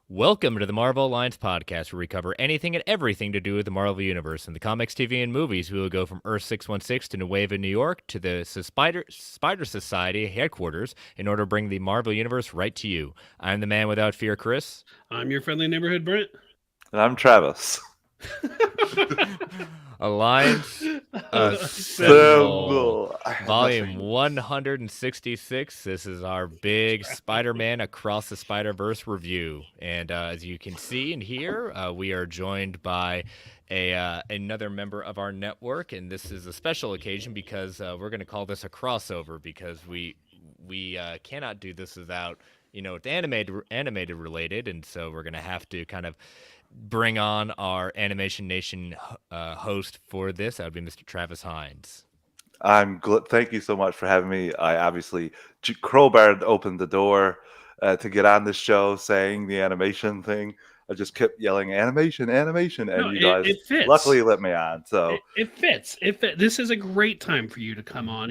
Welcome to the Marvel Alliance podcast, where we cover anything and everything to do with the Marvel Universe. In the comics, TV, and movies, we will go from Earth 616 to Nueva, New York, to the Spider Society headquarters in order to bring the Marvel Universe right to you. I'm the man without fear, Chris. I'm your friendly neighborhood Brent. And I'm Travis. Alliance Assemble. Symbol. I had Volume nothing. 166. This is our big Spider-Man Across the Spider-Verse review. And as you can see and hear, we are joined by another member of our network. And this is a special occasion because we're going to call this a crossover because we cannot do this without, it's animated related. And so we're going to have to kind of bring on our Animation Nation host for this. That would be Mr. Travis Hines. Thank you so much for having me. I obviously crowbarred opened the door to get on this show, saying the animation thing. I just kept yelling animation, animation, and No, you guys it fits. luckily let me on. So it fits. This is a great time for you to come on.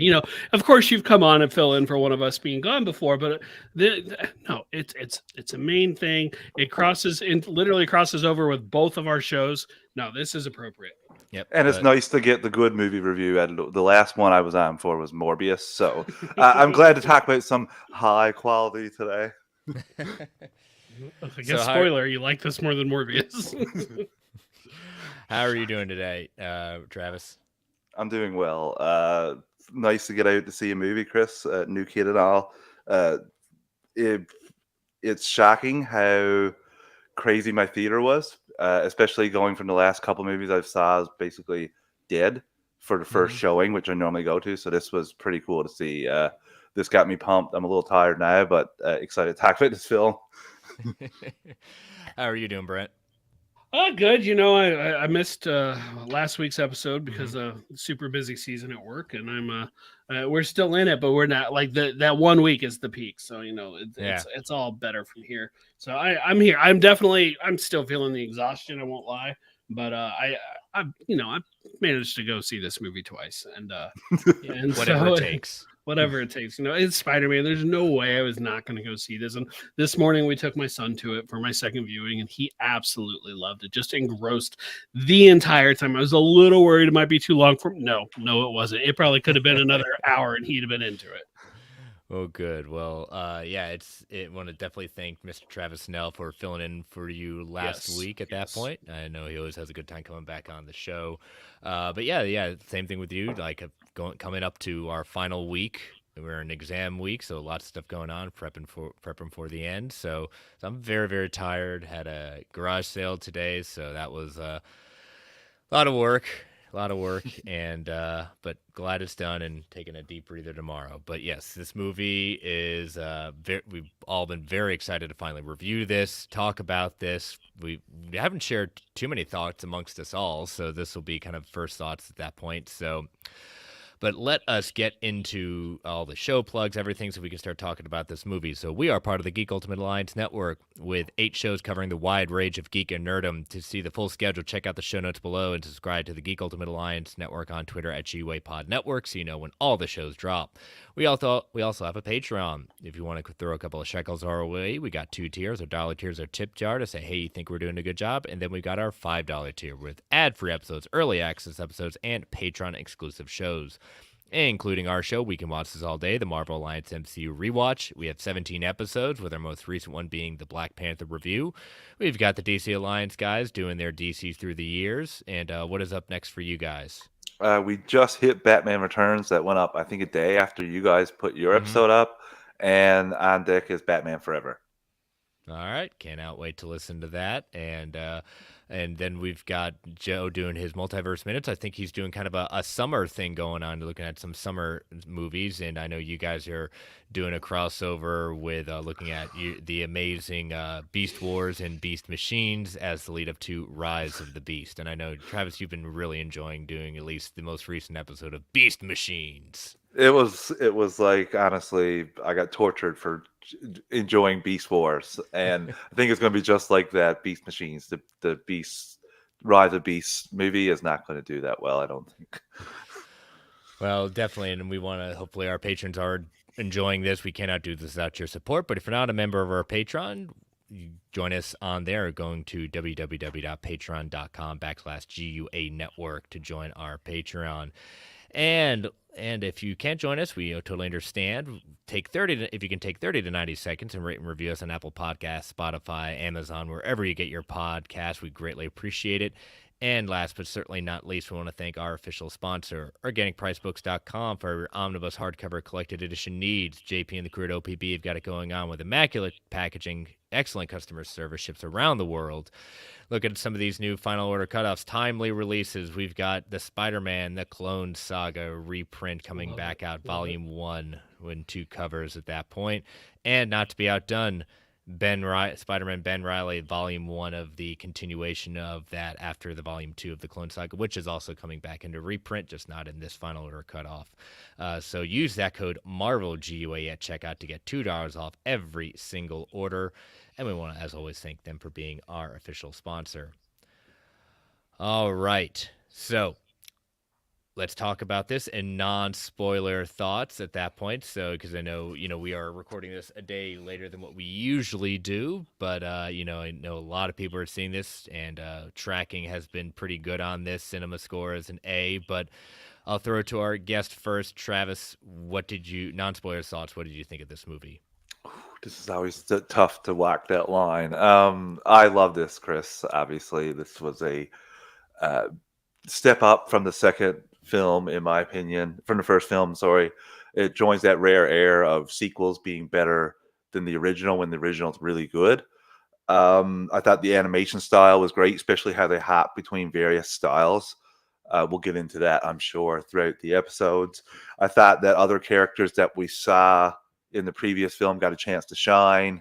Of course, you've come on and fill in for one of us being gone before, but it's a main thing. It literally crosses over with both of our shows. No, this is appropriate. Yep. and it's nice to get the good movie review. And the last one I was on for was Morbius, so I'm glad to talk about some high quality today. I guess spoiler, you like this more than Morbius. How are you doing today, Travis? I'm doing well. Nice to get out to see a movie, Chris. New kid and all. It's shocking how crazy my theater was, especially going from the last couple movies I've saw as basically dead for the 1st showing, which I normally go to. So this was pretty cool to see. This got me pumped. I'm a little tired now, but excited to talk about this film. How are you doing, Brent? Good. I missed last week's episode because super busy season at work, and we're still in it, but we're not like that 1 week is the peak. So it's all better from here. So I'm here. I'm still feeling the exhaustion. I won't lie, but I managed to go see this movie twice, and whatever it takes. Whatever it takes. It's Spider-Man. There's no way I was not going to go see this. And this morning we took my son to it for my second viewing, and he absolutely loved it. Just engrossed the entire time. I was a little worried it might be too long for him. No, it wasn't. It probably could have been another hour, and he'd have been into it. Oh, good. Well, I want to definitely thank Mr. Travis Snell for filling in for you last week at that point. I know he always has a good time coming back on the show. But yeah, same thing with you. Like coming up to our final week. We're in exam week, so lots of stuff going on, prepping for the end. So I'm very, very tired. Had a garage sale today, so that was a lot of work. And but glad it's done and taking a deep breather tomorrow. But yes, this movie is we've all been very excited to finally review this, talk about this. We haven't shared too many thoughts amongst us all, so this will be kind of first thoughts at that point. So but let us get into all the show plugs, everything, so we can start talking about this movie. So we are part of the Geek Ultimate Alliance Network with 8 shows covering the wide range of geek and nerdom. To see the full schedule, check out the show notes below and subscribe to the Geek Ultimate Alliance Network on Twitter at GWayPod Network so you know when all the shows drop. We also have a Patreon. If you want to throw a couple of shekels our way, we got 2 tiers. Our dollar tiers are tip jar to say, hey, you think we're doing a good job? And then we got our $5 tier with ad-free episodes, early access episodes, and Patreon-exclusive shows. Including our show, We Can Watch This All Day, the Marvel Alliance MCU Rewatch. We have 17 episodes, with our most recent one being the Black Panther review. We've got the DC Alliance guys doing their DCs through the years. And what is up next for you guys? We just hit Batman Returns. That went up, I think, a day after you guys put your episode up. And on deck is Batman Forever. All right. Cannot wait to listen to that. And then we've got Joe doing his Multiverse Minutes. I think he's doing kind of a summer thing going on, looking at some summer movies. And I know you guys are doing a crossover with looking at the amazing Beast Wars and Beast Machines as the lead up to Rise of the Beast. And I know, Travis, you've been really enjoying doing at least the most recent episode of Beast Machines. It was like, honestly, I got tortured for enjoying Beast Wars, and I think it's going to be just like that. Beast Machines, the Beast Rise of Beasts movie is not going to do that well, I don't think. Well, definitely, and we want to, hopefully our patrons are enjoying this. We cannot do this without your support, but if you're not a member of our Patreon, join us on there, going to www.patreon.com/GUA network to join our Patreon. And if you can't join us, we totally understand. If you can take 30 to 90 seconds and rate and review us on Apple Podcasts, Spotify, Amazon, wherever you get your podcast, we greatly appreciate it. And last but certainly not least, we want to thank our official sponsor, OrganicPriceBooks.com, for your omnibus hardcover collected edition needs. JP and the crew at OPB have got it going on with immaculate packaging, excellent customer service, ships around the world. Look at some of these new final order cutoffs, timely releases. We've got the Spider-Man, the Clone Saga reprint coming back out, Volume 1, with 2 covers at that point. And not to be outdone, Spider-Man Ben Reilly, Volume 1 of the continuation of that after the Volume 2 of the Clone Saga, which is also coming back into reprint, just not in this final order cutoff. So use that code MARVELGUA at checkout to get $2 off every single order. And we want to, as always, thank them for being our official sponsor. All right. So let's talk about this in non-spoiler thoughts at that point. So, because I know, we are recording this a day later than what we usually do, but, I know a lot of people are seeing this, and tracking has been pretty good on this. Cinema score is an A, but I'll throw it to our guest first. Travis, non-spoiler thoughts, what did you think of this movie? This is always tough to walk that line. I love this, Chris. Obviously, this was a step up from the second film, in my opinion. From the first film, sorry. It joins that rare air of sequels being better than the original when the original is really good. I thought the animation style was great, especially how they hop between various styles. We'll get into that, I'm sure, throughout the episodes. I thought that other characters that we saw in the previous film got a chance to shine,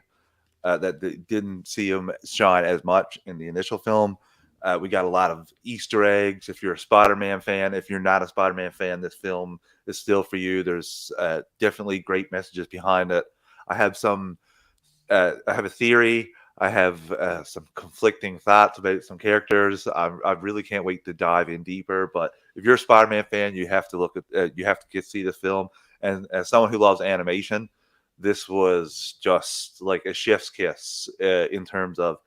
that they didn't see them shine as much in the initial film. We got a lot of Easter eggs. If you're a Spider-Man fan, if you're not a Spider-Man fan, this film is still for you. There's definitely great messages behind it. I have a theory. I have some conflicting thoughts about some characters. I really can't wait to dive in deeper. But if you're a Spider-Man fan, you have to see this film. And as someone who loves animation, this was just like a chef's kiss in terms of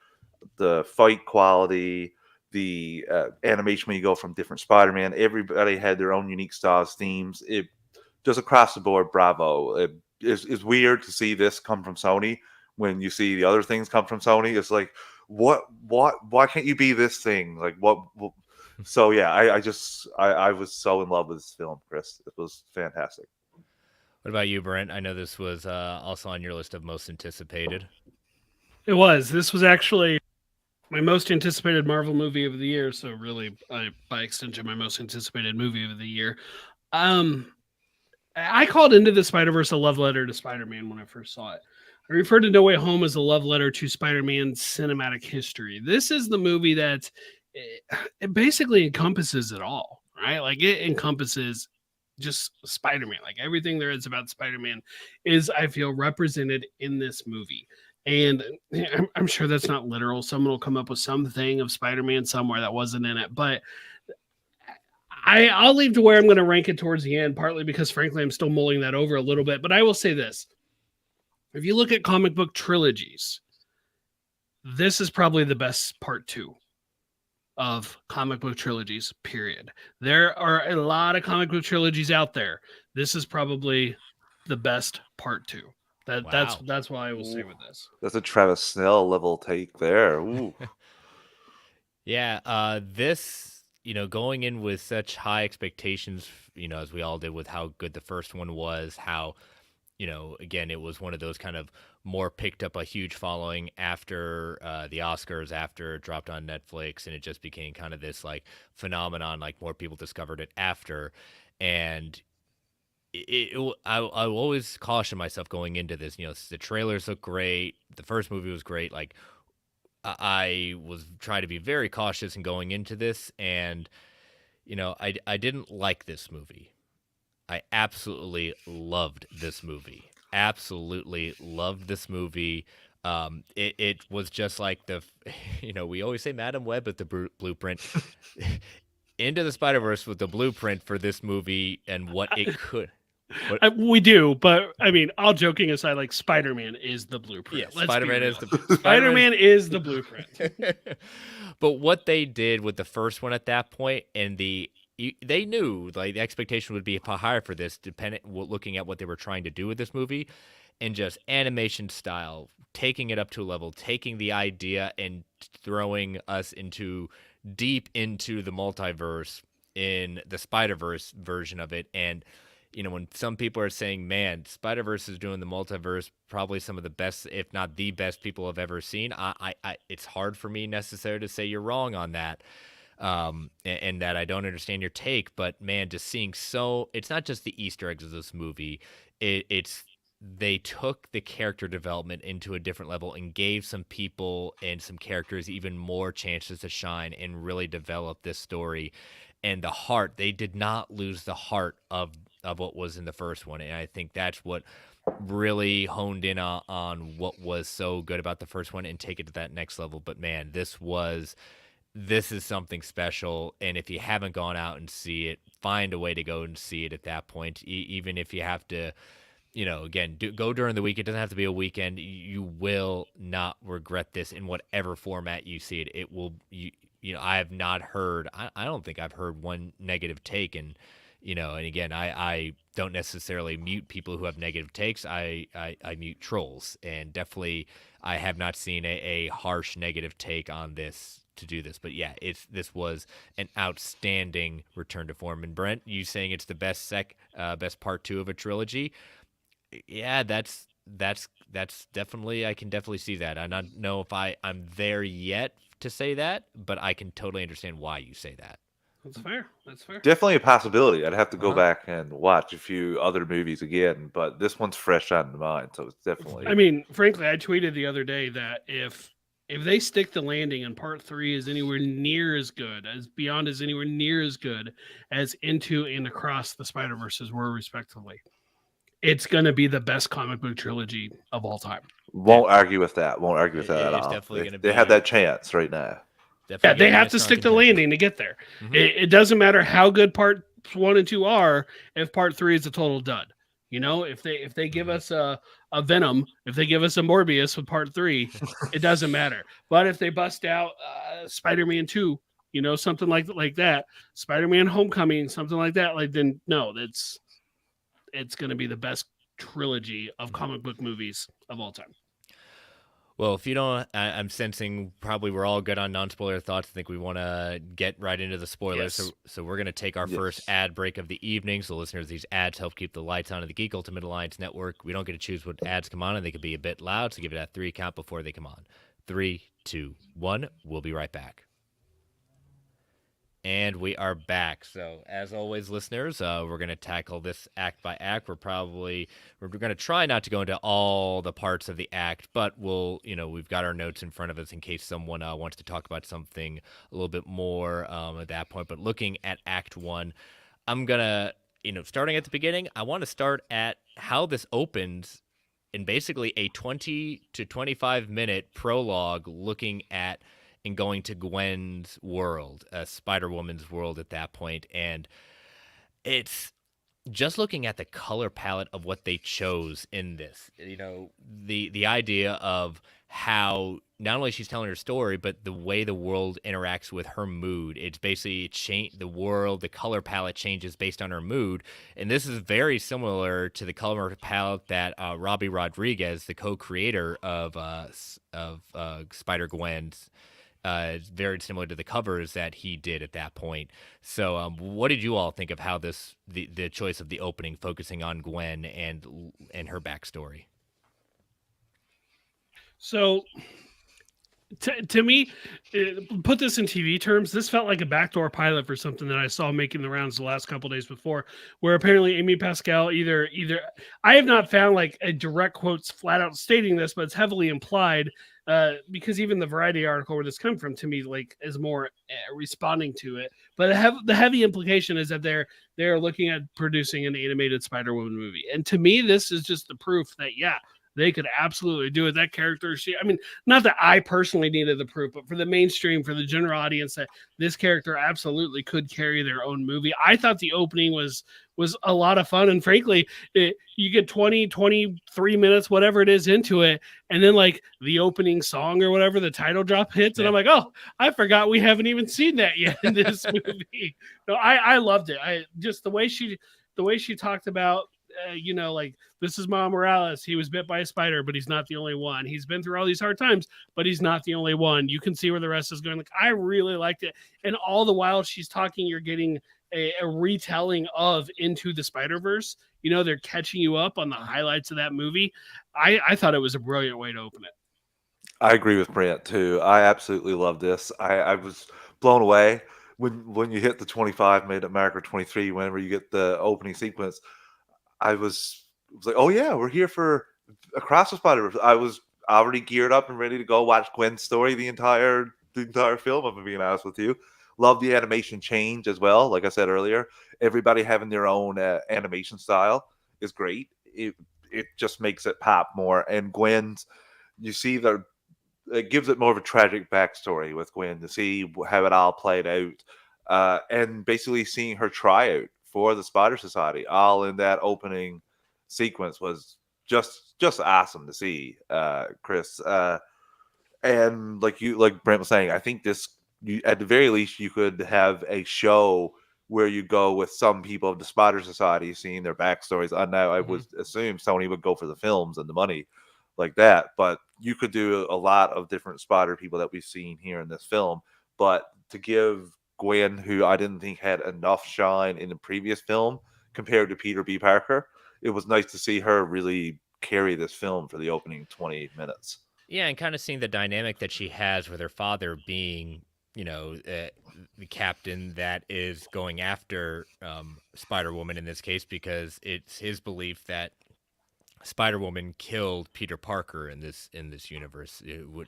the fight quality, the animation when you go from different Spider-Man. Everybody had their own unique styles, themes. It just across the board, bravo. It's weird to see this come from Sony when you see the other things come from Sony. It's like, why can't you be this thing? Like what so yeah, I was so in love with this film, Chris. It was fantastic. What about you, Brent? I know this was also on your list of most anticipated. It was. This was actually my most anticipated Marvel movie of the year. So really, by extension, my most anticipated movie of the year. I called Into the Spider-Verse a love letter to Spider-Man when I first saw it. I referred to No Way Home as a love letter to Spider-Man's cinematic history. This is the movie that it basically encompasses it all, right? Like it encompasses just Spider-Man. Like everything there is about Spider-Man is, I feel, represented in this movie. And I'm sure that's not literal. Someone will come up with something of Spider-Man somewhere that wasn't in it. But I'll leave to where I'm going to rank it towards the end, partly because, frankly, I'm still mulling that over a little bit. But I will say this. If you look at comic book trilogies, this is probably the best part 2 of comic book trilogies, period. There are a lot of comic book trilogies out there. This is probably the best part 2. That's why I will say with this. That's a Travis Snell level take there. Ooh. Yeah, this, going in with such high expectations, as we all did with how good the first one was, how, again, it was one of those kind of more picked up a huge following after the Oscars, after it dropped on Netflix, and it just became kind of this like phenomenon, like more people discovered it after. And I will always caution myself going into this. The trailers look great. The first movie was great. Like I was trying to be very cautious in going into this, and I didn't like this movie. I absolutely loved this movie. Absolutely loved this movie. It was just like we always say Madam Web at the blueprint. Into the Spider-Verse with the blueprint for this movie and what it could We do, but I mean, all joking aside, like Spider-Man is the blueprint. Yeah, Spider-Man is the blueprint. But what they did with the first one at that point, and they knew like the expectation would be higher for this, looking at what they were trying to do with this movie, and just animation style, taking it up to a level, taking the idea and throwing us deep into the multiverse in the Spider-Verse version of it. And when some people are saying, man, Spider-Verse is doing the multiverse, probably some of the best, if not the best people I've ever seen. It's hard for me necessarily to say you're wrong on that. And that I don't understand your take, but man, just seeing it's not just the Easter eggs of this movie. They took the character development into a different level and gave some people and some characters even more chances to shine and really develop this story. And the heart, they did not lose the heart of what was in the first one. And I think that's what really honed in on what was so good about the first one and take it to that next level. But man, this is something special. And if you haven't gone out and see it, find a way to go and see it at that point, even if you have to, again, go during the week. It doesn't have to be a weekend. You will not regret this in whatever format you see it. It will, I have not heard, I don't think I've heard one negative take. And again, I don't necessarily mute people who have negative takes. I mute trolls. And definitely I have not seen a harsh negative take on this to do this. But yeah, this was an outstanding return to form. And Brent, you saying it's the best part 2 of a trilogy. Yeah, that's definitely, I can definitely see that. I don't know if I'm there yet to say that, but I can totally understand why you say that. That's fair. Definitely a possibility. I'd have to go back and watch a few other movies again, but this one's fresh on the mind, so it's definitely. I mean, frankly, I tweeted the other day that if they stick the landing and part 3 is anywhere near as good as Into and Across the Spider-Verses were respectively, it's going to be the best comic book trilogy of all time. Won't argue with that at all. Definitely they have that chance right now. Yeah, they have to stick the landing to get there. Mm-hmm. It doesn't matter how good part 1 and 2 are if part 3 is a total dud. If they give us a Venom, if they give us a Morbius with part 3, it doesn't matter. But if they bust out Spider-Man 2, something like that, Spider-Man Homecoming, something like that, then no, it's going to be the best trilogy of comic book movies of all time. Well, if you don't, I'm sensing probably we're all good on non-spoiler thoughts. I think we want to get right into the spoilers. Yes. So we're going to take our first ad break of the evening. So listeners, these ads help keep the lights on at the Geek Ultimate Alliance Network. We don't get to choose what ads come on, and they can be a bit loud. So give it that 3 count before they come on. 3, 2, 1. We'll be right back. And we are back. So as always, listeners, we're going to tackle this act by act. We're going to try not to go into all the parts of the act, but we've got our notes in front of us in case someone wants to talk about something a little bit more at that point. But looking at Act 1, I'm going to, starting at the beginning, I want to start at how this opens in basically a 20 to 25 minute prologue looking at and going to Gwen's world, Spider-Woman's world at that point. And it's just looking at the color palette of what they chose in this, the idea of how not only she's telling her story, but the way the world interacts with her mood. It's basically the color palette changes based on her mood. And this is very similar to the color palette that Robbie Rodriguez, the co-creator of Spider-Gwen's, very similar to the covers that he did at that point. So what did you all think of how the choice of the opening focusing on Gwen and her backstory? So to me, put this in TV terms, this felt like a backdoor pilot for something that I saw making the rounds the last couple days before, where apparently Amy Pascal either I have not found like a direct quotes flat out stating this, but it's heavily implied because even the Variety article where this comes from to me like is more responding to it. But the heavy implication is that they're looking at producing an animated Spider-Woman movie, and to me this is just the proof that they could absolutely do it. That character, not that I personally needed the proof, but for the mainstream, for the general audience, that this character absolutely could carry their own movie. I thought the opening was a lot of fun, and frankly, you get 23 minutes, whatever it is, into it, and then like the opening song or whatever, the title drop hits, and I'm like, oh, I forgot we haven't even seen that yet in this movie. No, I loved it. I just the way she talked about, like, this is Miles Morales. He was bit by a spider, but he's not the only one. He's been through all these hard times, but he's not the only one. You can see where the rest is going. Like, I really liked it, and all the while she's talking, you're getting a retelling of Into the Spider-Verse. They're catching you up on the highlights of that movie. I thought it was a brilliant way to open it. I agree with Brent too. I absolutely love this. I was blown away when you hit the 25 minute mark or 23, whenever you get the opening sequence. I was like, oh yeah, we're here for Across the Spider-Verse. I was already geared up and ready to go watch Gwen's story the entire film, if I'm being honest with you. Love the animation change as well. Like I said earlier, everybody having their own animation style is great. It just makes it pop more. And Gwen's, you see it gives it more of a tragic backstory with Gwen to see how it all played out, and basically seeing her tryout for the Spider Society all in that opening sequence was just awesome to see, Chris. And like Brent was saying, I think at the very least you could have a show where you go with some people of the Spider Society, seeing their backstories. I know I would assume Sony would go for the films and the money like that, but you could do a lot of different Spider people that we've seen here in this film. But to give Gwen, who I didn't think had enough shine in the previous film compared to Peter B. Parker, it was nice to see her really carry this film for the opening 20 minutes. Yeah, and kind of seeing the dynamic that she has with her father being, the captain that is going after Spider-Woman in this case, because it's his belief that Spider-Woman killed Peter Parker in this universe,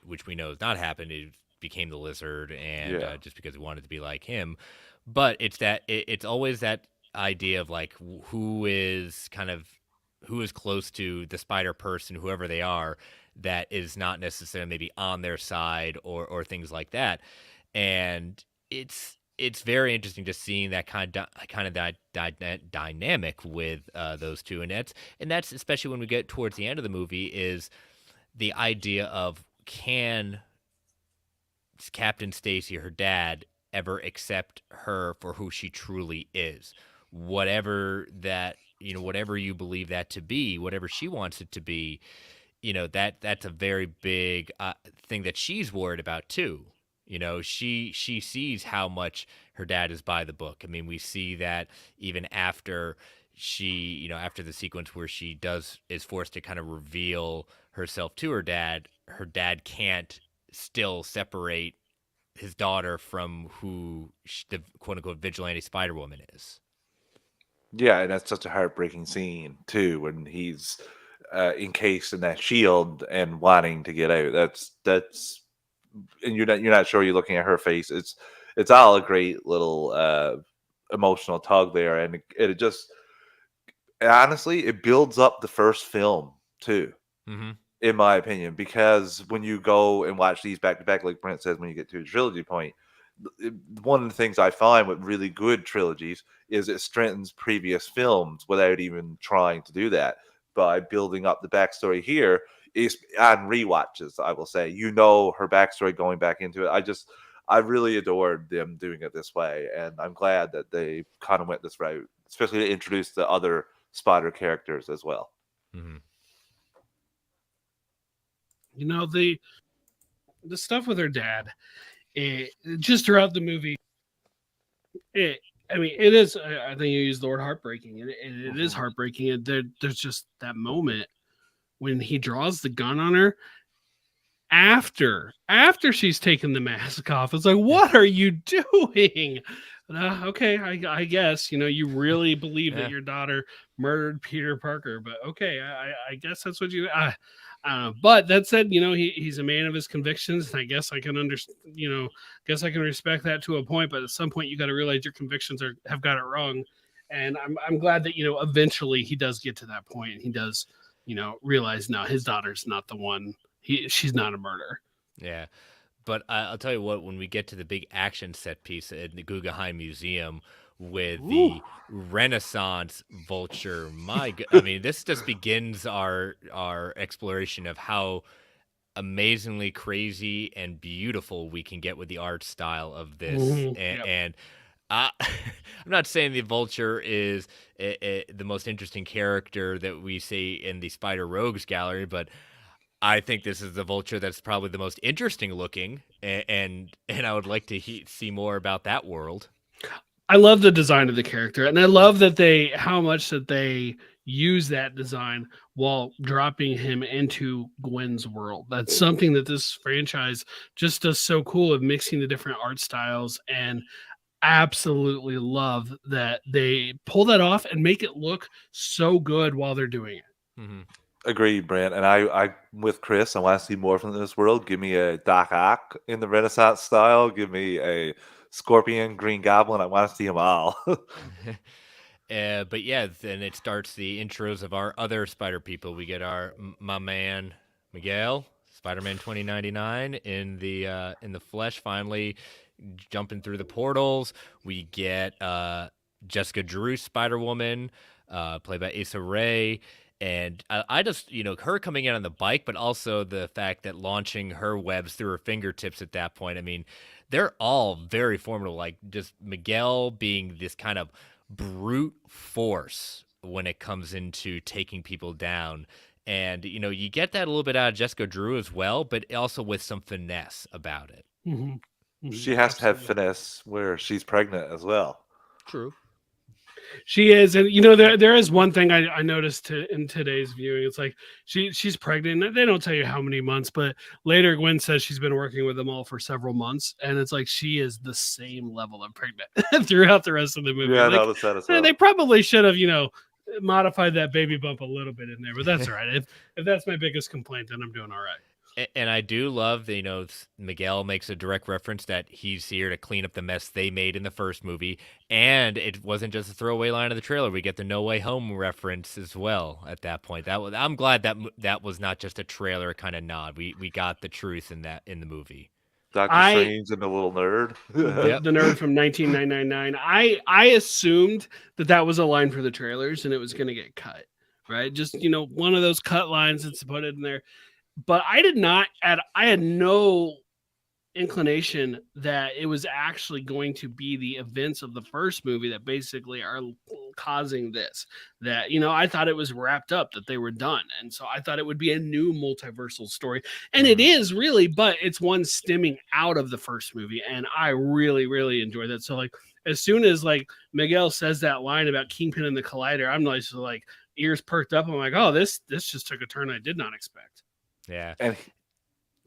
which we know has not happened. It became the Lizard, and just because he wanted to be like him. But it's always that idea of like who is close to the Spider person, whoever they are, that is not necessarily maybe on their side or things like that. And it's very interesting just seeing that kind of dynamic with those two, and that's especially when we get towards the end of the movie, is the idea of, can Captain Stacy, her dad, ever accept her for who she truly is, whatever you believe that to be, whatever she wants it to be. That's a very big thing that she's worried about too. She sees how much her dad is by the book. I mean, we see that even after after the sequence where she is forced to kind of reveal herself to her dad can't still separate his daughter from who the quote unquote vigilante Spider-Woman is. Yeah, and that's such a heartbreaking scene too, when he's encased in that shield and wanting to get out. That's and you're not sure. You're looking at her face. It's all a great little emotional tug there, and it just, honestly, it builds up the first film too, in my opinion, because when you go and watch these back to back, like Brent says, when you get to the trilogy point, one of the things I find with really good trilogies is it strengthens previous films without even trying to do that by building up the backstory here. Is on rewatches, I will say, her backstory going back into it. I really adored them doing it this way, and I'm glad that they kind of went this route, especially to introduce the other Spider characters as well. Mm-hmm. The stuff with her dad, just throughout the movie, it is. I think you used the word heartbreaking, and it is heartbreaking. And there's just that moment when he draws the gun on her after she's taken the mask off. It's like, what are you doing? Okay, I guess you really believe that your daughter murdered Peter Parker, but okay, I guess that's what you. But that said, he's a man of his convictions, and I guess I can guess I can respect that to a point. But at some point, you got to realize your convictions have got it wrong, and I'm glad that eventually he does get to that point, and he does realize no, his daughter's not the one. She's not a murderer. Yeah. But I'll tell you what, when we get to the big action set piece at the Guggenheim Museum with the Renaissance vulture, I mean, this just begins our exploration of how amazingly crazy and beautiful we can get with the art style of this. And I'm not saying the vulture is the most interesting character that we see in the Spider Rogues gallery, but I think this is the vulture that's probably the most interesting looking, and I would like to see more about that world. I love the design of the character, and I love that how much that they use that design while dropping him into Gwen's world. That's something that this franchise just does so cool, of mixing the different art styles, and absolutely love that they pull that off and make it look so good while they're doing it. Mm-hmm. Agreed, Brent. And I'm with Chris. I want to see more from this world. Give me a Doc Ock in the Renaissance style. Give me a Scorpion, Green Goblin. I want to see them all. But yeah, then it starts the intros of our other Spider people. We get my man Miguel, Spider-Man 2099 in the flesh, finally jumping through the portals. We get Jessica Drew, Spider-Woman, played by Issa Rae. And I just, her coming in on the bike, but also the fact that launching her webs through her fingertips at that point. I mean, they're all very formidable. Like just Miguel being this kind of brute force when it comes into taking people down. And, you get that a little bit out of Jessica Drew as well, but also with some finesse about it. Mm-hmm. Mm-hmm. She has to have finesse where she's pregnant as well. True. She is, and there is one thing I noticed in today's viewing. It's like she's pregnant. They don't tell you how many months, but later Gwen says she's been working with them all for several months, and it's like she is the same level of pregnant throughout the rest of the movie. Yeah, like, I noticed that as well. They probably should have modified that baby bump a little bit in there, but that's all right. If that's my biggest complaint, then I'm doing all right. And I do love that, Miguel makes a direct reference that he's here to clean up the mess they made in the first movie. And it wasn't just a throwaway line of the trailer. We get the No Way Home reference as well at that point. I'm glad that was not just a trailer kind of nod. We got the truth in the movie. Doctor Strange and the little nerd. The nerd from 19999. I assumed that was a line for the trailers and it was going to get cut, right? Just, one of those cut lines that's put in there. But I had no inclination that it was actually going to be the events of the first movie that basically are causing this. That, I thought it was wrapped up, that they were done. And so I thought it would be a new multiversal story. And it is really, but it's one stemming out of the first movie. And I really, really enjoyed that. So like, as soon as like Miguel says that line about Kingpin and the Collider, I'm like ears perked up. I'm like, oh, this just took a turn I did not expect. Yeah. And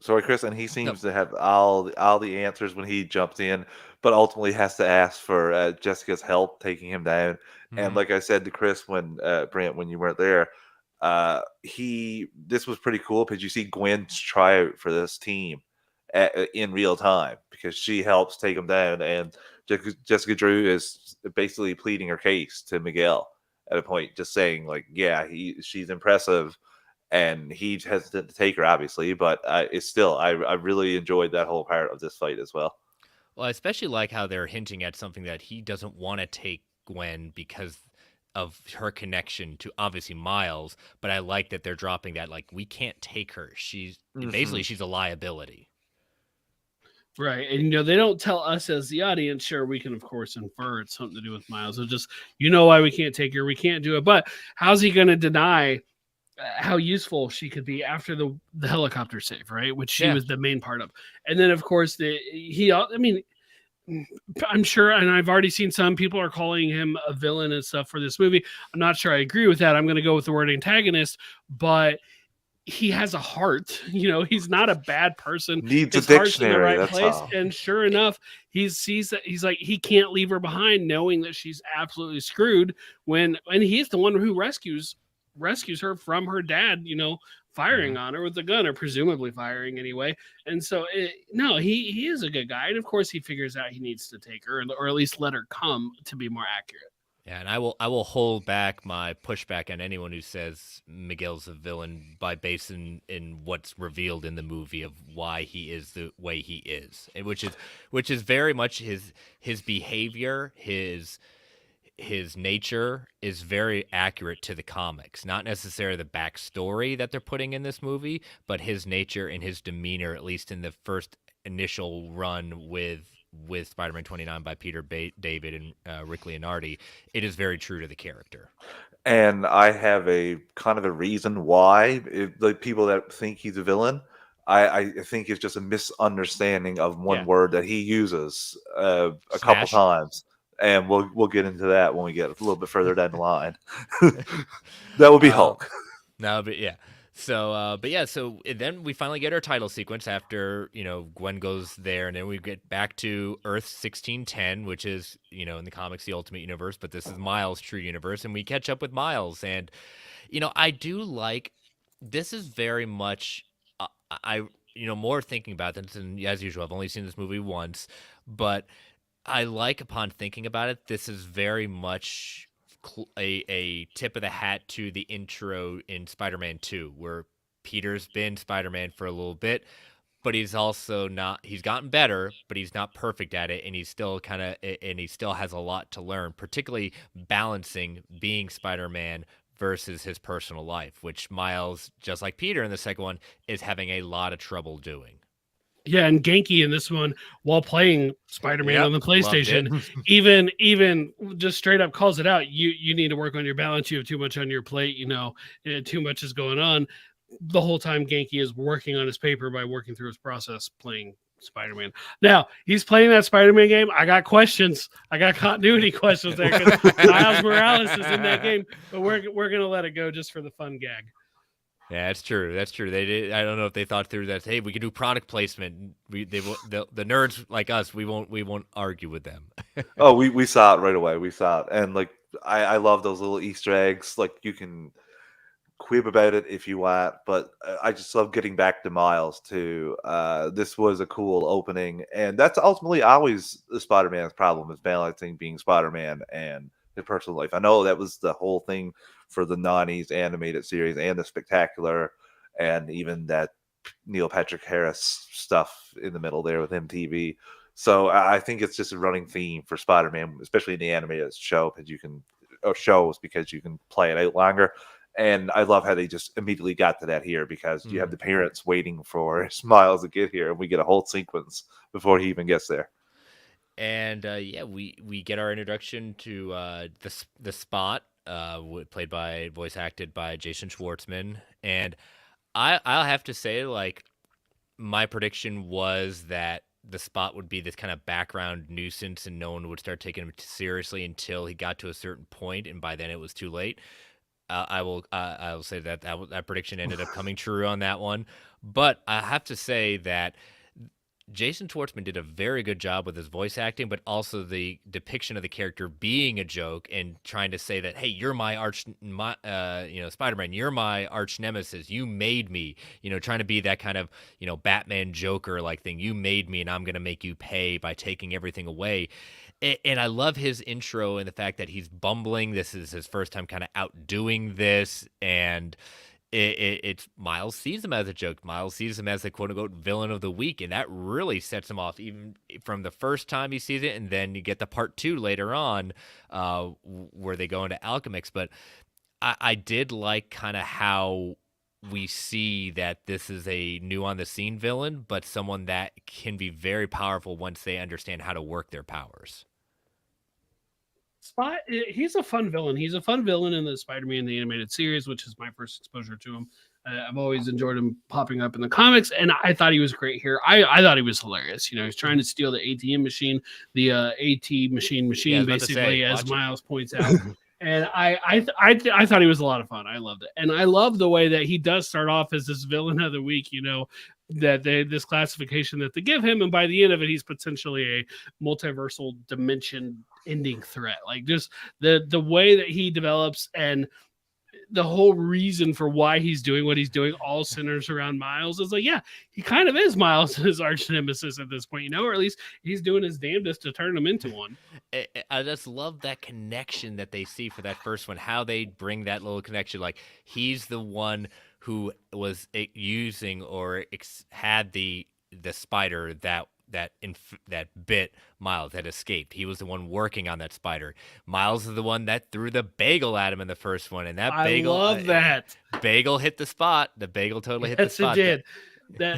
sorry, Chris, and he seems to have all the answers when he jumps in, but ultimately has to ask for Jessica's help taking him down. Mm-hmm. And like I said to Chris when Brent, when you weren't there, this was pretty cool because you see Gwen's tryout for this team in real time because she helps take him down, and Jessica Drew is basically pleading her case to Miguel at a point, just saying like, yeah, she's impressive. And he's hesitant to take her, obviously, but it's still, I really enjoyed that whole part of this fight as well. Well, I especially like how they're hinting at something that he doesn't want to take Gwen because of her connection to obviously Miles, but I like that they're dropping that, like, we can't take her. Basically, she's a liability. Right. And, they don't tell us as the audience. Sure, we can, of course, infer it's something to do with Miles. It's just, why we can't take her. We can't do it. But how's he going to deny how useful she could be after the helicopter save, right? Which she was the main part of. And then, of course, I'm sure, and I've already seen some people are calling him a villain and stuff for this movie. I'm not sure I agree with that. I'm going to go with the word antagonist, but he has a heart. He's not a bad person. Needs a dictionary. In the right place. All. And sure enough, he sees that he's like, he can't leave her behind knowing that she's absolutely screwed and he's the one who rescues her from her dad, firing on her with a gun, or presumably firing anyway. And so, he is a good guy. And of course, he figures out he needs to take her, or at least let her come, to be more accurate. Yeah, and I will hold back my pushback on anyone who says Miguel's a villain by basing in what's revealed in the movie of why he is the way he is, and which is very much his behavior, his nature is very accurate to the comics. Not necessarily the backstory that they're putting in this movie, but his nature and his demeanor, at least in the first initial run with Spider-Man 29 by Peter David and Rick Leonardi, it is very true to the character. And I have a kind of a reason why the people that think he's a villain, I think it's just a misunderstanding of one word that he uses a couple Smash. times, and we'll get into that when we get a little bit further down the line. That would be Hulk. No, but yeah. So, but yeah, so then we finally get our title sequence after, Gwen goes there, and then we get back to Earth 1610, which is, in the comics, the Ultimate Universe, but this is Miles' true universe, and we catch up with Miles. And, I do like, this is very much, more thinking about this, and as usual, I've only seen this movie once, but I like, upon thinking about it, this is very much a tip of the hat to the intro in Spider-Man 2, where Peter's been Spider-Man for a little bit, but he's also not, he's gotten better, but he's not perfect at it, and he's still and he still has a lot to learn, particularly balancing being Spider-Man versus his personal life, which Miles, just like Peter in the second one, is having a lot of trouble doing. Yeah, and Genki in this one, while playing Spider-Man on the PlayStation, even just straight up calls it out. You need to work on your balance. You have too much on your plate. Too much is going on. The whole time Genki is working on his paper by working through his process playing Spider-Man. Now he's playing that Spider-Man game. I got questions. I got continuity questions there because Miles Morales is in that game, but we're gonna let it go just for the fun gag. Yeah, that's true. That's true. They did. I don't know if they thought through that. Hey, we could do product placement. The nerds like us, we won't argue with them. Oh, we saw it right away. We saw it, and like I love those little Easter eggs. Like you can quib about it if you want, but I just love getting back to Miles too. This was a cool opening, and that's ultimately always the Spider-Man's problem is balancing being Spider-Man and his personal life. I know that was the whole thing for the '90s animated series and the Spectacular, and even that Neil Patrick Harris stuff in the middle there with MTV. So I think it's just a running theme for Spider-Man, especially in the animated show, because because you can play it out longer. And I love how they just immediately got to that here because you have the parents waiting for Miles to get here, and we get a whole sequence before he even gets there. And we get our introduction to the Spot, voice acted by Jason Schwartzman, and I'll have to say, like, my prediction was that the Spot would be this kind of background nuisance, and no one would start taking him seriously until he got to a certain point, and by then it was too late. I will say that prediction ended up coming true on that one, but I have to say that Jason Schwartzman did a very good job with his voice acting, but also the depiction of the character being a joke and trying to say that, hey, you're Spider-Man, you're my arch nemesis. You made me, trying to be that kind of, Batman Joker like thing. You made me, and I'm going to make you pay by taking everything away. And I love his intro and the fact that he's bumbling. This is his first time kind of outdoing this, and it's Miles sees him as a joke. Miles sees him as the quote unquote villain of the week, and that really sets him off even from the first time he sees it, and then you get the part 2 later on, where they go into Alchemix. But I did like kind of how we see that this is a new on the scene villain, but someone that can be very powerful once they understand how to work their powers. Spot, he's a fun villain. He's a fun villain in the Spider-Man the animated series, which is my first exposure to him. I've always enjoyed him popping up in the comics, and I thought he was great here. I thought he was hilarious. He's trying to steal the ATM machine, the AT machine, basically, as Miles points out. And I thought he was a lot of fun. I loved it, and I love the way that he does start off as this villain of the week. That this classification that they give him, and by the end of it, he's potentially a multiversal dimension ending threat. Like just the way that he develops, and the whole reason for why he's doing what he's doing all centers around Miles. Is like, yeah, he kind of is Miles' arch nemesis at this point, or at least he's doing his damnedest to turn him into one. I just love that connection that they see for that first one, how they bring that little connection. Like, he's the one who was using or had the spider that bit Miles, that escaped. He was the one working on that spider. Miles is the one that threw the bagel at him in the first one, and that bagel, I love that bagel hit the spot. The bagel totally hit the spot. Yes, it did.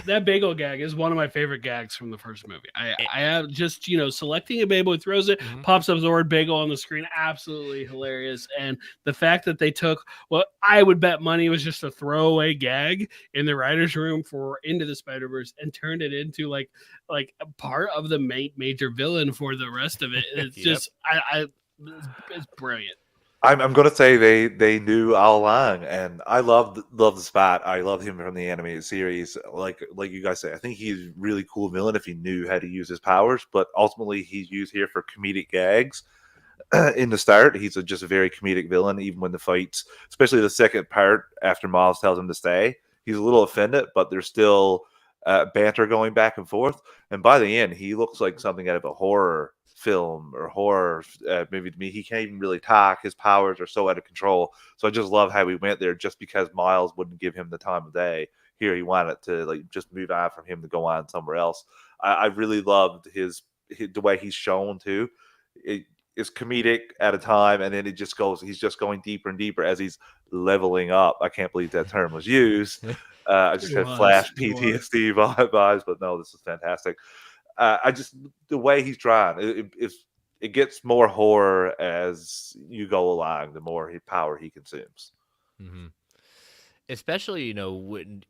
That bagel gag is one of my favorite gags from the first movie. I have just, selecting a bagel, he throws it, pops up the word bagel on the screen. Absolutely hilarious. And the fact that they took what I would bet money was just a throwaway gag in the writer's room for Into the Spider-Verse and turned it into like a part of the major villain for the rest of it. It's just, it's brilliant. I'm gonna say they knew all along, and I love the Spot. I love him from the animated series. Like you guys say, I think he's a really cool villain if he knew how to use his powers. But ultimately, he's used here for comedic gags. In the start, he's just a very comedic villain. Even when the fights, especially the second part after Miles tells him to stay, he's a little offended, but there's still banter going back and forth. And by the end, he looks like something out of a horror film or horror movie to me. He can't even really talk. His powers are so out of control. So I just love how we went there just because Miles wouldn't give him the time of day. Here he wanted to just move on from him to go on somewhere else. I really loved the way he's shown too. It is comedic at a time, and then he's just going deeper and deeper as he's leveling up. I can't believe that term was used. I just had flash PTSD vibes, but no, this is fantastic. The way he's drawn, it gets more horror as you go along, the more power he consumes. Mm-hmm. Especially, when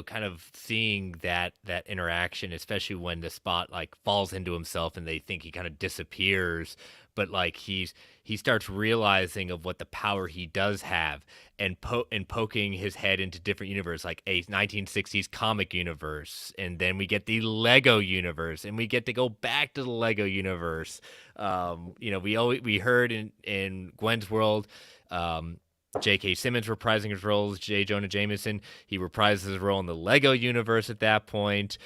kind of seeing that interaction, especially when the Spot falls into himself and they think he kind of disappears, but he starts realizing of what the power he does have, and poking his head into different universe, like a 1960s comic universe, and then we get the Lego universe, and we get to go back to the Lego universe. We heard in Gwen's world, J.K. Simmons reprising his role as J. Jonah Jameson. He reprises his role in the Lego universe at that point.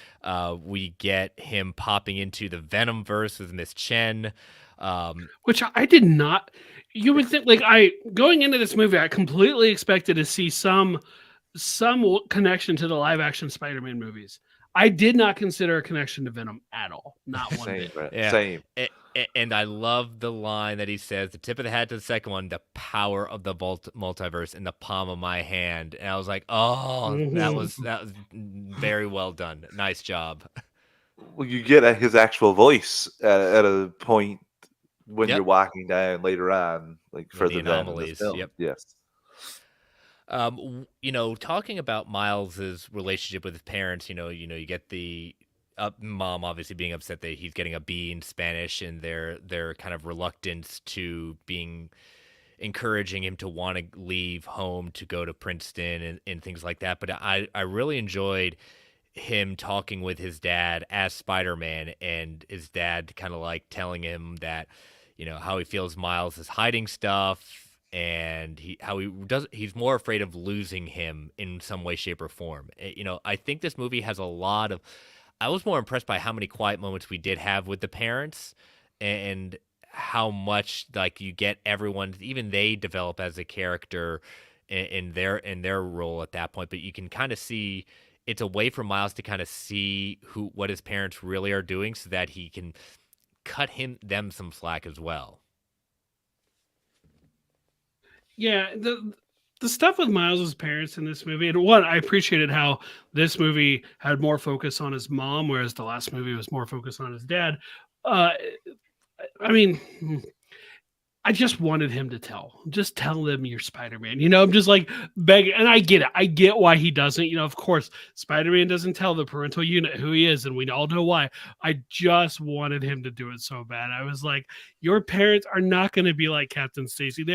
We get him popping into the Venom verse with Miss Chen. Which I did not. You would think, going into this movie, I completely expected to see some connection to the live action Spider-Man movies. I did not consider a connection to Venom at all. Not one bit. Yeah. Same. And I love the line that he says, the tip of the hat to the second one, the power of the multiverse in the palm of my hand. And I was like, that was very well done. Nice job. Well, you get his actual voice at a point when you're walking down later on, further down in the film. Yep. Yes. Talking about Miles's relationship with his parents, you get the mom obviously being upset that he's getting a B in Spanish, and their kind of reluctance to encouraging him to want to leave home to go to Princeton and things like that. But I really enjoyed him talking with his dad as Spider-Man, and his dad kind of telling him that, how he feels Miles is hiding stuff, and he's more afraid of losing him in some way, shape, or form. I think this movie has a lot of. I was more impressed by how many quiet moments we did have with the parents, and how much you get everyone, even they develop as a character in their role at that point. But you can kind of see it's a way for Miles to kind of see what his parents really are doing, so that he can cut them some slack as well. Yeah, the stuff with Miles's parents in this movie, and one, I appreciated how this movie had more focus on his mom, whereas the last movie was more focused on his dad. I just wanted him to tell them you're Spider-Man. I'm just begging, and I get it. I get why he doesn't. Of course, Spider-Man doesn't tell the parental unit who he is, and we all know why. I just wanted him to do it so bad. I was like, your parents are not going to be like Captain Stacy.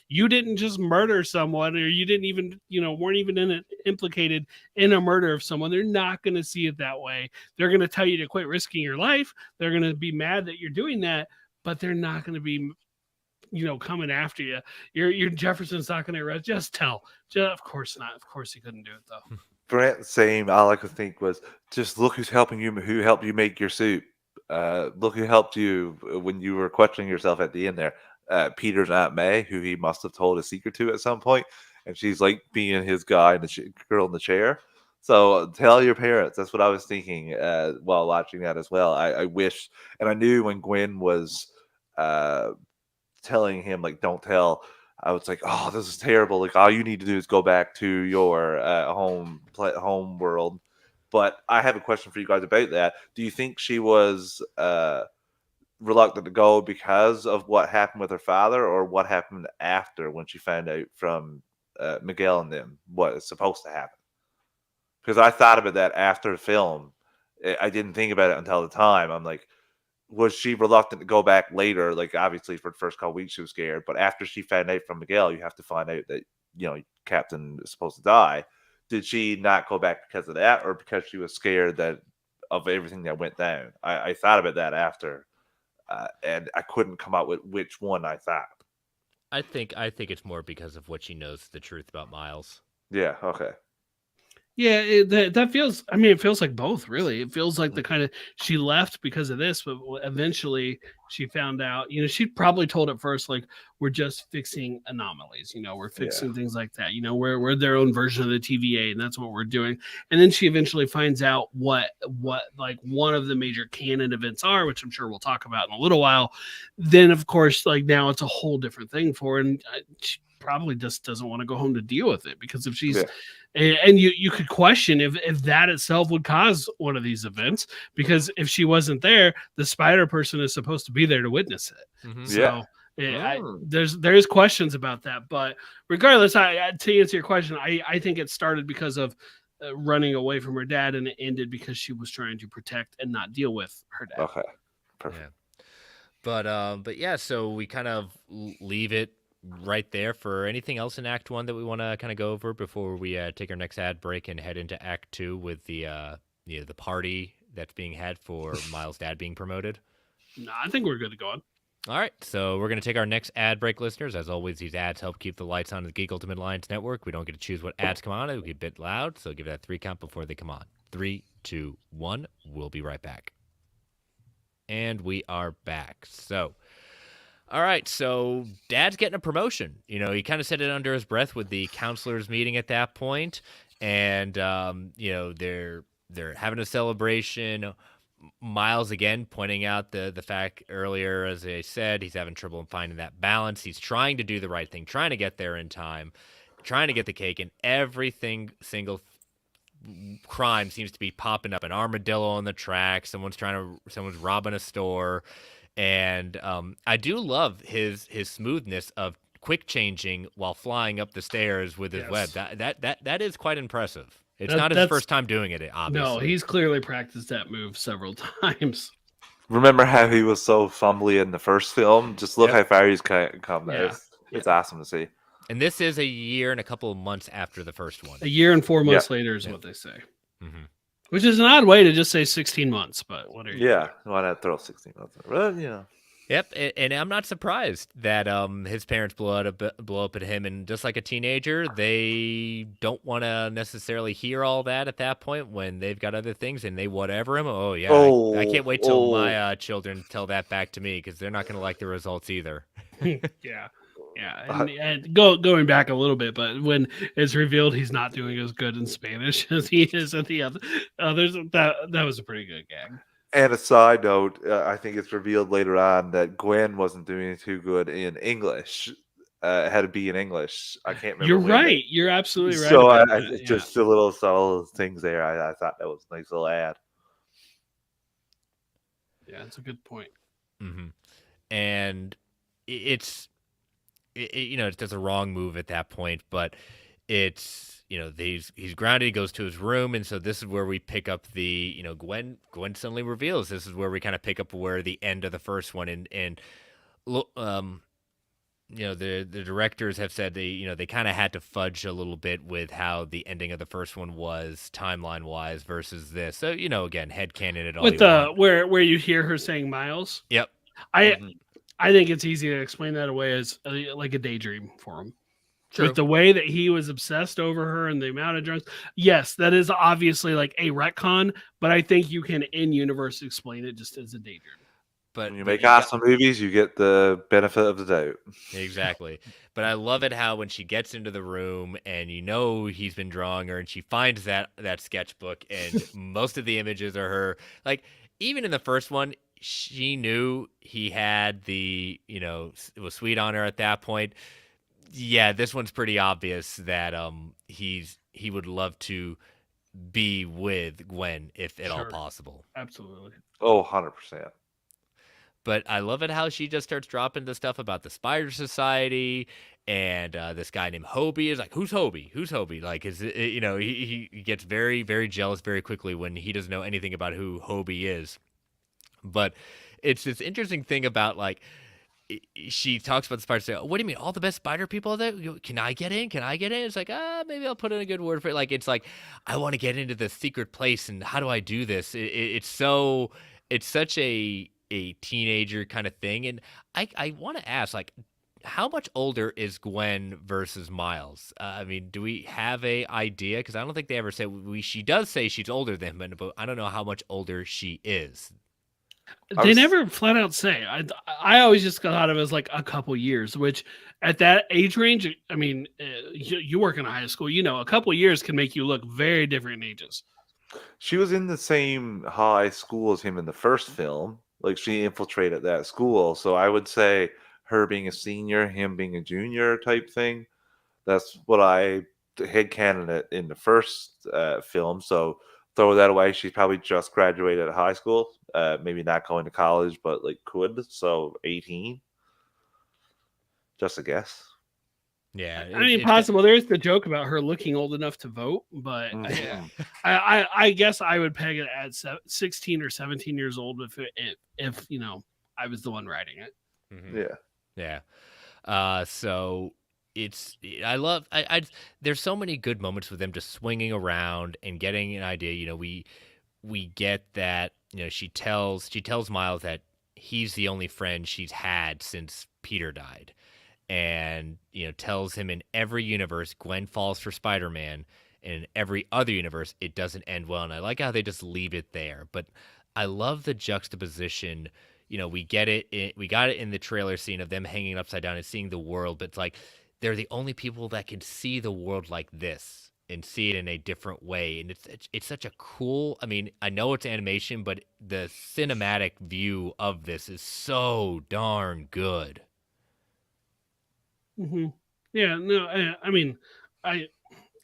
You didn't just murder someone, or you didn't even, weren't even implicated in a murder of someone. They're not going to see it that way. They're going to tell you to quit risking your life. They're going to be mad that you're doing that, but they're not going to be coming after you. Your Jefferson's not going to arrest. Just tell. Of course not. Of course he couldn't do it though. Brent, same. All I could think was just look who's helping you, who helped you make your soup. Look who helped you when you were questioning yourself at the end there. Peter's Aunt May, who he must have told a secret to at some point, and she's like being his guy and the girl in the chair. So tell your parents. That's what I was thinking while watching that as well. I wish, and I knew when Gwen was telling him like, "Don't tell." I was like, "Oh, this is terrible. Like, all you need to do is go back to your home world." But I have a question for you guys about that. Do you think she was reluctant to go because of what happened with her father, or what happened after when she found out from Miguel and them what is supposed to happen? Because I thought about that after the film. I didn't think about it until the time. I'm like, was she reluctant to go back later? Like, obviously, for the first couple weeks, she was scared. But after she found out from Miguel, you have to find out that, Captain is supposed to die. Did she not go back because of that, or because she was scared of everything that went down? I thought about that after, and I couldn't come up with which one I thought. I think it's more because of what she knows the truth about Miles. Yeah, okay. Yeah, that feels. I mean, it feels like both. Really, it feels like the kind of she left because of this, but eventually she found out. She probably told at first like, "We're just fixing anomalies. We're fixing things like that. We're their own version of the TVA, and that's what we're doing." And then she eventually finds out what like one of the major canon events are, which I'm sure we'll talk about in a little while. Then, of course, like now it's a whole different thing for her, and she probably just doesn't want to go home to deal with it, because if she's and you could question if that itself would cause one of these events, because if she wasn't there, the spider person is supposed to be there to witness it. Mm-hmm. So there's questions about that, but regardless, to answer your question, I think it started because of running away from her dad, and it ended because she was trying to protect and not deal with her dad. Okay, perfect. Yeah. But yeah, so we kind of leave it right there. For anything else in Act 1 that we want to kind of go over before we take our next ad break and head into Act 2 with the party that's being had for Miles' dad being promoted? No, I think we're good to go on. All right, so we're going to take our next ad break, listeners. As always, these ads help keep the lights on the Geek Ultimate Alliance Network. We don't get to choose what ads come on. It'll be a bit loud, so give that 3 count before they come on. 3, 2, 1. We'll be right back. And we are back. So, all right, so Dad's getting a promotion. He kind of said it under his breath with the counselors meeting at that point, and they're having a celebration. Miles again pointing out the fact earlier, as I said, he's having trouble in finding that balance. He's trying to do the right thing, trying to get there in time, trying to get the cake, and single crime seems to be popping up. An armadillo on the track. Someone's robbing a store. And I do love his smoothness of quick changing while flying up the stairs with his web. That is quite impressive. It's not his first time doing it, obviously. No, he's clearly practiced that move several times. Remember how he was so fumbly in the first film? Just look how far he's come. Yeah. It's awesome to see. And this is a year and a couple of months after the first one. A year and 4 months later is what they say. Mm-hmm. Which is an odd way to just say 16 months, but what are you doing? Why not throw 16 months? Well, Yep, and I'm not surprised that his parents blow up at him, and just like a teenager, they don't want to necessarily hear all that at that point when they've got other things, and they whatever him. I can't wait till my children tell that back to me, because they're not going to like the results either. Yeah, and going back a little bit, but when it's revealed he's not doing as good in Spanish as he is at the others, that was a pretty good gag. And a side note, I think it's revealed later on that Gwen wasn't doing too good in English. Had to be in English. I can't remember. You're right. You're absolutely right. So just the little subtle things there. I thought that was a nice little ad. Yeah, it's a good point. Mm-hmm. And it's a wrong move at that point, but it's. He's grounded. He goes to his room, and so this is where we pick up the. Gwen suddenly reveals. This is where we kind of pick up where the end of the first one, and the directors have said they kind of had to fudge a little bit with how the ending of the first one was timeline wise versus this. So again, headcanon it all. With where you hear her saying Miles. Yep. I I think it's easy to explain that away as like a daydream for him. True. With the way that he was obsessed over her and the amount of drugs. Yes, that is obviously like a retcon, but I think you can in universe explain it just as a daydream. But when you make awesome movies, you get the benefit of the doubt. Exactly. But I love it how when she gets into the room and he's been drawing her and she finds that sketchbook and most of the images are her. Like, even in the first one, she knew he had it was sweet on her at that point. Yeah, this one's pretty obvious that he would love to be with Gwen if at all possible. Absolutely. Oh, 100%. But I love it how she just starts dropping the stuff about the Spider Society and this guy named Hobie is like, who's Hobie? Who's Hobie? Like, he gets very, very jealous very quickly when he doesn't know anything about who Hobie is. But it's this interesting thing about, like, she talks about the spider. Say, what do you mean? All the best spider people are there? Can I get in? Can I get in? It's like, maybe I'll put in a good word for it. Like, it's like, I want to get into the secret place, and how do I do this? It's such a teenager kind of thing. And I want to ask, like, how much older is Gwen versus Miles? I mean, do we have a idea? Because I don't think they ever said. She does say she's older than him, but I don't know how much older she is. They never flat out say. I always just thought of it as like a couple years, which at that age range, I mean, you work in a high school, a couple years can make you look very different in ages. She was in the same high school as him in the first film. Like, she infiltrated that school. So I would say her being a senior, him being a junior type thing. That's what I headcanon in the first film. So throw that away. She's probably just graduated high school. Maybe not going to college, but like could. So 18. Just a guess. Yeah, I mean, possible. There's the joke about her looking old enough to vote, but I guess I would peg it at 16 or 17 years old if I was the one writing it. Mm-hmm. Yeah. So there's so many good moments with them just swinging around and getting an idea. We get that she tells Miles that he's the only friend she's had since Peter died. And tells him in every universe Gwen falls for Spider-Man, and in every other universe it doesn't end well. And I like how they just leave it there. But I love the juxtaposition. We got it in the trailer scene of them hanging upside down and seeing the world, but it's like they're the only people that can see the world like this and see it in a different way. And it's such a cool. I mean, I know it's animation, but the cinematic view of this is so darn good. Mm-hmm. Yeah, no, I mean,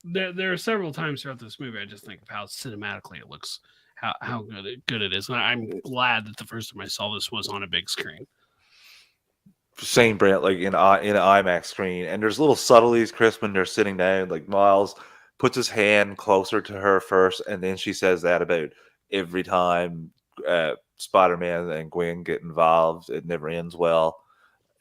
there are several times throughout this movie I just think of how cinematically it looks, how good it is, and I'm glad that the first time I saw this was on a big screen. Same, Brent, like in an IMAX screen, and there's little subtleties, Chris, when they're sitting down. Like, Miles puts his hand closer to her first, and then she says that about every time Spider-Man and Gwen get involved, it never ends well.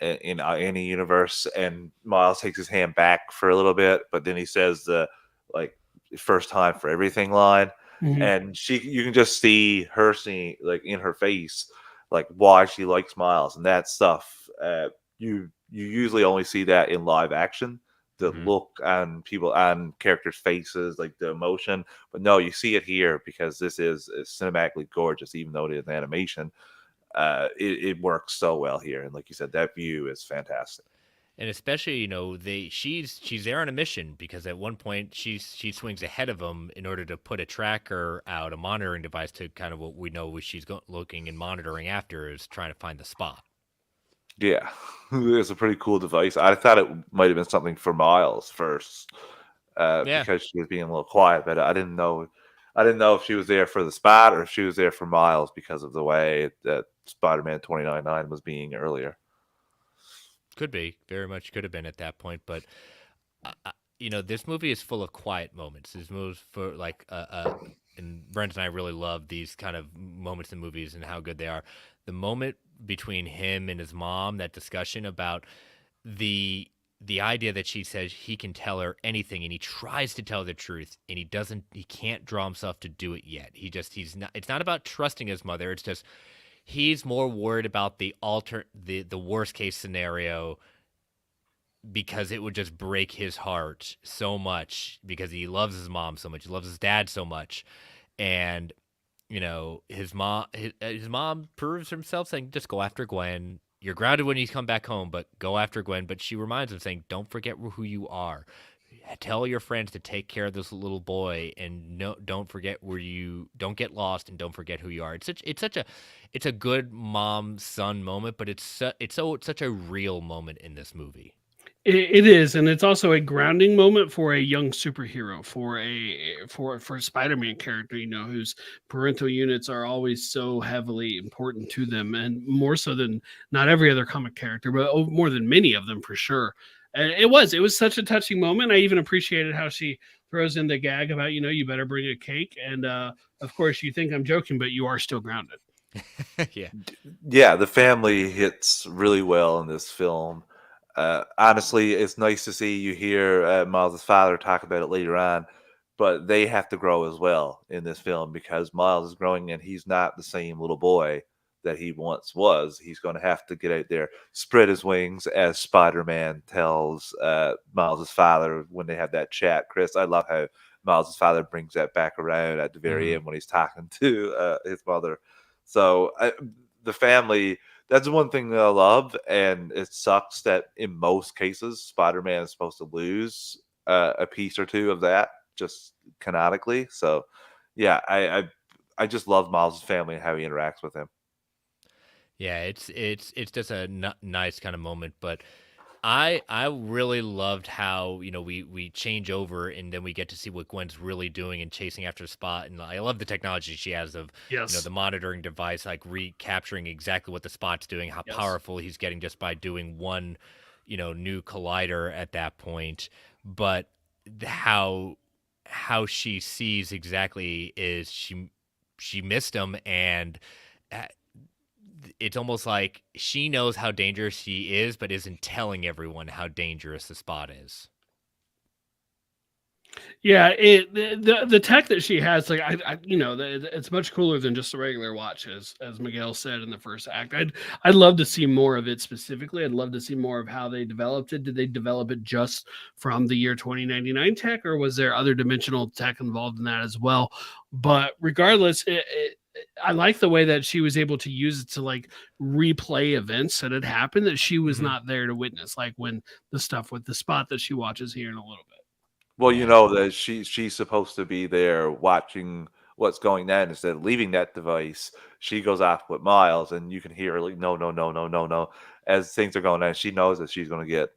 In any universe, and Miles takes his hand back for a little bit, but then he says the like first time for everything line, and you can just see her seeing like in her face like why she likes Miles, and that stuff you usually only see that in live action, the look on people on characters' faces, like the emotion, but no, you see it here because this is cinematically gorgeous, even though it is animation. It works so well here, and like you said, that view is fantastic. And especially, she's there on a mission because at one point she swings ahead of them in order to put a tracker out, a monitoring device to kind of what we know she's looking and monitoring after is trying to find the spot. Yeah, it's a pretty cool device. I thought it might have been something for Miles first, because she was being a little quiet, but I didn't know if she was there for the spot or if she was there for Miles because of the way that Spider-Man 2099 was being earlier. Could be. Very much could have been at that point. But, this movie is full of quiet moments. This movie's for like, and Brent and I really love these kind of moments in movies and how good they are. The moment between him and his mom, that discussion about the idea that she says he can tell her anything and he tries to tell the truth and he can't draw himself to do it yet. It's not about trusting his mother. It's just, he's more worried about the worst case scenario, because it would just break his heart so much, because he loves his mom so much, he loves his dad so much. And his mom proves himself, saying, just go after Gwen. You're grounded when you come back home, but go after Gwen. But she reminds him, saying, don't forget who you are. Tell your friends to take care of this little boy, and no, don't forget don't get lost, and don't forget who you are. It's a good mom son moment, but it's such a real moment in this movie. It is, and it's also a grounding moment for a young superhero, for a Spider-Man character, whose parental units are always so heavily important to them, and more so than not every other comic character, but more than many of them for sure. And it was such a touching moment. I even appreciated how she throws in the gag about, you better bring a cake, and of course you think I'm joking, but you are still grounded. Yeah. Yeah, the family hits really well in this film. Honestly, it's nice to see you hear Miles' father talk about it later on, but they have to grow as well in this film because Miles is growing and he's not the same little boy that he once was. He's going to have to get out there, spread his wings, as Spider-Man tells Miles' father when they have that chat. Chris, I love how Miles' father brings that back around at the very end when he's talking to his mother. So the family, that's one thing that I love, and it sucks that in most cases Spider-Man is supposed to lose a piece or two of that, just canonically. So, yeah, I just love Miles' family and how he interacts with him. Yeah, it's just a nice kind of moment, but I really loved how, we change over, and then we get to see what Gwen's really doing and chasing after Spot. And I love the technology she has of, Yes. the monitoring device, like recapturing exactly what the Spot's doing, how Yes. powerful he's getting just by doing one, new collider at that point. But how she sees exactly is she missed him, and uh, it's almost like she knows how dangerous he is, but isn't telling everyone how dangerous the Spot is. Yeah, the tech that she has, like it's much cooler than just a regular watch, as Miguel said in the first act. I'd love to see more of it specifically. I'd love to see more of how they developed it. Did they develop it just from the year 2099 tech, or was there other dimensional tech involved in that as well? But regardless, I like the way that she was able to use it to like replay events that had happened that she was not there to witness, like when the stuff with the Spot that she watches here in a little bit. Well, you Yeah. know that she's supposed to be there watching what's going on instead of leaving that device. She goes off with Miles, and you can hear her like, no, no, no, no, no, no, as things are going on. She knows that she's going to get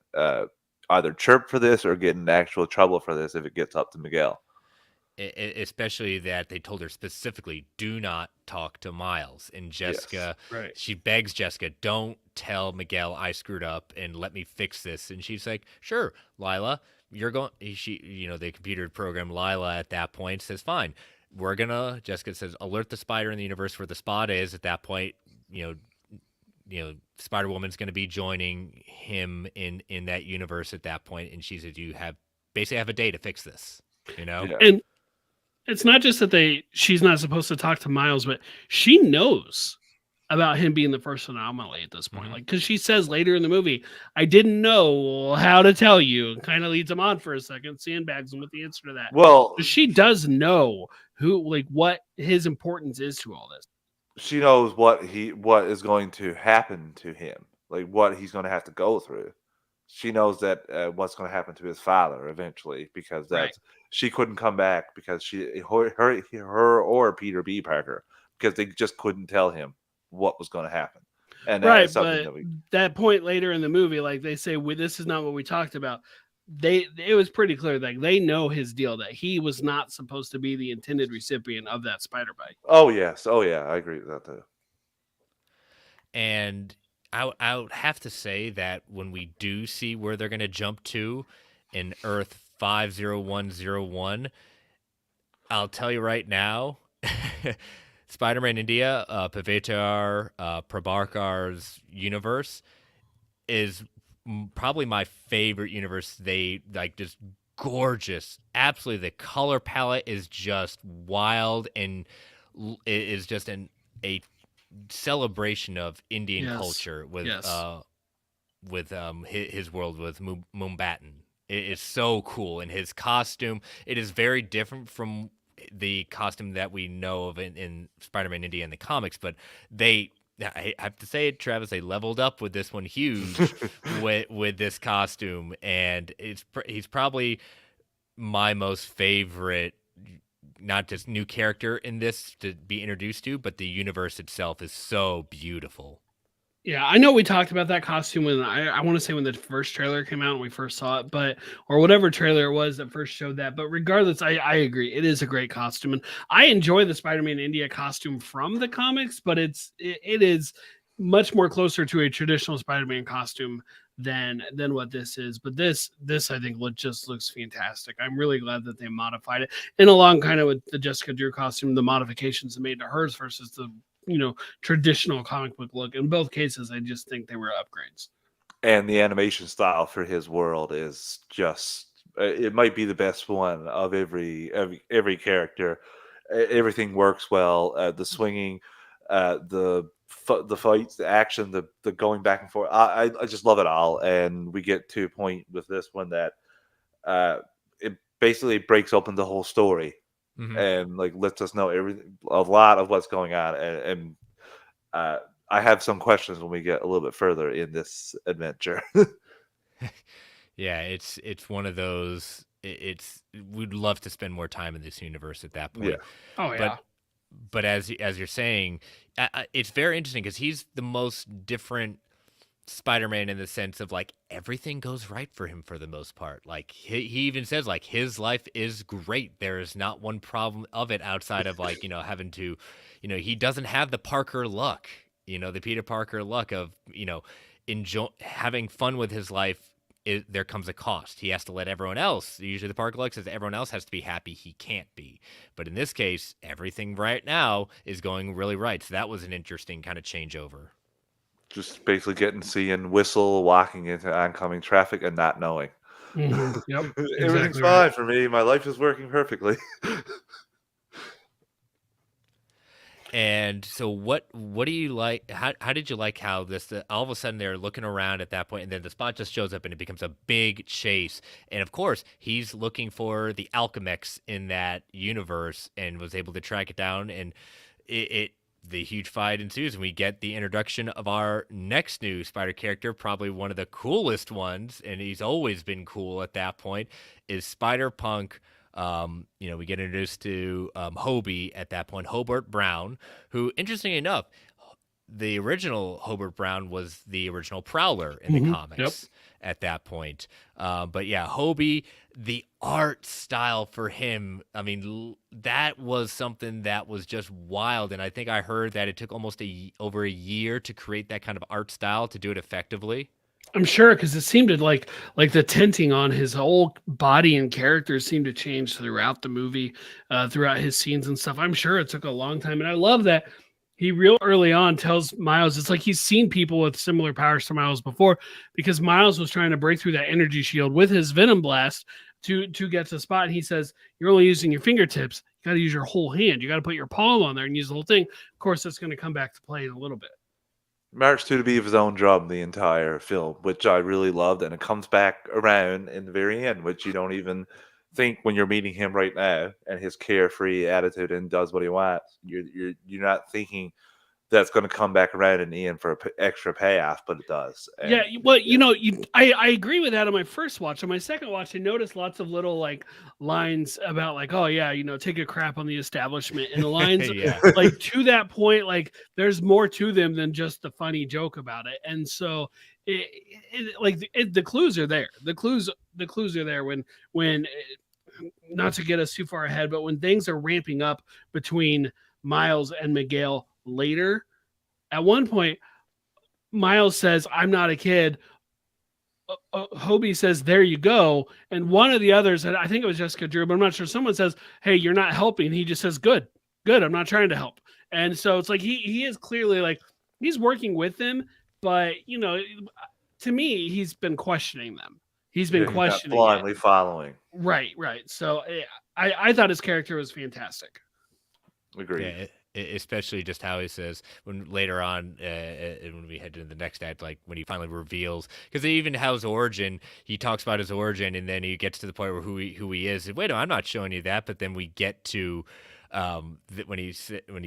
either chirped for this or get in actual trouble for this if it gets up to Miguel. Especially that they told her specifically, do not talk to Miles. And Yes. Jessica, Right. she begs Jessica, don't tell Miguel I screwed up and let me fix this. And she's like, sure, Lila, you're going. The computer program Lila at that point says, fine, Jessica says, alert the spider in the universe where the Spot is. At that point, Spider Woman's going to be joining him in that universe at that point. And she says, you basically have a day to fix this. Yeah. And it's not just that she's not supposed to talk to Miles, but she knows about him being the first anomaly at this point. Mhm. Like, because she says later in the movie, I didn't know how to tell you, and kind of leads him on for a second, sandbags him with the answer to that. Well, But she does know what his importance is to all this. she knows what is going to happen to him, like what he's going to have to go through. She knows that what's going to happen to his father eventually, because Right. she couldn't come back because her or Peter B. Parker, because they just couldn't tell him what was going to happen, and that is Right, something but that we. that point later in the movie, like they say, this is not what we talked about. It was pretty clear that they know his deal, that he was not supposed to be the intended recipient of that spider bite. Oh yes, oh yeah, I agree with that too. And I would have to say that when we do see where they're going to jump to in Earth 50101, I'll tell you right now, Spider-Man India, Pavitar Prabharkar's universe is probably my favorite universe. They like just gorgeous. Absolutely, the color palette is just wild, and it is just a celebration of Indian Yes. culture Yes. with his world with Mumbattan. It is so cool, and his costume, it is very different from the costume that we know of in Spider-Man India in the comics, but I have to say it, Travis, they leveled up with this one huge with this costume, and he's probably my most favorite, not just new character in this to be introduced to, but the universe itself is so beautiful. Yeah, I know we talked about that costume when I want to say when the first trailer came out and we first saw it, but or whatever trailer it was that first showed that. But regardless, I agree. It is a great costume. And I enjoy the Spider-Man India costume from the comics, but it is much more closer to a traditional Spider-Man costume than what this is. But this I think just looks fantastic. I'm really glad that they modified it. And along kind of with the Jessica Drew costume, the modifications they made to hers versus the traditional comic book look. In both cases, I just think they were upgrades. And the animation style for his world is just it might be the best one of every character. Everything works well. The swinging, the fights, the action, the going back and forth. I just love it all. And we get to a point with this one that it basically breaks open the whole story and like lets us know everything, a lot of what's going on. And I have some questions when we get a little bit further in this adventure. Yeah, it's one of those. It's we'd love to spend more time in this universe at that Yeah. point. Oh yeah. But as you're saying, it's very interesting because he's the most different Spider-Man in the sense of like everything goes right for him for the most part. Like he even says like his life is great. There is not one problem of it outside of like, having to, he doesn't have the Parker luck, the Peter Parker luck of, enjoy having fun with his life. There comes a cost. He has to let everyone else, usually the Parker luck says everyone else has to be happy. He can't be. But in this case, everything right now is going really right. So that was an interesting kind of changeover. Just basically getting to see and whistle walking into oncoming traffic and not knowing. Mm-hmm. Yep. Everything's Exactly fine right. for me. My life is working perfectly. And so what do you like? How did you like how this all of a sudden they're looking around at that point and then the Spot just shows up and it becomes a big chase. And of course, he's looking for the Alchemex in that universe and was able to track it down, and it the huge fight ensues and we get the introduction of our next new Spider character, probably one of the coolest ones, and he's always been cool at that point, is Spider-Punk. We get introduced to Hobie at that point, Hobart Brown, who, interestingly enough, the original Hobart Brown was the original Prowler in the Mm-hmm. Yep. comics at that point. But yeah, Hobie, the art style for him, I mean, that was something that was just wild. And I think I heard that it took almost over a year to create that kind of art style to do it effectively. I'm sure because it seemed to like the tinting on his whole body and character seemed to change throughout the movie, throughout his scenes and stuff. I'm sure it took a long time, and I love that he real early on tells Miles it's like he's seen people with similar powers to Miles before because Miles was trying to break through that energy shield with his Venom Blast to get to the Spot, and he says you're only using your fingertips. You got to use your whole hand. You got to put your palm on there and use the whole thing. Of course, that's going to come back to play in a little bit. March to be of his own drum the entire film, which I really loved, and it comes back around in the very end, which you don't even think when you're meeting him right now, and his carefree attitude and does what he wants. You're not thinking that's going to come back around in the end for an extra payoff, but it does. Yeah, And well, I agree with that on my first watch. On my second watch, I noticed lots of little like lines about like, oh yeah, take a crap on the establishment, and the lines Yeah. like to that point, like there's more to them than just the funny joke about it, and so the clues are there. The clues are there when not to get us too far ahead, but when things are ramping up between Miles and Miguel later, at one point Miles says, "I'm not a kid." Hobie says, "There you go." And one of the others, and I think it was Jessica Drew, but I'm not sure. Someone says, "Hey, you're not helping." He just says, "Good, good. I'm not trying to help." And so it's like he is clearly like he's working with them, but to me, he's been questioning them. He's been he's not questioning it. blindly following. Right, right. So I thought his character was fantastic. Agreed. Yeah, especially just how he says when later on, when we head to the next act, like when he finally reveals, because even how his origin, he talks about his origin, and then he gets to the point where who he is. Wait, no, I'm not showing you that. But then we get to when he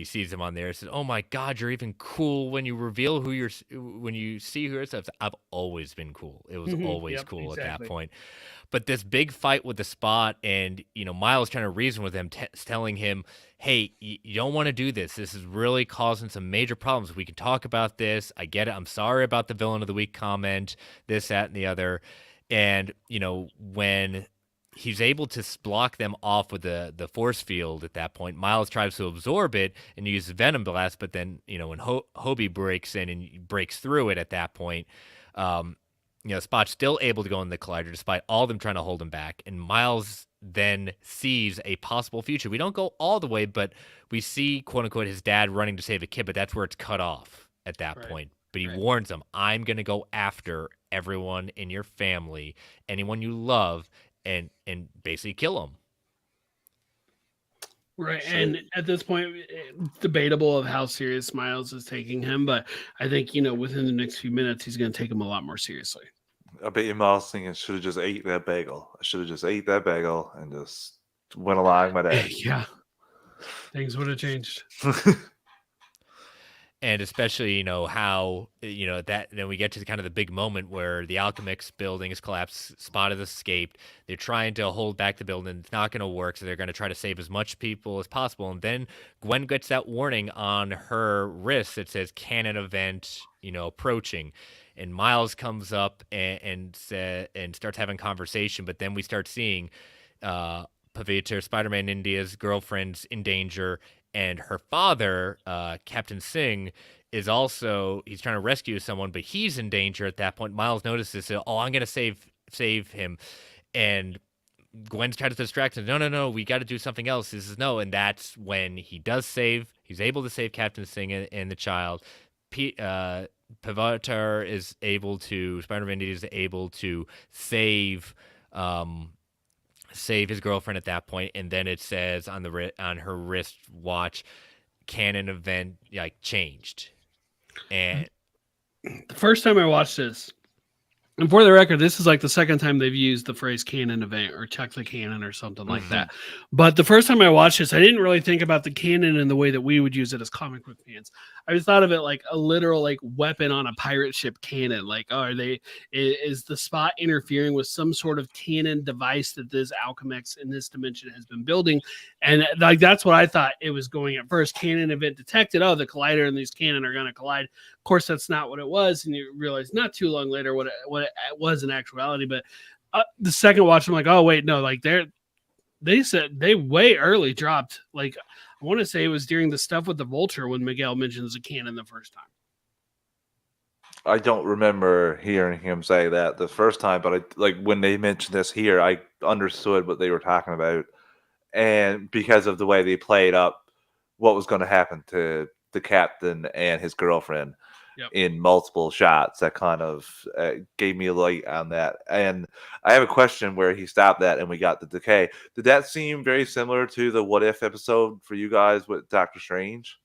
sees him on there, he says, "Oh my God, you're even cool when you reveal who you're when you see who you're." I've always been cool. It was always Yep, cool at that exactly. point. But this big fight with the Spot, and Miles trying to reason with him, telling him, "Hey, you don't want to do this. This is really causing some major problems. We can talk about this. I get it. I'm sorry about the villain of the week comment. This, that, and the other." And when he's able to block them off with the force field at that point, Miles tries to absorb it and use Venom Blast. But then when Hobie breaks in and breaks through it at that point. Um, Spot's still able to go in the collider despite all of them trying to hold him back. And Miles then sees a possible future. We don't go all the way, but we see, quote unquote, his dad running to save a kid, but that's where it's cut off at that Right. point. But he Right. warns them, I'm going to go after everyone in your family, anyone you love, and basically kill them. Right. So- And at this point, it's debatable of how serious Miles is taking him, but I think, within the next few minutes, he's going to take him a lot more seriously. I bet you Miles thinking, should have just ate that bagel. I should have just ate that bagel and just went along my day. Yeah. Things would have changed. And especially, how, that then we get to kind of the big moment where the Alchemix building is collapsed, Spot has escaped. They're trying to hold back the building. It's not going to work. So they're going to try to save as much people as possible. And then Gwen gets that warning on her wrist that says cannon event, approaching. And Miles comes up and starts having conversation. But then we start seeing Pavitra, Spider-Man India's girlfriend's in danger. And her father, Captain Singh, is also, he's trying to rescue someone, but he's in danger at that point. Miles notices, I'm going to save him. And Gwen's trying to distract him. No, we got to do something else. He says no. And that's when he's able to save Captain Singh and the child. Pavatar is able to, Spider-Man is able to save his girlfriend at that point, and then it says on her wrist watch, canon event changed. And the first time I watched this, and for the record, this is like the second time they've used the phrase canon event or check the canon or something like that. But the first time I watched this, I didn't really think about the canon in the way that we would use it as comic book fans. I just thought of it like a literal weapon on a pirate ship cannon. Is the Spot interfering with some sort of cannon device that this Alchemix in this dimension has been building? And that's what I thought it was going at first. Cannon event detected. Oh, the collider and these cannon are going to collide. Of course, that's not what it was, and you realize not too long later what it was in actuality. But the second watch, I'm like, oh wait, no, they said they way early dropped. I want to say it was during the stuff with the Vulture when Miguel mentions the cannon the first time. I don't remember hearing him say that the first time, but when they mentioned this here, I understood what they were talking about, and because of the way they played up what was going to happen to the captain and his girlfriend. Yep. In multiple shots, that kind of gave me a light on that. And I have a question where he stopped that and we got the decay. Did that seem very similar to the What If episode for you guys with Doctor Strange?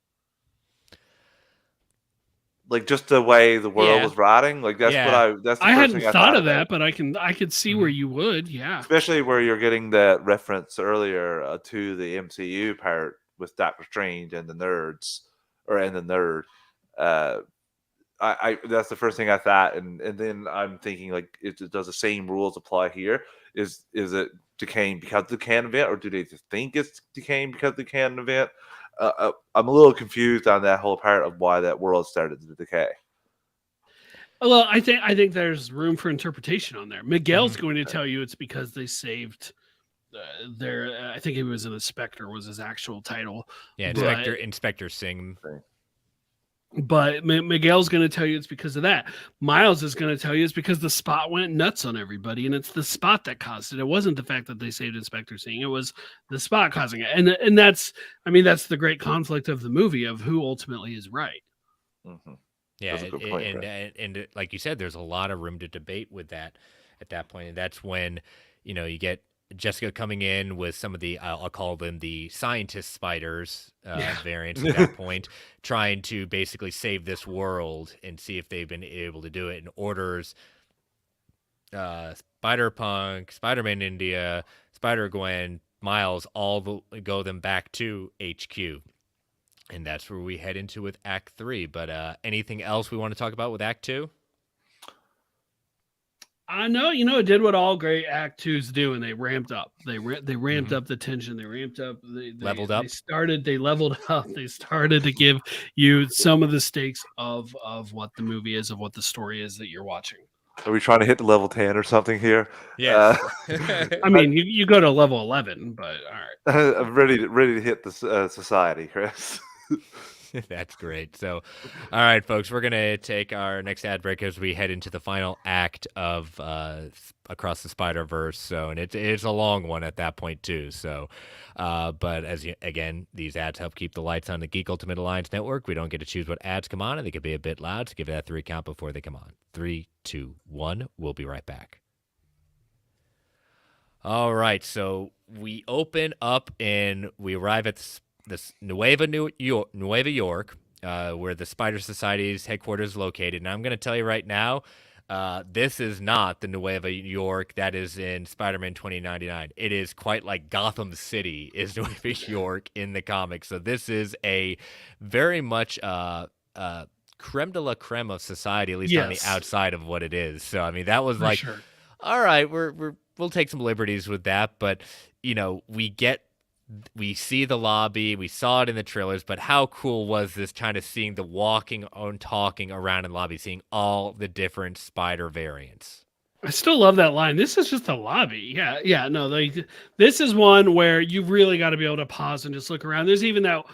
Just the way the world was rotting, that's what that's the I first hadn't thing I thought of about. that, but I could see where you would, yeah. Especially where you're getting that reference earlier to the MCU part with Doctor Strange and the nerds, and the nerd. I that's the first thing I thought, and then I'm thinking does the same rules apply here? Is it decaying because of the canon event, or do they just think it's decaying because of the canon event? I'm a little confused on that whole part of why that world started to decay. Well, I think there's room for interpretation on there. Miguel's going to tell you it's because they saved their. I think he was an inspector was his actual title. Yeah, Inspector Singh. But Miguel's going to tell you it's because of that. Miles is going to tell you it's because the Spot went nuts on everybody, and it's the Spot that caused it. It wasn't the fact that they saved Inspector Singh; it was the Spot causing it. And that's the great conflict of the movie of who ultimately is right. Mm-hmm. Yeah, and like you said, there's a lot of room to debate with that at that point, and that's when you get Jessica coming in with some of the I'll call them the scientist spiders Yeah. variants at that point, trying to basically save this world and see if they've been able to do it. And orders Spider Punk, Spider Man India, Spider Gwen, Miles all go them back to HQ. And that's where we head into with Act 3. But anything else we want to talk about with Act 2? I know, it did what all great Act 2s do, and they ramped up. They ramped up the tension. They ramped up. Leveled up. They leveled up. They started to give you some of the stakes of what the movie is, of what the story is that you're watching. Are we trying to hit the level 10 or something here? Yes. I mean, you go to level 11, but all right. I'm ready to hit the society, Chris. That's great. So, all right, folks, we're going to take our next ad break as we head into the final act of Across the Spider-Verse. So, and it's a long one at that point, too. So, but again, these ads help keep the lights on the Geek Ultimate Alliance Network. We don't get to choose what ads come on, and they could be a bit loud. So, give that 3 count before they come on. 3, 2, 1. We'll be right back. All right. So, we open up and we arrive at this Nueva York, where the Spider Society's headquarters is located. And I'm going to tell you right now, this is not the Nueva York that is in Spider-Man 2099. It is quite like Gotham City is Nueva York in the comics. So this is a very much creme de la creme of society, at least on the outside of what it is. So, I mean, that was all right, we'll take some liberties with that. But, we see the lobby, we saw it in the trailers, but how cool was this kind of seeing the walking and talking around in the lobby, seeing all the different spider variants? I still love that line. This is just a lobby. Yeah. No, this is one where you really got to be able to pause and just look around. There's even that,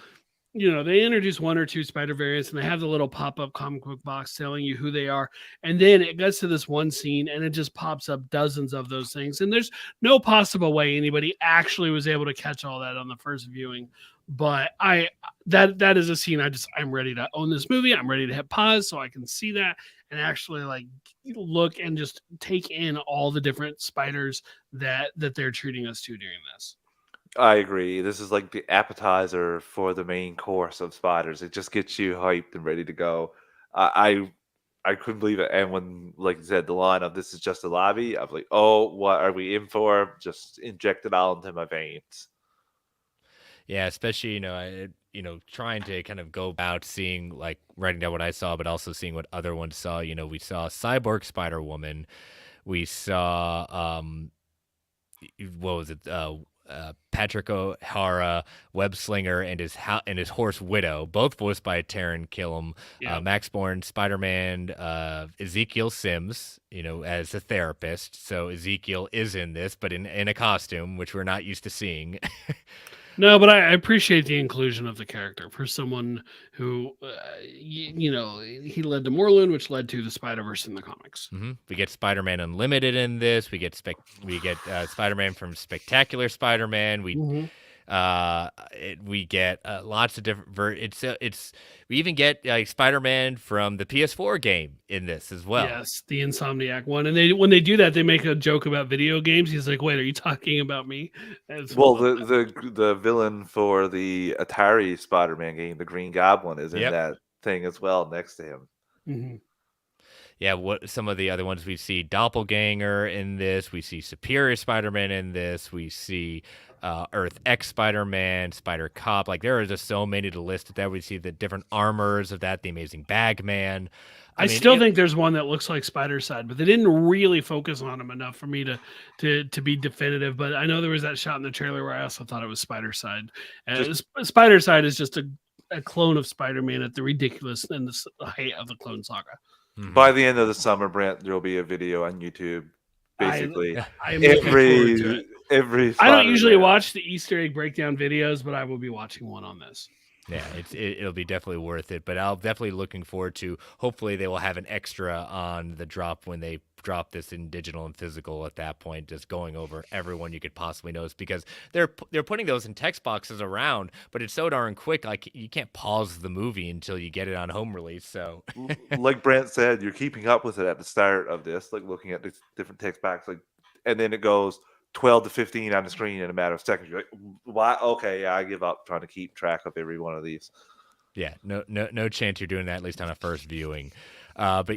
they introduce 1 or 2 spider variants and they have the little pop-up comic book box telling you who they are. And then it gets to this one scene and it just pops up dozens of those things. And there's no possible way anybody actually was able to catch all that on the first viewing. But that is a scene I'm ready to own this movie. I'm ready to hit pause so I can see that and actually like look and just take in all the different spiders that they're treating us to during this. I agree. This is like the appetizer for the main course of spiders. It just gets you hyped and ready to go. I couldn't believe it. And when, like you said, the line of "this is just a lobby," I was like, "Oh, what are we in for?" Just inject it all into my veins. Yeah, especially trying to kind of go about seeing, like, writing down what I saw, but also seeing what other ones saw. We saw Cyborg Spider Woman. We saw what was it? Patrick O'Hara, Web Slinger, and his horse Widow, both voiced by Taron Killam. Max Bourne, Spider-Man, Ezekiel Sims, as a therapist. So Ezekiel is in this, but in a costume, which we're not used to seeing. No, but I appreciate the inclusion of the character for someone who, he led to Moreland, which led to the Spider-Verse in the comics. Mm-hmm. We get Spider-Man Unlimited in this. We get Spider-Man from Spectacular Spider-Man. We get lots of different we even get Spider-Man from the PS4 game in this as well. Yes, the Insomniac one. And when they do that, they make a joke about video games. He's like, "Wait, are you talking about me?" Well, the villain for the Atari Spider-Man game, the Green Goblin, is in that thing as well next to him. Mm-hmm. Yeah, what some of the other ones we see Doppelganger in this, we see Superior Spider-Man in this, we see Earth X Spider-Man, Spider Cop. Like, there are just so many to list that we see the different armors of that, the Amazing Bagman. I still think there's one that looks like Spider-Side, but they didn't really focus on him enough for me to be definitive. But I know there was that shot in the trailer where I also thought it was Spider-Side. Spider-Side is just a clone of Spider-Man at the ridiculous and the height of the Clone Saga. Mm-hmm. By the end of the summer, Brent, there will be a video on YouTube. Basically, every I don't usually watch the Easter egg breakdown videos, but I will be watching one on this. Yeah, it'll be definitely worth it. But I'll definitely looking forward to. Hopefully, they will have an extra on the drop when they drop this in digital and physical. At that point, just going over everyone you could possibly notice, because they're putting those in text boxes around, but it's so darn quick. Like, you can't pause the movie until you get it on home release. So, like Brent said, you're keeping up with it at the start of this, like looking at the different text boxes, and then it goes 12 to 15 on the screen in a matter of seconds. You're like, why? Okay, yeah, I give up trying to keep track of every one of these. Yeah, no chance you're doing that, at least on a first viewing. But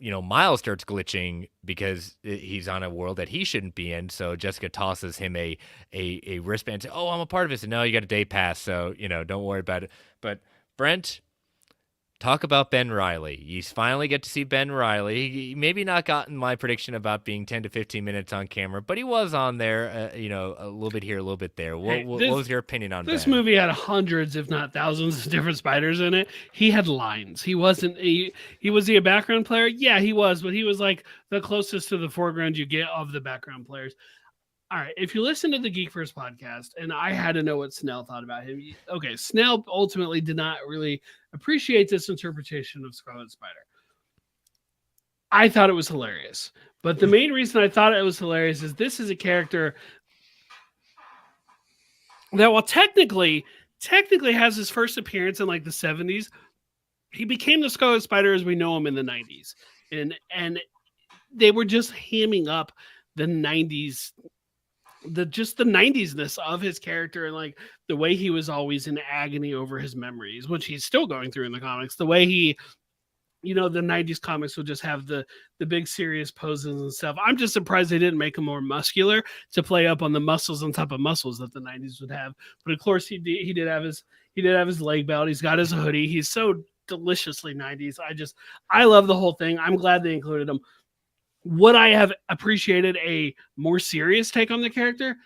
Miles starts glitching because he's on a world that he shouldn't be in. So Jessica tosses him a wristband. And says, "Oh, I'm a part of it." And no, you got a day pass, so don't worry about it. But Brent, talk about Ben Reilly. You finally get to see Ben Reilly. He maybe not gotten my prediction about being 10 to 15 minutes on camera, but he was on there, a little bit here, a little bit there. What was your opinion on this Ben? movie? Had hundreds, if not thousands, of different spiders in it. He had lines. He wasn't. He was he a background player? Yeah, he was, but he was like the closest to the foreground you get of the background players. All right, if you listen to the Geek First podcast, and I had to know what Snell thought about him. Okay, Snell ultimately did not really appreciate this interpretation of Scarlet Spider. I thought it was hilarious. But the main reason I thought it was hilarious is this is a character that, while technically has his first appearance in like the 70s, he became the Scarlet Spider as we know him in the 90s. And they were just hamming up the 90s, the 90s-ness of his character, and like the way he was always in agony over his memories, which he's still going through in the comics. The way he, the 90s comics will just have the big serious poses and stuff. I'm just surprised they didn't make him more muscular to play up on the muscles on top of muscles that the 90s would have. But of course he did have his leg belt. He's got his hoodie. He's so deliciously 90s. I love the whole thing. I'm glad they included him. Would I have appreciated a more serious take on the character?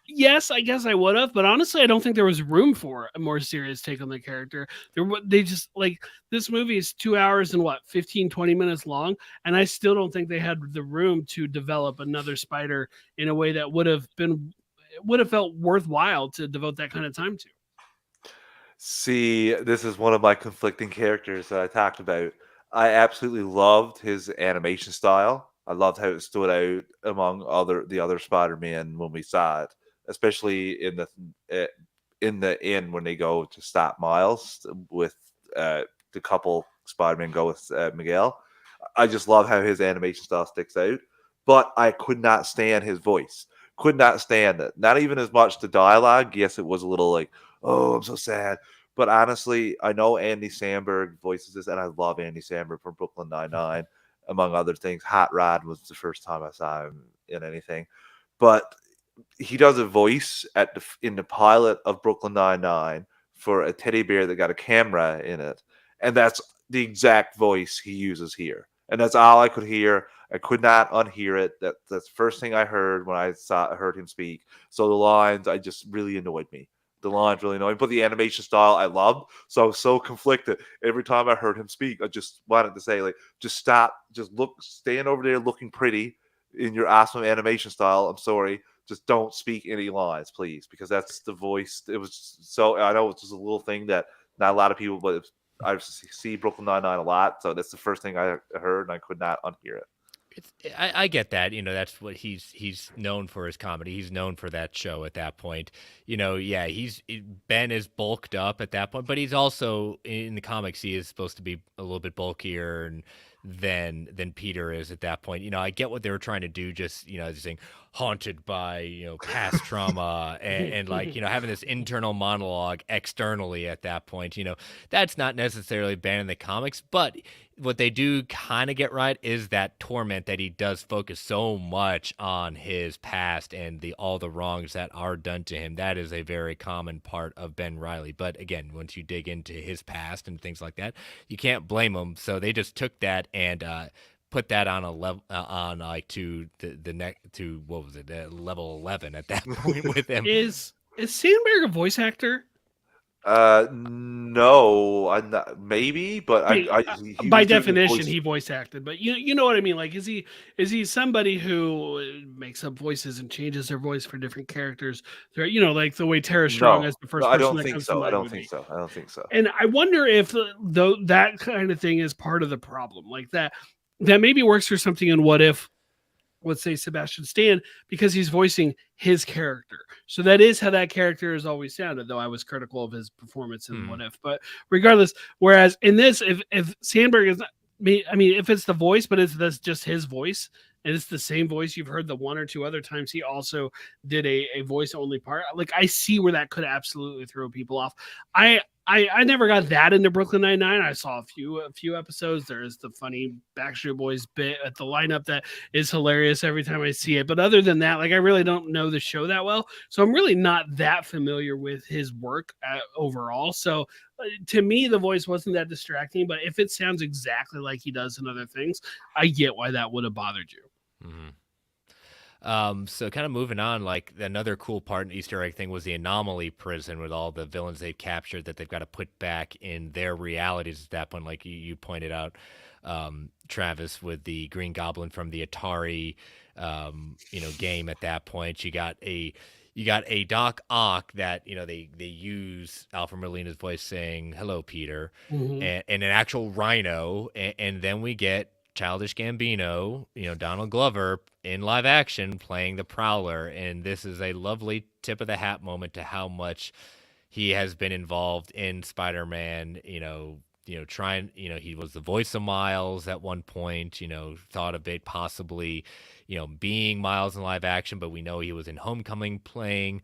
Yes, I guess I would have, but honestly, I don't think there was room for a more serious take on the character. They just, like, this movie is 2 hours and 15, 20 minutes long, and I still don't think they had the room to develop another Spider in a way that would have felt worthwhile to devote that kind of time to. See, this is one of my conflicting characters that I talked about. I absolutely loved his animation style. I loved how it stood out among the other Spider-Man when we saw it, especially in the inn when they go to stop Miles with the couple Spider-Man go with Miguel. I just love how his animation style sticks out, but I could not stand his voice. Could not stand it. Not even as much the dialogue. Yes, it was a little like, "Oh, I'm so sad." But honestly, I know Andy Samberg voices this, and I love Andy Samberg from Brooklyn Nine-Nine, among other things. Hot Rod was the first time I saw him in anything. But he does a voice in the pilot of Brooklyn Nine-Nine for a teddy bear that got a camera in it. And that's the exact voice he uses here. And that's all I could hear. I could not unhear it. That's the first thing I heard when I heard him speak. So the lines, I just really annoyed me. The lines really annoying, but the animation style I loved. So I was so conflicted. Every time I heard him speak, I just wanted to say, like, just stop, just stand over there looking pretty in your awesome animation style. I'm sorry. Just don't speak any lines, please, because that's the voice. It was so, I know it's just a little thing that not a lot of people, but I see Brooklyn Nine-Nine a lot. So that's the first thing I heard, and I could not unhear it. I get that. That's what he's known for, his comedy. He's known for that show at that point. Yeah, Ben is bulked up at that point, but he's also, in the comics, he is supposed to be a little bit bulkier than Peter is at that point. I get what they were trying to do, just saying haunted by past trauma and like having this internal monologue externally at that point. That's not necessarily Ben in the comics, but what they do kind of get right is that torment that he does focus so much on his past and all the wrongs that are done to him. That is a very common part of Ben Reilly. But again, once you dig into his past and things like that, you can't blame him. So they just took that and put that on a level to what was it, level 11 at that point with him. Is Sandberg a voice actor? No, I'm not, maybe, but by definition he voice acted. But you know what I mean. Like, is he somebody who makes up voices and changes their voice for different characters? Like the way Tara Strong is the first person. I don't think so. And I wonder if that kind of thing is part of the problem. Like that maybe works for something in What If. Let's say Sebastian Stan, because he's voicing his character. So that is how that character has always sounded, though I was critical of his performance in What If. But regardless, whereas in this, if Sandberg is not, if it's the voice, but that's just his voice, and it's the same voice you've heard the one or two other times he also did a voice only part. Like, I see where that could absolutely throw people off. I never got that into Brooklyn Nine-Nine. I saw a few episodes. There's the funny Backstreet Boys bit at the lineup that is hilarious every time I see it. But other than that, like, I really don't know the show that well, so I'm really not that familiar with his work overall. So to me, the voice wasn't that distracting. But if it sounds exactly like he does in other things, I get why that would have bothered you. So kind of moving on, like another cool part in Easter egg thing was the anomaly prison with all the villains they've captured that they've got to put back in their realities at that point. Like you pointed out, Travis, with the Green Goblin from the Atari, game at that point. You got a Doc Ock that, they use Alfred Molina's voice saying, "Hello, Peter," and an actual rhino. And then we get Childish Gambino, Donald Glover in live action playing the Prowler. And this is a lovely tip of the hat moment to how much he has been involved in Spider-Man, trying, he was the voice of Miles at one point, thought of it possibly, being Miles in live action, but we know he was in Homecoming playing,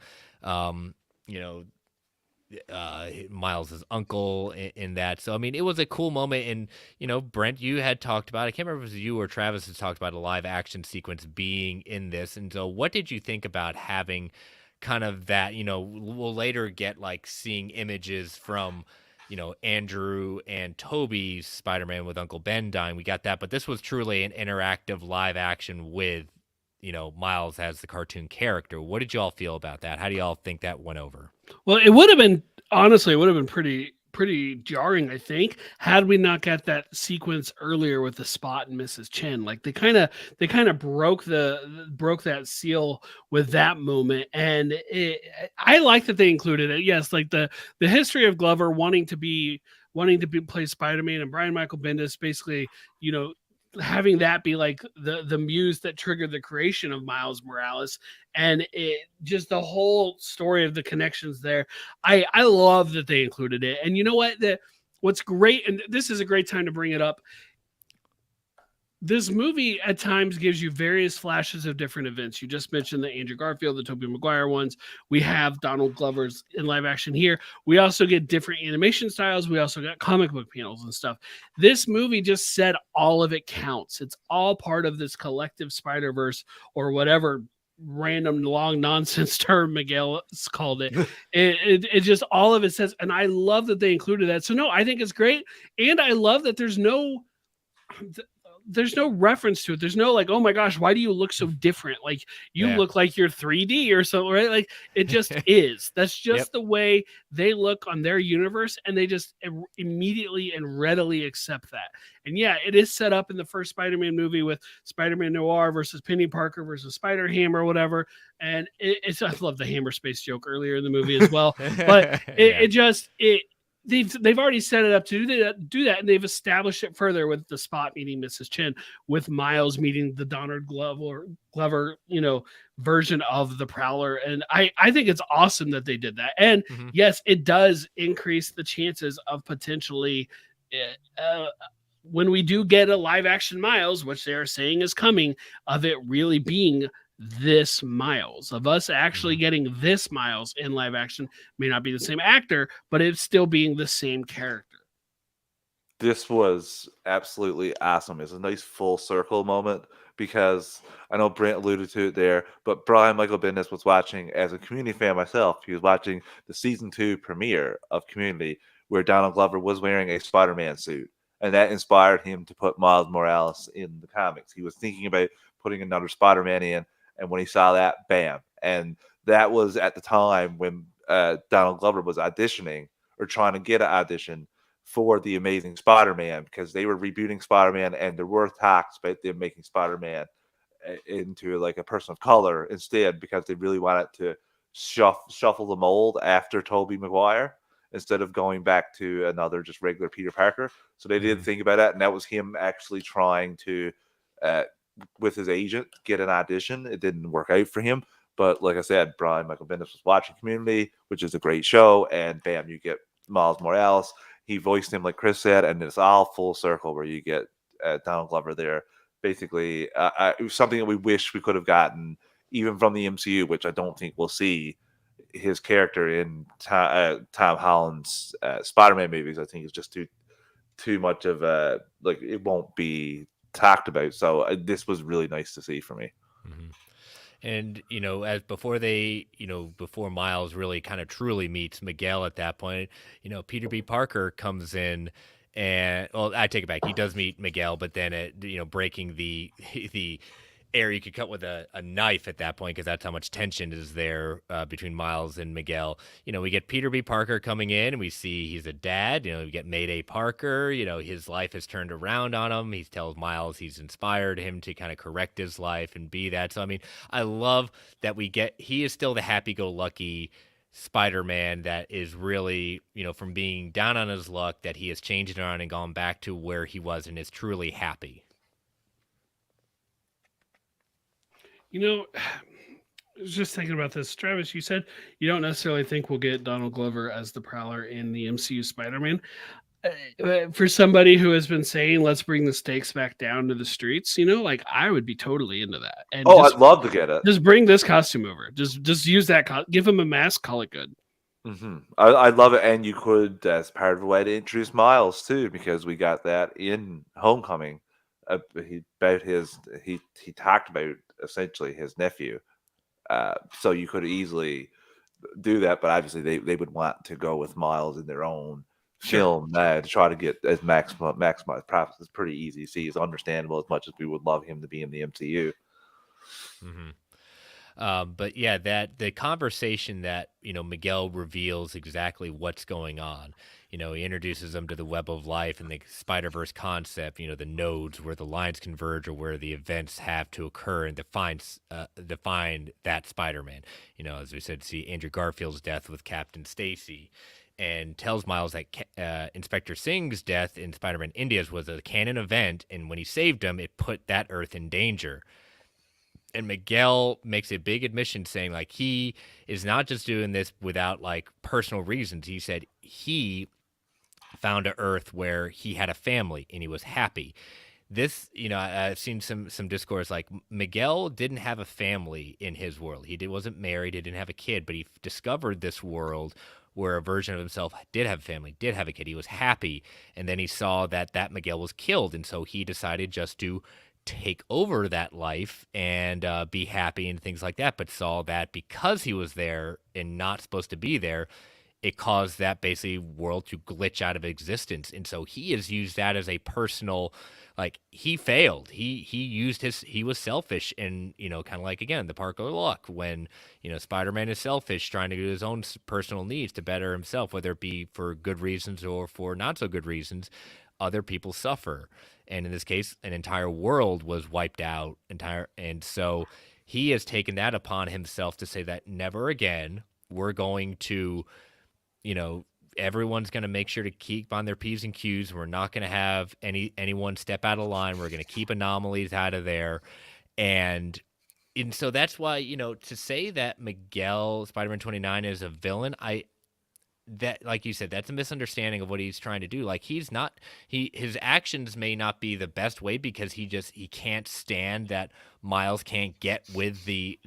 Miles's uncle in that. So I mean, it was a cool moment. And Brent, you had talked about, I can't remember if it was you or Travis had talked about a live action sequence being in this. And so what did you think about having kind of that? We'll later get like seeing images from Andrew and Toby's Spider-Man with Uncle Ben dying. We got that, but this was truly an interactive live action with Miles as the cartoon character. What did y'all feel about that? How do y'all think that went over? Well, it would have been, honestly, it would have been pretty jarring, I think, had we not got that sequence earlier with the Spot and Mrs. Chen. Like, they kind of broke that seal with that moment, and I like that they included it. Yes, like the history of Glover wanting to play Spider-Man, and Brian Michael Bendis basically, having that be like the muse that triggered the creation of Miles Morales, and it just the whole story of the connections there. I love that they included it. And you know what? What's great, and this is a great time to bring it up. This movie at times gives you various flashes of different events. You just mentioned the Andrew Garfield, the Tobey Maguire ones. We have Donald Glover's in live action here. We also get different animation styles. We also got comic book panels and stuff. This movie just said all of it counts. It's all part of this collective Spider-Verse, or whatever random long nonsense term Miguel called it. It just, all of it says, and I love that they included that. So no, I think it's great. And I love that there's no reference to it. There's no like, oh my gosh, why do you look so different? Like, you look like you're 3D or something, right? Like, it just is. That's just the way they look on their universe, and they just immediately and readily accept that. And yeah, it is set up in the first Spider-Man movie with Spider-Man Noir versus Penny Parker versus Spider-Ham or whatever. And it's I love the Hammer Space joke earlier in the movie as well. But they've already set it up to do that, and they've established it further with the Spot meeting Mrs. Chen, with Miles meeting the Donald Glover, version of the Prowler. And I think it's awesome that they did that. And yes, it does increase the chances of potentially when we do get a live action Miles, which they are saying is coming, of it really being this Miles, of us actually getting this Miles in live action. May not be the same actor, but it's still being the same character. This was absolutely awesome. It's a nice full circle moment, because I know Brent alluded to it there, but Brian Michael Bendis was watching, as a Community fan myself, he was watching the season 2 premiere of Community, where Donald Glover was wearing a Spider-Man suit, and that inspired him to put Miles Morales in the comics. He was thinking about putting another Spider-Man in, and when he saw that, bam. And that was at the time when Donald Glover was auditioning, or trying to get an audition for the Amazing Spider-Man, because they were rebooting Spider-Man, and there were talks about them making Spider-Man into like a person of color instead, because they really wanted to shuffle the mold after Tobey Maguire, instead of going back to another just regular Peter Parker. So they did think about that, and that was him actually trying to with his agent get an audition. It didn't work out for him, but like I said, Brian Michael Bendis was watching Community, which is a great show, and bam, you get Miles Morales. He voiced him, like Chris said, and it's all full circle, where you get Donald Glover there basically. It was something that we wish we could have gotten even from the MCU, which I don't think we'll see his character in Tom Holland's Spider-Man movies. I think it's just too much of a like it won't be talked about. So this was really nice to see for me. Mm-hmm. And, as before Miles really kind of truly meets Miguel at that point, Peter B. Parker comes in and, well, I take it back. He does meet Miguel, but then breaking the, the air you could cut with a knife at that point, because that's how much tension is there between Miles and Miguel. We get Peter B. Parker coming in and we see he's a dad. We get Mayday Parker. His life has turned around on him. He tells Miles he's inspired him to kind of correct his life and be that. So, I mean, I love that he is still the happy-go-lucky Spider-Man that is really, from being down on his luck, that he has changed it around and gone back to where he was and is truly happy. I was just thinking about this. Travis, you said you don't necessarily think we'll get Donald Glover as the Prowler in the MCU Spider-Man. For somebody who has been saying, let's bring the stakes back down to the streets, like I would be totally into that. And I'd love to get it. Just bring this costume over. Just use that. Give him a mask. Call it good. Mm-hmm. I love it. And you could, as part of a way to introduce Miles too, because we got that in Homecoming. He talked about essentially his nephew. So you could easily do that, but obviously they would want to go with Miles in their own film to try to get as maximized profits. It's pretty easy to see. It's understandable as much as we would love him to be in the MCU. Mm-hmm. But yeah, that the conversation that Miguel reveals exactly what's going on. He introduces them to the web of life and the Spider-Verse concept. The nodes where the lines converge or where the events have to occur, and define that Spider-Man. As we said, see Andrew Garfield's death with Captain Stacy, and tells Miles that Inspector Singh's death in Spider-Man India's was a canon event, and when he saved him, it put that Earth in danger. And Miguel makes a big admission saying, like, he is not just doing this without, like, personal reasons. He said he found a Earth where he had a family and he was happy. This, I've seen some discourse like Miguel didn't have a family in his world. He wasn't married. He didn't have a kid, but he discovered this world where a version of himself did have a family, did have a kid. He was happy. And then he saw that Miguel was killed. And so he decided just to take over that life and be happy and things like that, but saw that because he was there and not supposed to be there, it caused that basically world to glitch out of existence. And so he has used that as a personal, like, he failed. He was selfish and, kind of like, again, the Parker luck when, Spider-Man is selfish, trying to do his own personal needs to better himself, whether it be for good reasons or for not so good reasons. Other people suffer. And in this case, an entire world was wiped out. And so he has taken that upon himself to say that never again, we're going to, everyone's going to make sure to keep on their P's and Q's. We're not going to have anyone step out of line. We're going to keep anomalies out of there. And so that's why, to say that Miguel, Spider-Man 29 is a villain, that, like you said, that's a misunderstanding of what he's trying to do. Like, his actions may not be the best way because he can't stand that Miles can't get with the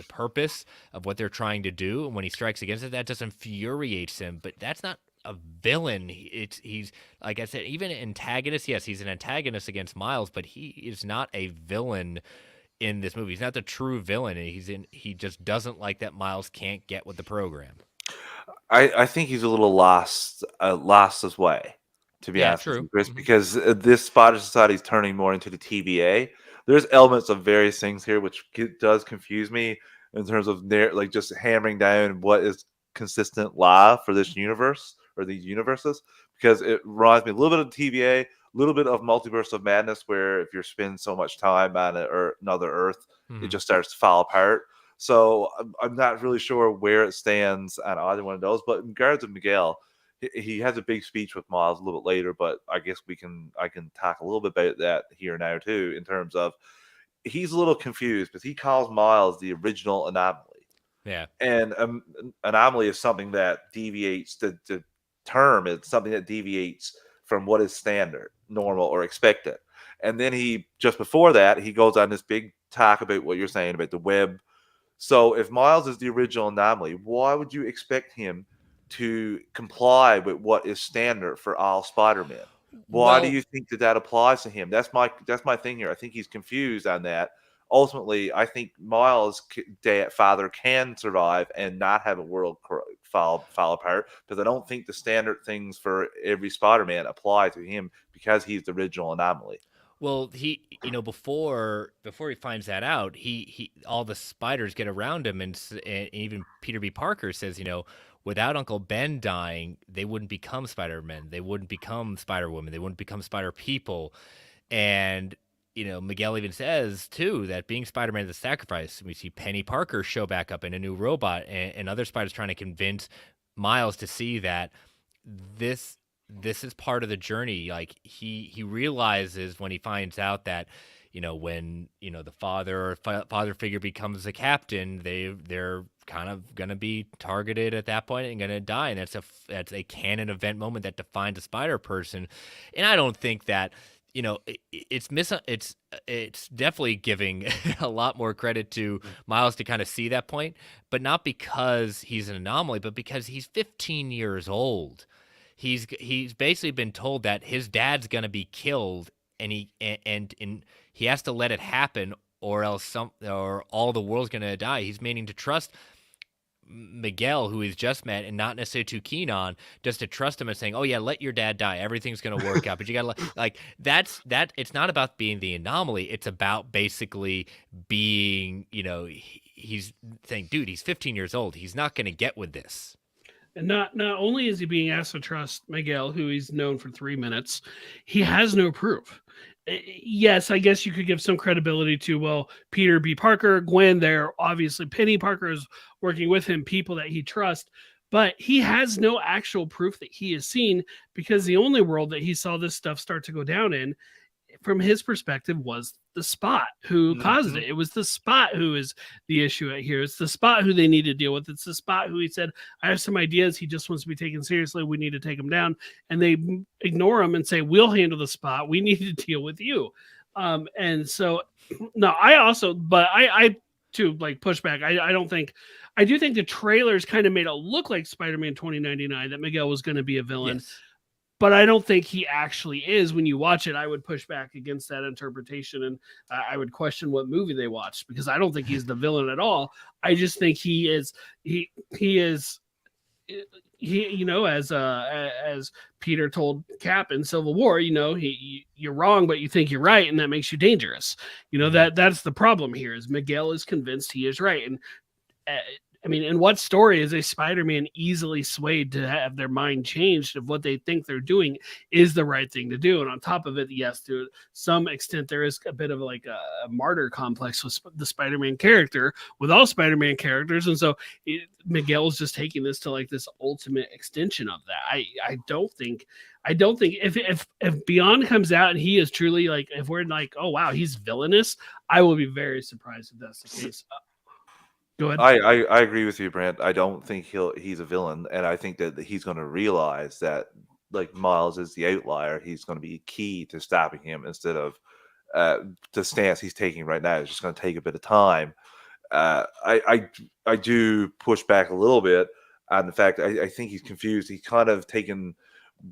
purpose of what they're trying to do. And when he strikes against it, that just infuriates him. But that's not a villain. He's like I said, even an antagonist. Yes, he's an antagonist against Miles, but he is not a villain in this movie. He's not the true villain. He just doesn't like that Miles can't get with the program. I think he's a little lost his way, to be honest with you, Chris, because this Spider Society is turning more into the TVA. There's elements of various things here which does confuse me in terms of like just hammering down what is consistent law for this universe or these universes, because it reminds me a little bit of TVA, a little bit of Multiverse of Madness, where if you're spending so much time on another Earth, it just starts to fall apart. So I'm not really sure where it stands on either one of those. But in regards to Miguel, he has a big speech with Miles a little bit later. But I guess I can talk a little bit about that here now too, in terms of he's a little confused because he calls Miles the original anomaly. Yeah, and anomaly is something that deviates. The term is something that deviates from what is standard, normal, or expected. And then he, just before that, he goes on this big talk about what you're saying about the web. So if Miles is the original anomaly, why would you expect him to comply with what is standard for all Spider-Man? Why do Well, you think that applies to him? That's my thing here. I think he's confused on that. Ultimately, I think Miles' father can survive and not have a world fall apart, because I don't think the standard things for every Spider-Man apply to him because he's the original anomaly. Well, he, before he finds that out, he all the spiders get around him, and even Peter B. Parker says, without Uncle Ben dying, they wouldn't become Spider-Men, they wouldn't become Spider-Woman, they wouldn't become Spider-People, and Miguel even says too that being Spider-Man is a sacrifice. We see Penny Parker show back up in a new robot, and other spiders trying to convince Miles to see that this this is part of the journey. Like he realizes when he finds out that when the father figure becomes a captain, they're kind of gonna be targeted at that point and gonna die, and that's a canon event moment that defines a Spider Person. And I don't think that it's definitely giving a lot more credit to Miles to kind of see that point, but not because he's an anomaly, but because he's 15 years old. He's basically been told that his dad's gonna be killed, and he has to let it happen, or else or all the world's gonna die. He's meaning to trust Miguel, who he's just met and not necessarily too keen on, just to trust him and saying, "Oh yeah, let your dad die. Everything's gonna work out." But you gotta like that. It's not about being the anomaly. It's about basically being, he's saying, "Dude, he's 15 years old. He's not gonna get with this." And not only is he being asked to trust Miguel, who he's known for 3 minutes, he has no proof. Yes, I guess you could give some credibility to, well, Peter B. Parker, Gwen there, obviously Penny Parker is working with him, people that he trusts, but he has no actual proof that he has seen, because the only world that he saw this stuff start to go down in, from his perspective, was the Spot who caused Mhm. it. It was the Spot who is the issue at here. It's the Spot who they need to deal with. It's the Spot who he said, I have some ideas. He just wants to be taken seriously. We need to take him down. And they ignore him and say, we'll handle the Spot. We need to deal with you. And so, no, I to like push back. I don't think, I do think the trailers kind of made it look like Spider-Man 2099 that Miguel was going to be a villain. Yes. But I don't think he actually is. When you watch it, I would push back against that interpretation, and I would question what movie they watched, because I don't think he's the villain at all. I just think he is as Peter told Cap in Civil War, you're wrong, but you think you're right, and that makes you dangerous. That's the problem here. Is Miguel is convinced he is right, and I mean, in what story is a Spider-Man easily swayed to have their mind changed of what they think they're doing is the right thing to do? And on top of it, yes, to some extent, there is a bit of like a martyr complex with the Spider-Man character, with all Spider-Man characters. And so Miguel's just taking this to like this ultimate extension of that. I don't think if Beyond comes out and he is truly like, if we're like, oh wow, he's villainous, I will be very surprised if that's the case. Go ahead. I agree with you, Brent. I don't think he's a villain, and I think that he's going to realize that, like, Miles is the outlier. He's going to be key to stopping him, instead of the stance he's taking right now. It's just going to take a bit of time. I do push back a little bit on the fact I think he's confused. He's kind of taken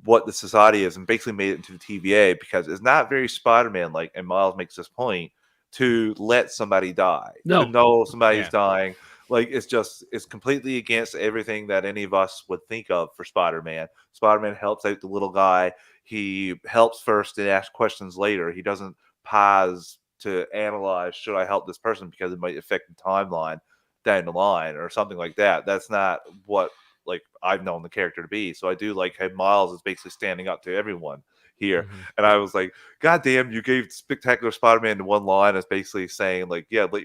what the society is and basically made it into the TVA, because it's not very Spider-Man like, and Miles makes this point, to let somebody die, No. to know somebody's Yeah. dying. Like, it's completely against everything that any of us would think of for Spider-Man. Spider-Man helps out the little guy. He helps first and asks questions later. He doesn't pause to analyze, should I help this person because it might affect the timeline down the line or something like that. That's not what, like, I've known the character to be. So I do like how Miles is basically standing up to everyone here. Mhm. And I was like, God damn, you gave Spectacular Spider-Man one line as basically saying, like, yeah, let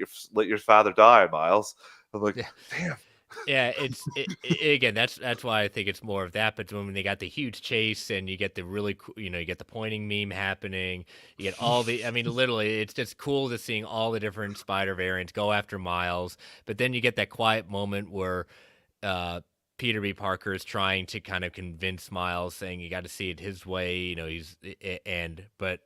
your father die, Miles. I'm like, Yeah. damn. Yeah, again, that's why I think it's more of that. But when they got the huge chase, and you get the really you get the pointing meme happening, you get all the, I mean, literally, it's just cool to seeing all the different Spider variants go after Miles. But then you get that quiet moment where Peter B. Parker is trying to kind of convince Miles, saying you got to see it his way. But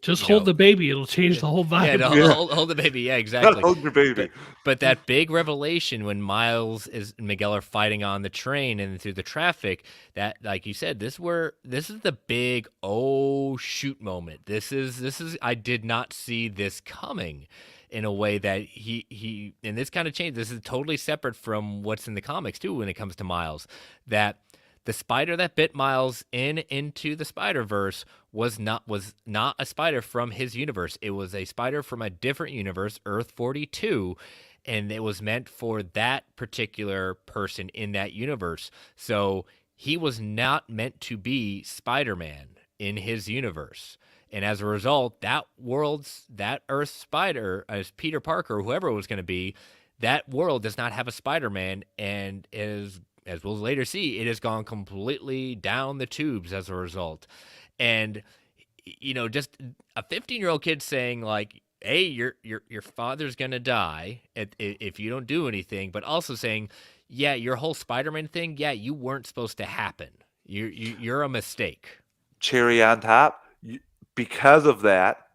Just hold the baby; it'll change the whole vibe. Yeah, hold the baby. Yeah, exactly. Hold your baby. But that big revelation when Miles and Miguel are fighting on the train and through the traffic, that, like you said, this is the big oh shoot moment. This is I did not see this coming in a way that he and this kind of changed. This is totally separate from what's in the comics too when it comes to Miles. That the spider that bit Miles into the Spider-Verse was not a spider from his universe. It was a spider from a different universe, Earth 42, and it was meant for that particular person in that universe. So he was not meant to be Spider-Man in his universe. And as a result, that Earth spider, as Peter Parker, whoever it was going to be, that world does not have a Spider-Man, and as we'll later see, it has gone completely down the tubes as a result. And, just a 15-year-old kid saying, like, hey, your father's going to die if you don't do anything, but also saying, yeah, your whole Spider-Man thing, yeah, you weren't supposed to happen. You're a mistake. Cherry on top, because of that,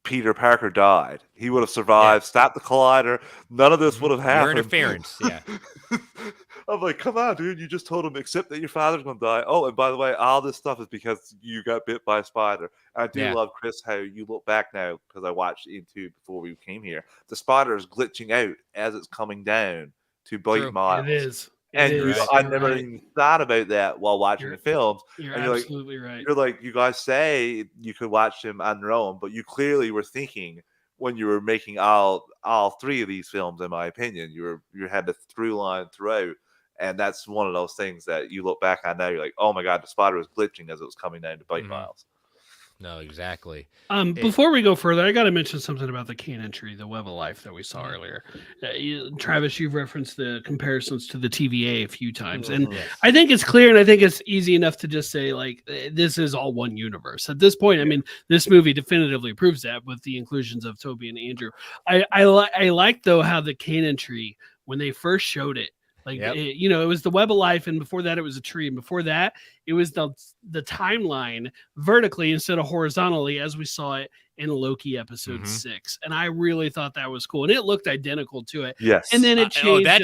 Peter Parker died. He would have survived, stopped the collider. None of this would have happened. Your interference, yeah. I'm like, come on, dude. You just told him, accept that your father's going to die. Oh, and by the way, all this stuff is because you got bit by a spider. I do love, Chris, how you look back now, because I watched Into before we came here. The spider is glitching out as it's coming down to bite Miles. It is. I never even thought about that while watching the films. You're absolutely right. You're like, you guys say you could watch them on their own, but you clearly were thinking when you were making all three of these films, in my opinion, you had the through line throughout. And that's one of those things that you look back on now, you're like, oh my God, the spider was glitching as it was coming down to bite Miles. No, exactly. Before we go further, I got to mention something about the canon tree, the Web of Life that we saw earlier. Travis, you've referenced the comparisons to the TVA a few times, and I think it's clear, and I think it's easy enough to just say, like, this is all one universe at this point. I mean, this movie definitively proves that with the inclusions of Toby and Andrew. I like though how the canon tree, when they first showed it, like, it was the Web of Life, and before that it was a tree, and before that it was the timeline vertically instead of horizontally, as we saw it in Loki episode 6. And I really thought that was cool, and it looked identical to it. Yes, and then it changed. That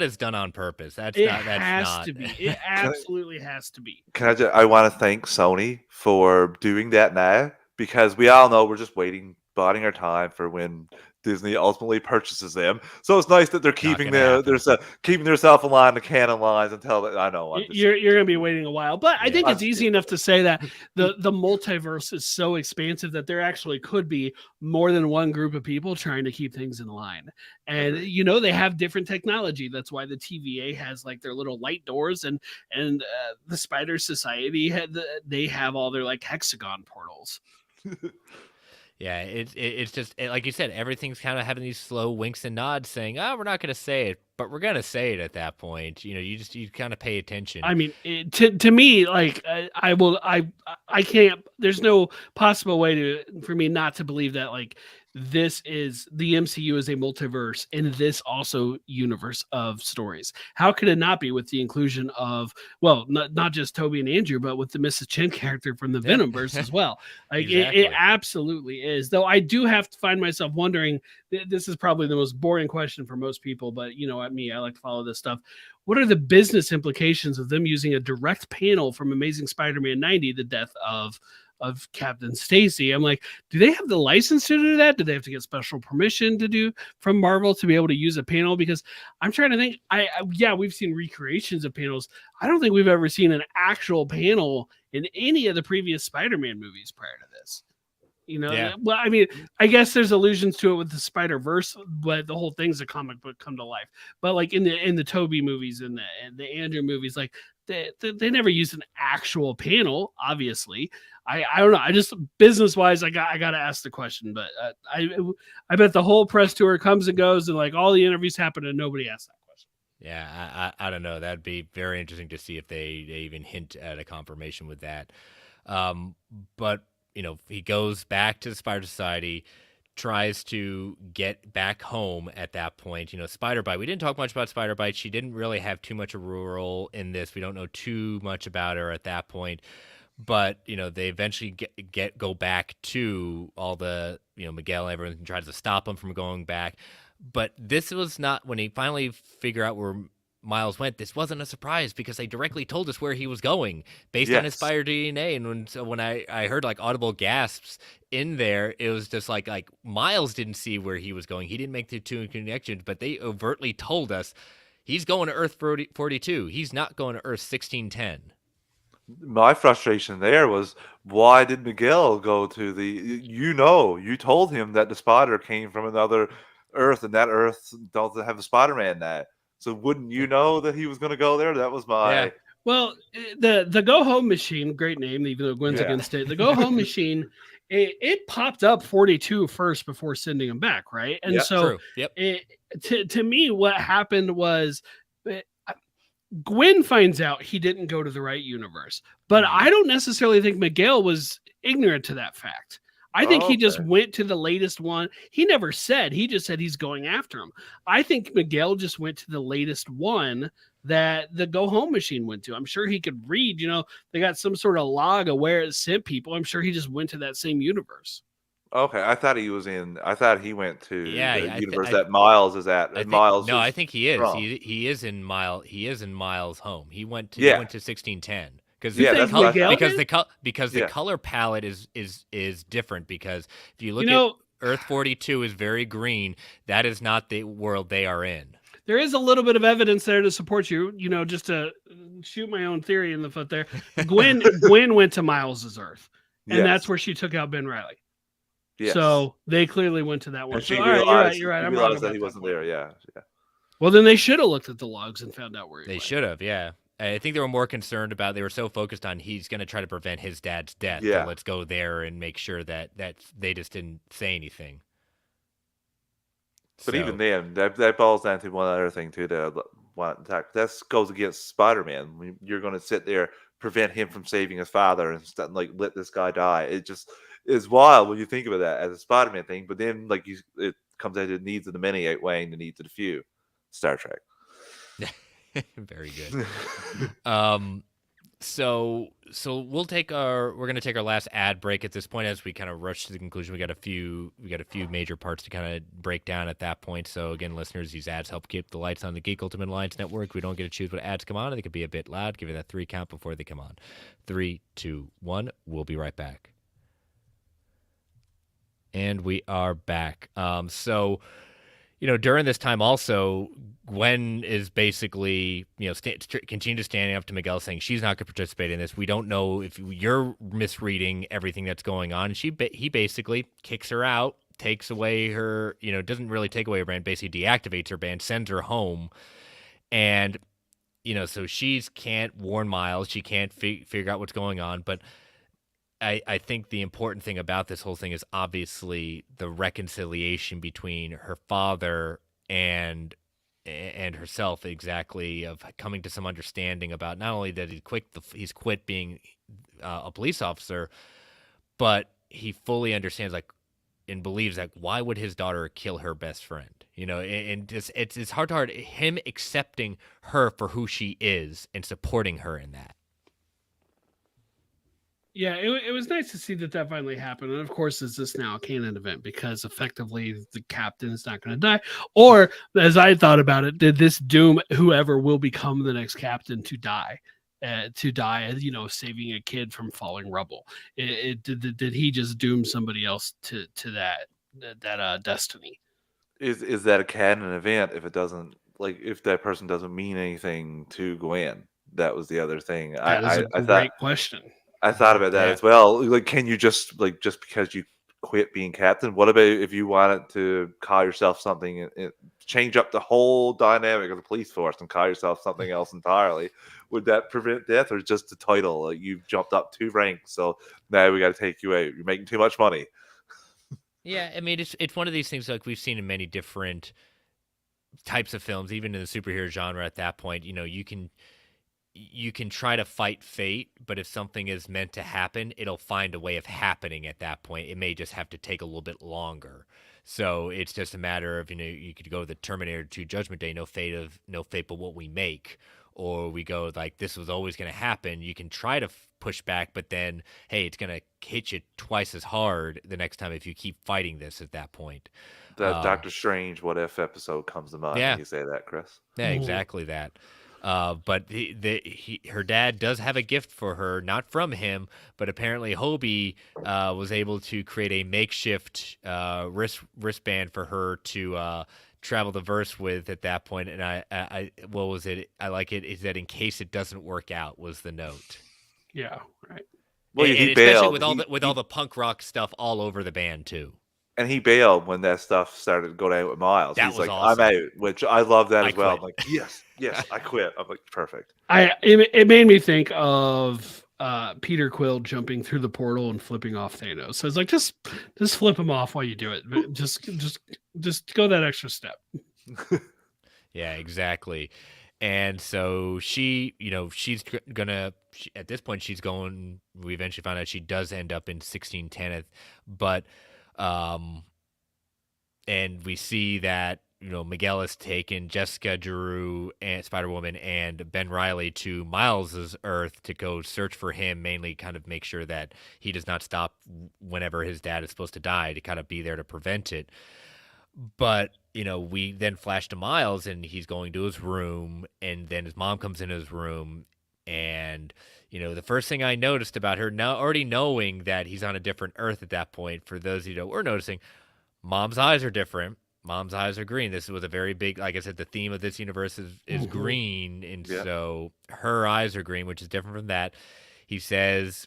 is done on purpose. It has to be. It absolutely has to be. I want to thank Sony for doing that now, because we all know we're just biding our time for when Disney ultimately purchases them. So it's nice that they're keeping keeping themselves in line, the canon lines, until I know you're going to be waiting a while. But I think it's easy enough to say that the multiverse is so expansive that there actually could be more than one group of people trying to keep things in line. And they have different technology. That's why the TVA has like their little light doors, and the Spider Society they have all their like hexagon portals. Yeah, it's just like you said, everything's kind of having these slow winks and nods saying, we're not going to say it, but we're going to say it at that point. You kind of pay attention. I mean, to me, like, I can't, there's no possible way for me not to believe that, like, this is the MCU is a multiverse in this also universe of stories. How could it not be with the inclusion of, well, not just Toby and Andrew, but with the Mrs. Chen character from the Venomverse as well? Like, exactly. It absolutely is. Though I do have to find myself wondering, this is probably the most boring question for most people, but at me, I like to follow this stuff. What are the business implications of them using a direct panel from Amazing Spider-Man 90, the death of Captain Stacy? I'm like, do they have the license to do that? Do they have to get special permission to do from Marvel to be able to use a panel? Because I'm trying to think. We've seen recreations of panels. I don't think we've ever seen an actual panel in any of the previous Spider-Man movies prior to this. Well, I mean, I guess there's allusions to it with the Spider-Verse, but the whole thing's a comic book come to life. But like in the Toby movies and the Andrew movies, like they never used an actual panel. Obviously, I don't know. I just business wise, I got to ask the question. But I bet the whole press tour comes and goes, and like all the interviews happen, and nobody asks that question. Yeah, I don't know. That'd be very interesting to see if they even hint at a confirmation with that. But he goes back to the Spider Society, tries to get back home at that point. Spider-Bite. We didn't talk much about Spider-Bite. She didn't really have too much of a role in this. We don't know too much about her at that point. but they eventually go back to all the Miguel and everyone tries to stop him from going back. But this was not when he finally figure out where Miles went. This wasn't a surprise because they directly told us where he was going based on his Yes. Spire DNA. And when I heard like audible gasps in there, it was just like Miles didn't see where he was going. He didn't make the two connections, but they overtly told us he's going to Earth 42. He's not going to Earth 1610. My frustration there was, why did Miguel go to the? You told him that the spider came from another Earth, and that Earth doesn't have a Spider-Man that. So wouldn't you know that he was going to go there? That was my. Well, the Go Home machine, great name, even though Gwen's against it. The Go Home machine, it popped up 42 first before sending him back, right? And so, to me, what happened was Gwen finds out he didn't go to the right universe, but I don't necessarily think Miguel was ignorant to that fact. I think he just went to the latest one. He never said, he just said he's going after him. I think Miguel just went to the latest one that the Go Home machine went to. I'm sure he could read, they got some sort of log of where it sent people. I'm sure he just went to that same universe. Okay, I thought he went to the universe that Miles is at. I think he is. He is in Miles' home. He went to 1610. Because the color palette is different. Because if you look at Earth 42 is very green. That is not the world they are in. There is a little bit of evidence there to support you. Just to shoot my own theory in the foot there. Gwen went to Miles's Earth, and that's where she took out Ben Reilly. Yes. So they clearly went to that one. So, you're right. I realized that he wasn't there. Yeah. Well, then they should have looked at the logs and found out where he went. They should have. Yeah. I think they were more concerned about. They were so focused on he's going to try to prevent his dad's death. Yeah. So let's go there and make sure that they just didn't say anything. But even then, that boils down to one other thing too. That goes against Spider-Man. You're going to sit there, prevent him from saving his father, and let this guy die. It just is wild when you think about that as a Spider-Man thing. But then, it comes out to the needs of the many outweighing the needs of the few. Star Trek. Very good. So we're going to take our last ad break at this point as we kind of rush to the conclusion. We got a few major parts to kind of break down at that point. So again, listeners, these ads help keep the lights on the Geek Ultimate Alliance Network. We don't get to choose what ads come on. They could be a bit loud. Give it that 3 count before they come on. 3, 2, 1. We'll be right back. And we are back. So during this time also, Gwen is basically, continue to standing up to Miguel saying she's not going to participate in this. We don't know if you're misreading everything that's going on. And he basically kicks her out, takes away her, doesn't really take away her band, basically deactivates her band, sends her home. And, so she can't warn Miles. She can't figure out what's going on. But I think the important thing about this whole thing is obviously the reconciliation between her father and herself, exactly, of coming to some understanding about not only that he's quit being a police officer, but he fully understands and believes why would his daughter kill her best friend? And just it's hard him accepting her for who she is and supporting her in that. Yeah, it was nice to see that finally happened. And of course, is this now a canon event? Because effectively the captain is not going to die. Or, as I thought about it, did this doom whoever will become the next captain to die? Saving a kid from falling rubble. Did he just doom somebody else to that destiny? Is that a canon event if it doesn't, if that person doesn't mean anything to Gwen? That was the other thing. That is a great question. I thought about that as well. Can you just because you quit being captain? What about if you wanted to call yourself something and change up the whole dynamic of the police force and call yourself something else entirely? Would that prevent death, or just the title? You've jumped up 2 ranks, so now we got to take you out. You're making too much money. Yeah, I mean it's one of these things we've seen in many different types of films, even in the superhero genre. At that point, you can try to fight fate, but if something is meant to happen, it'll find a way of happening at that point. It may just have to take a little bit longer. So it's just a matter of, you could go to the Terminator 2 Judgment Day, no fate but what we make. or we go like this was always going to happen, you can try to push back, but then hey, it's going to hit you twice as hard the next time if you keep fighting this at that point. That Doctor Strange What If episode comes to mind when you say that, Chris. Yeah, exactly that. But her dad does have a gift for her, not from him, but apparently Hobie was able to create a makeshift wristband for her to travel the verse with at that point. And I what was it? I like it. Is that in case it doesn't work out was the note. Yeah, right. Well, and he especially bailed. with all the punk rock stuff all over the band too. And he bailed when that stuff started to go down with Miles. That He's was like, awesome. I'm out, which I love that I as well. quit. I'm like, yes, I quit. I'm like, perfect. It made me think of Peter Quill jumping through the portal and flipping off Thanos. So it's like just flip him off while you do it. But just go that extra step. Yeah, exactly. And so she's gonna at this point she's going. We eventually find out she does end up in 1610th, but and we see that Miguel has taken Jessica, Drew, and Spider-Woman, and Ben Reilly to Miles's Earth to go search for him, mainly kind of make sure that he does not stop whenever his dad is supposed to die, to kind of be there to prevent it. But we then flash to Miles, and he's going to his room, and then his mom comes into his room, and the first thing I noticed about her, now already knowing that he's on a different Earth at that point, for those of you that were noticing, Mom's eyes are different. Mom's eyes are green. This was a very big, like I said, the theme of this universe is green, and so her eyes are green, which is different from that. He says,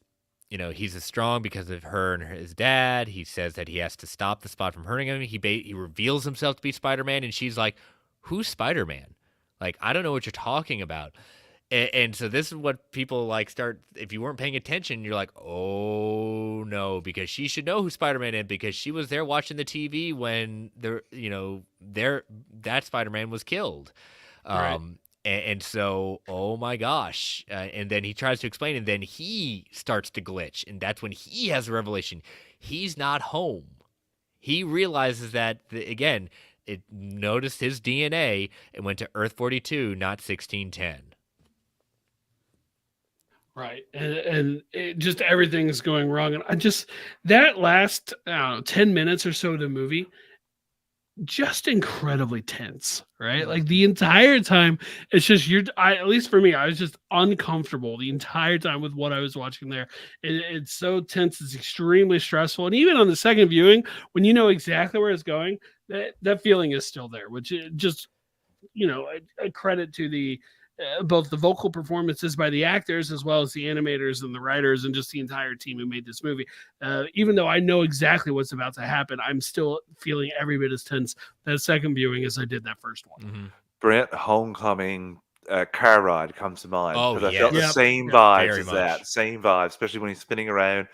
he's as strong because of her and his dad. He says that he has to stop the Spot from hurting him. He reveals himself to be Spider-Man, and she's like, "Who's Spider-Man? Like, I don't know what you're talking about." And so this is what people like start. If you weren't paying attention, you're like, "Oh no," because she should know who Spider-Man is because she was there watching the TV when that Spider-Man was killed. Right. And so, oh my gosh. And then he tries to explain, and then he starts to glitch. And that's when he has a revelation. He's not home. He realizes that, again, it noticed his DNA and went to Earth 42, not 1610. Right. And just everything's going wrong. And that last, 10 minutes or so of the movie, just incredibly tense, right? Like the entire time, it's just at least for me, I was just uncomfortable the entire time with what I was watching there. It's so tense, it's extremely stressful. And even on the second viewing, when you know exactly where it's going, that feeling is still there, which just, a credit to the both the vocal performances by the actors as well as the animators and the writers and just the entire team who made this movie. Even though I know exactly what's about to happen, I'm still feeling every bit as tense that second viewing as I did that first one. Mm-hmm. Brent Homecoming car ride comes to mind. Oh, I felt the same vibes as that. Same vibe, especially when he's spinning around.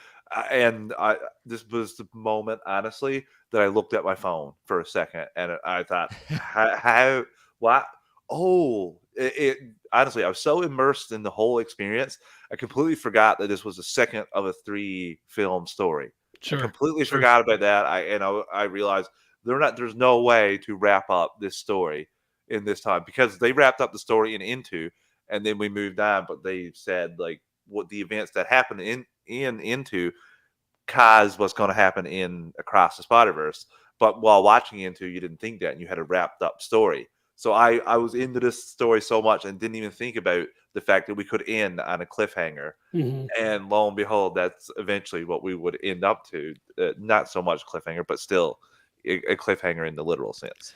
This was the moment, honestly, that I looked at my phone for a second and I thought, how, what? Oh, it honestly, I was so immersed in the whole experience, I completely forgot that this was the second of a 3-film story. Sure. I completely forgot about that. I realized there's no way to wrap up this story in this time, because they wrapped up the story in Into, and then we moved on. But they said like what the events that happened in Into caused what's going to happen in Across the Spider-Verse. But while watching Into, you didn't think that, and you had a wrapped up story. So I was into this story so much and didn't even think about the fact that we could end on a cliffhanger. Mm-hmm. And lo and behold, that's eventually what we would end up to. Not so much cliffhanger, but still a cliffhanger in the literal sense.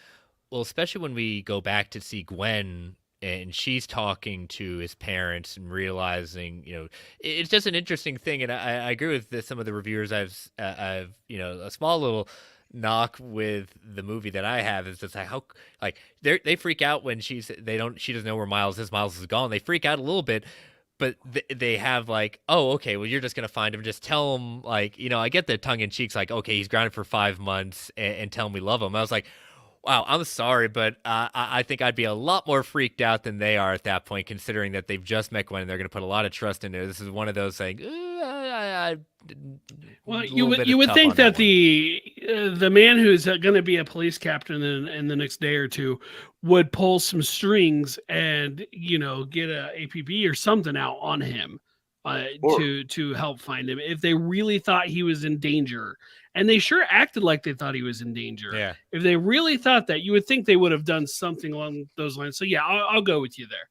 Well, especially when we go back to see Gwen and she's talking to his parents and realizing, it's just an interesting thing. And I agree with some of the reviewers I've a small little knock with the movie that I have is just like how they freak out when she doesn't know where Miles is gone. They freak out a little bit, but they have like, oh, okay, well, you're just gonna find him, just tell him, like, I get the tongue in cheeks, like, okay, he's grounded for 5 months and tell him we love him. I was like, Wow, I'm sorry, but I think I'd be a lot more freaked out than they are at that point, considering that they've just met Gwen and they're going to put a lot of trust in her. This is one of those saying, a Well, little bit you of would tough think on that that one. the man who's going to be a police captain in the next day or two would pull some strings and get a APB or something out on him Or to help find him if they really thought he was in danger. And they sure acted like they thought he was in danger. Yeah. If they really thought that, you would think they would have done something along those lines. So yeah, I'll go with you there.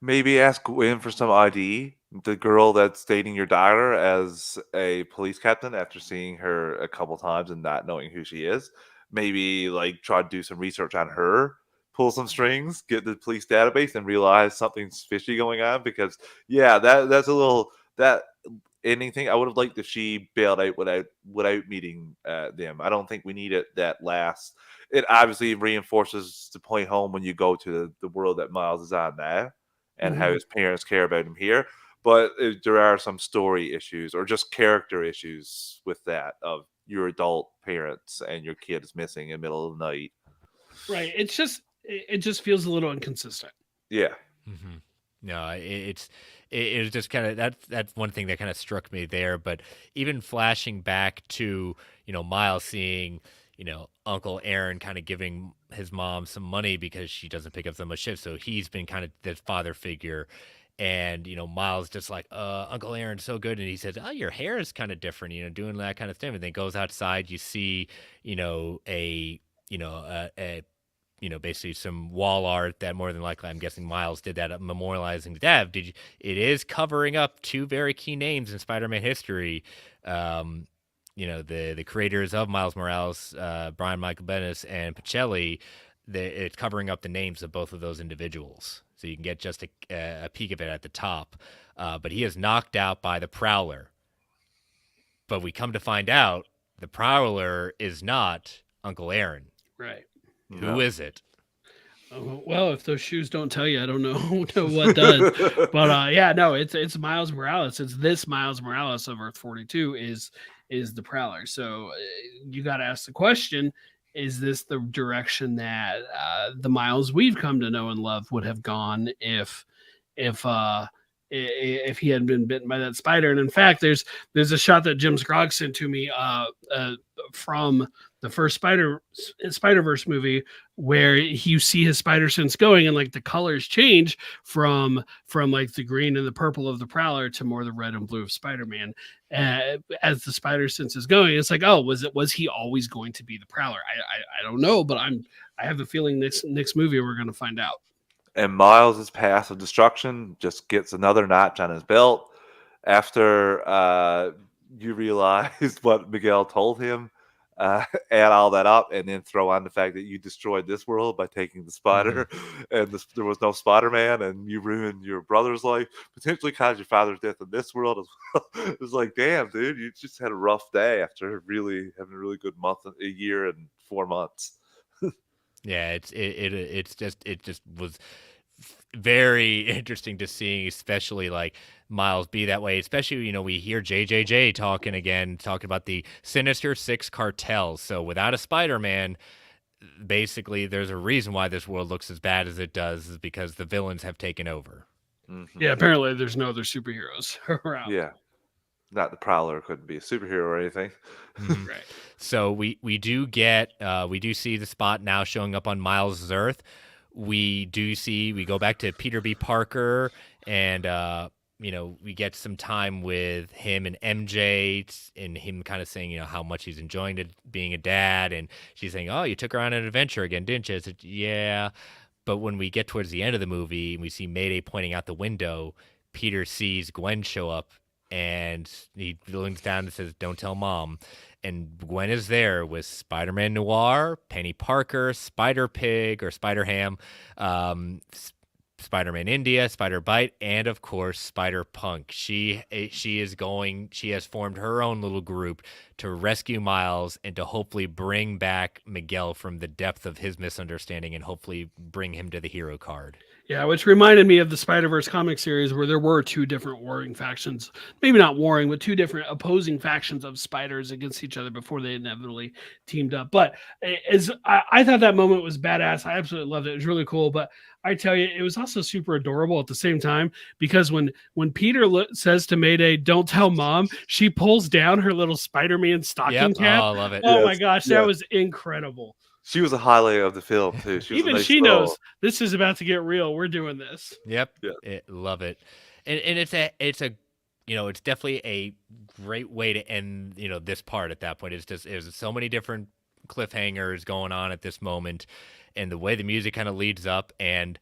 maybe ask Gwen for some ID. The girl that's dating your daughter as a police captain after seeing her a couple times and not knowing who she is. Maybe like try to do some research on her, pull some strings, get the police database, and realize something's fishy going on. Because yeah, that's a little that anything. I would have liked if she bailed out without meeting them. I don't think we needed that last. It obviously reinforces the point home when you go to the world that Miles is on now and how Mhm. his parents care about him here. But there are some story issues or just character issues with that of your adult parents and your kid is missing in the middle of the night. Right. It just feels a little inconsistent. Yeah. Mm-hmm. No, it was just kind of that's one thing that kind of struck me there. But even flashing back to Miles seeing Uncle Aaron kind of giving his mom some money because she doesn't pick up so much shifts, so he's been kind of the father figure. And Miles just like Uncle Aaron's so good, and he says, "Oh, your hair is kind of different," doing that kind of thing. And then goes outside, you see a a basically some wall art that more than likely, I'm guessing Miles did that memorializing Dev. It is covering up two very key names in Spider-Man history. Um, the creators of Miles Morales, Brian Michael Bendis and Pacelli, it's covering up the names of both of those individuals. So you can get just a peek of it at the top. But he is knocked out by the Prowler. But we come to find out the Prowler is not Uncle Aaron. Right. Who is it? Well, if those shoes don't tell you, I don't know, what does. But yeah, no, it's Miles Morales. It's this Miles Morales of Earth 42 is the Prowler. So you got to ask the question: is this the direction that the Miles we've come to know and love would have gone if if he had been bitten by that spider? And in fact, there's a shot that Jim Scroggs sent to me from the first Spider-Verse movie where you see his spider sense going and like the colors change from like the green and the purple of the Prowler to more the red and blue of Spider-Man as the spider sense is going. It's like, oh, was he always going to be the Prowler? I don't know, but I have a feeling next movie we're going to find out. And Miles' path of destruction just gets another notch on his belt after you realize what Miguel told him. Add all that up, and then throw on the fact that you destroyed this world by taking the spider, and there was no Spider-Man, and you ruined your brother's life, potentially caused your father's death in this world as well. It was like, damn, dude, you just had a rough day after really having a really good month, a year, and 4 months. Yeah, it just was very interesting to see, especially like Miles be that way. Especially, we hear JJJ talking about the Sinister Six cartels. So without a Spider-Man, basically, there's a reason why this world looks as bad as it does, is because the villains have taken over. Mm-hmm. Yeah, apparently there's no other superheroes around. Yeah, not the Prowler couldn't be a superhero or anything. Mm-hmm. Right. So we do see the Spot now showing up on Miles' Earth. We go back to Peter B. Parker, and we get some time with him and MJ, and him kind of saying how much he's enjoying being a dad, and she's saying, "Oh, you took her on an adventure again, didn't you?" I said, "Yeah." But when we get towards the end of the movie and we see Mayday pointing out the window, Peter sees Gwen show up, and he leans down and says, "Don't tell Mom." And Gwen is there with Spider-Man Noir, Penny Parker, Spider-Pig or Spider-Ham, Spider-Man India, Spider-Bite, and of course Spider-Punk. She has formed her own little group to rescue Miles and to hopefully bring back Miguel from the depth of his misunderstanding and hopefully bring him to the hero card. Yeah, which reminded me of the Spider-Verse comic series where there were two different warring factions. Maybe not warring, but two different opposing factions of spiders against each other before they inevitably teamed up. But I thought that moment was badass. I absolutely loved it. It was really cool. But I tell you, it was also super adorable at the same time because when Peter says to Mayday, "Don't tell mom," she pulls down her little Spider-Man stocking cap. Oh, I love it. Oh my gosh, that was incredible. She was a highlight of the film too. She was Even nice she little... knows this is about to get real. We're doing this. Yep. Yeah. Love it. And it's a it's definitely a great way to end, this part at that point. It's just there's so many different cliffhangers going on at this moment, and the way the music kind of leads up, and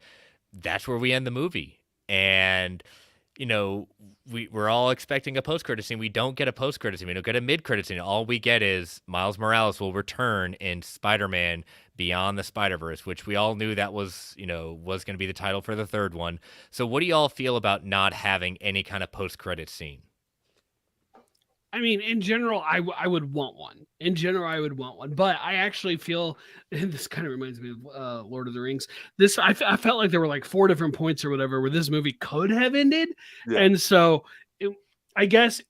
that's where we end the movie. And we're all expecting a post-credit scene. We don't get a post-credit scene. We don't get a mid-credit scene. All we get is Miles Morales will return in Spider-Man Beyond the Spider-Verse, which we all knew that was going to be the title for the third one. So what do y'all feel about not having any kind of post-credit scene? I mean, in general, I would want one. In general, I would want one. But I actually feel, and this kind of reminds me of Lord of the Rings. I felt like there were like 4 different points or whatever where this movie could have ended. Yeah. And so I guess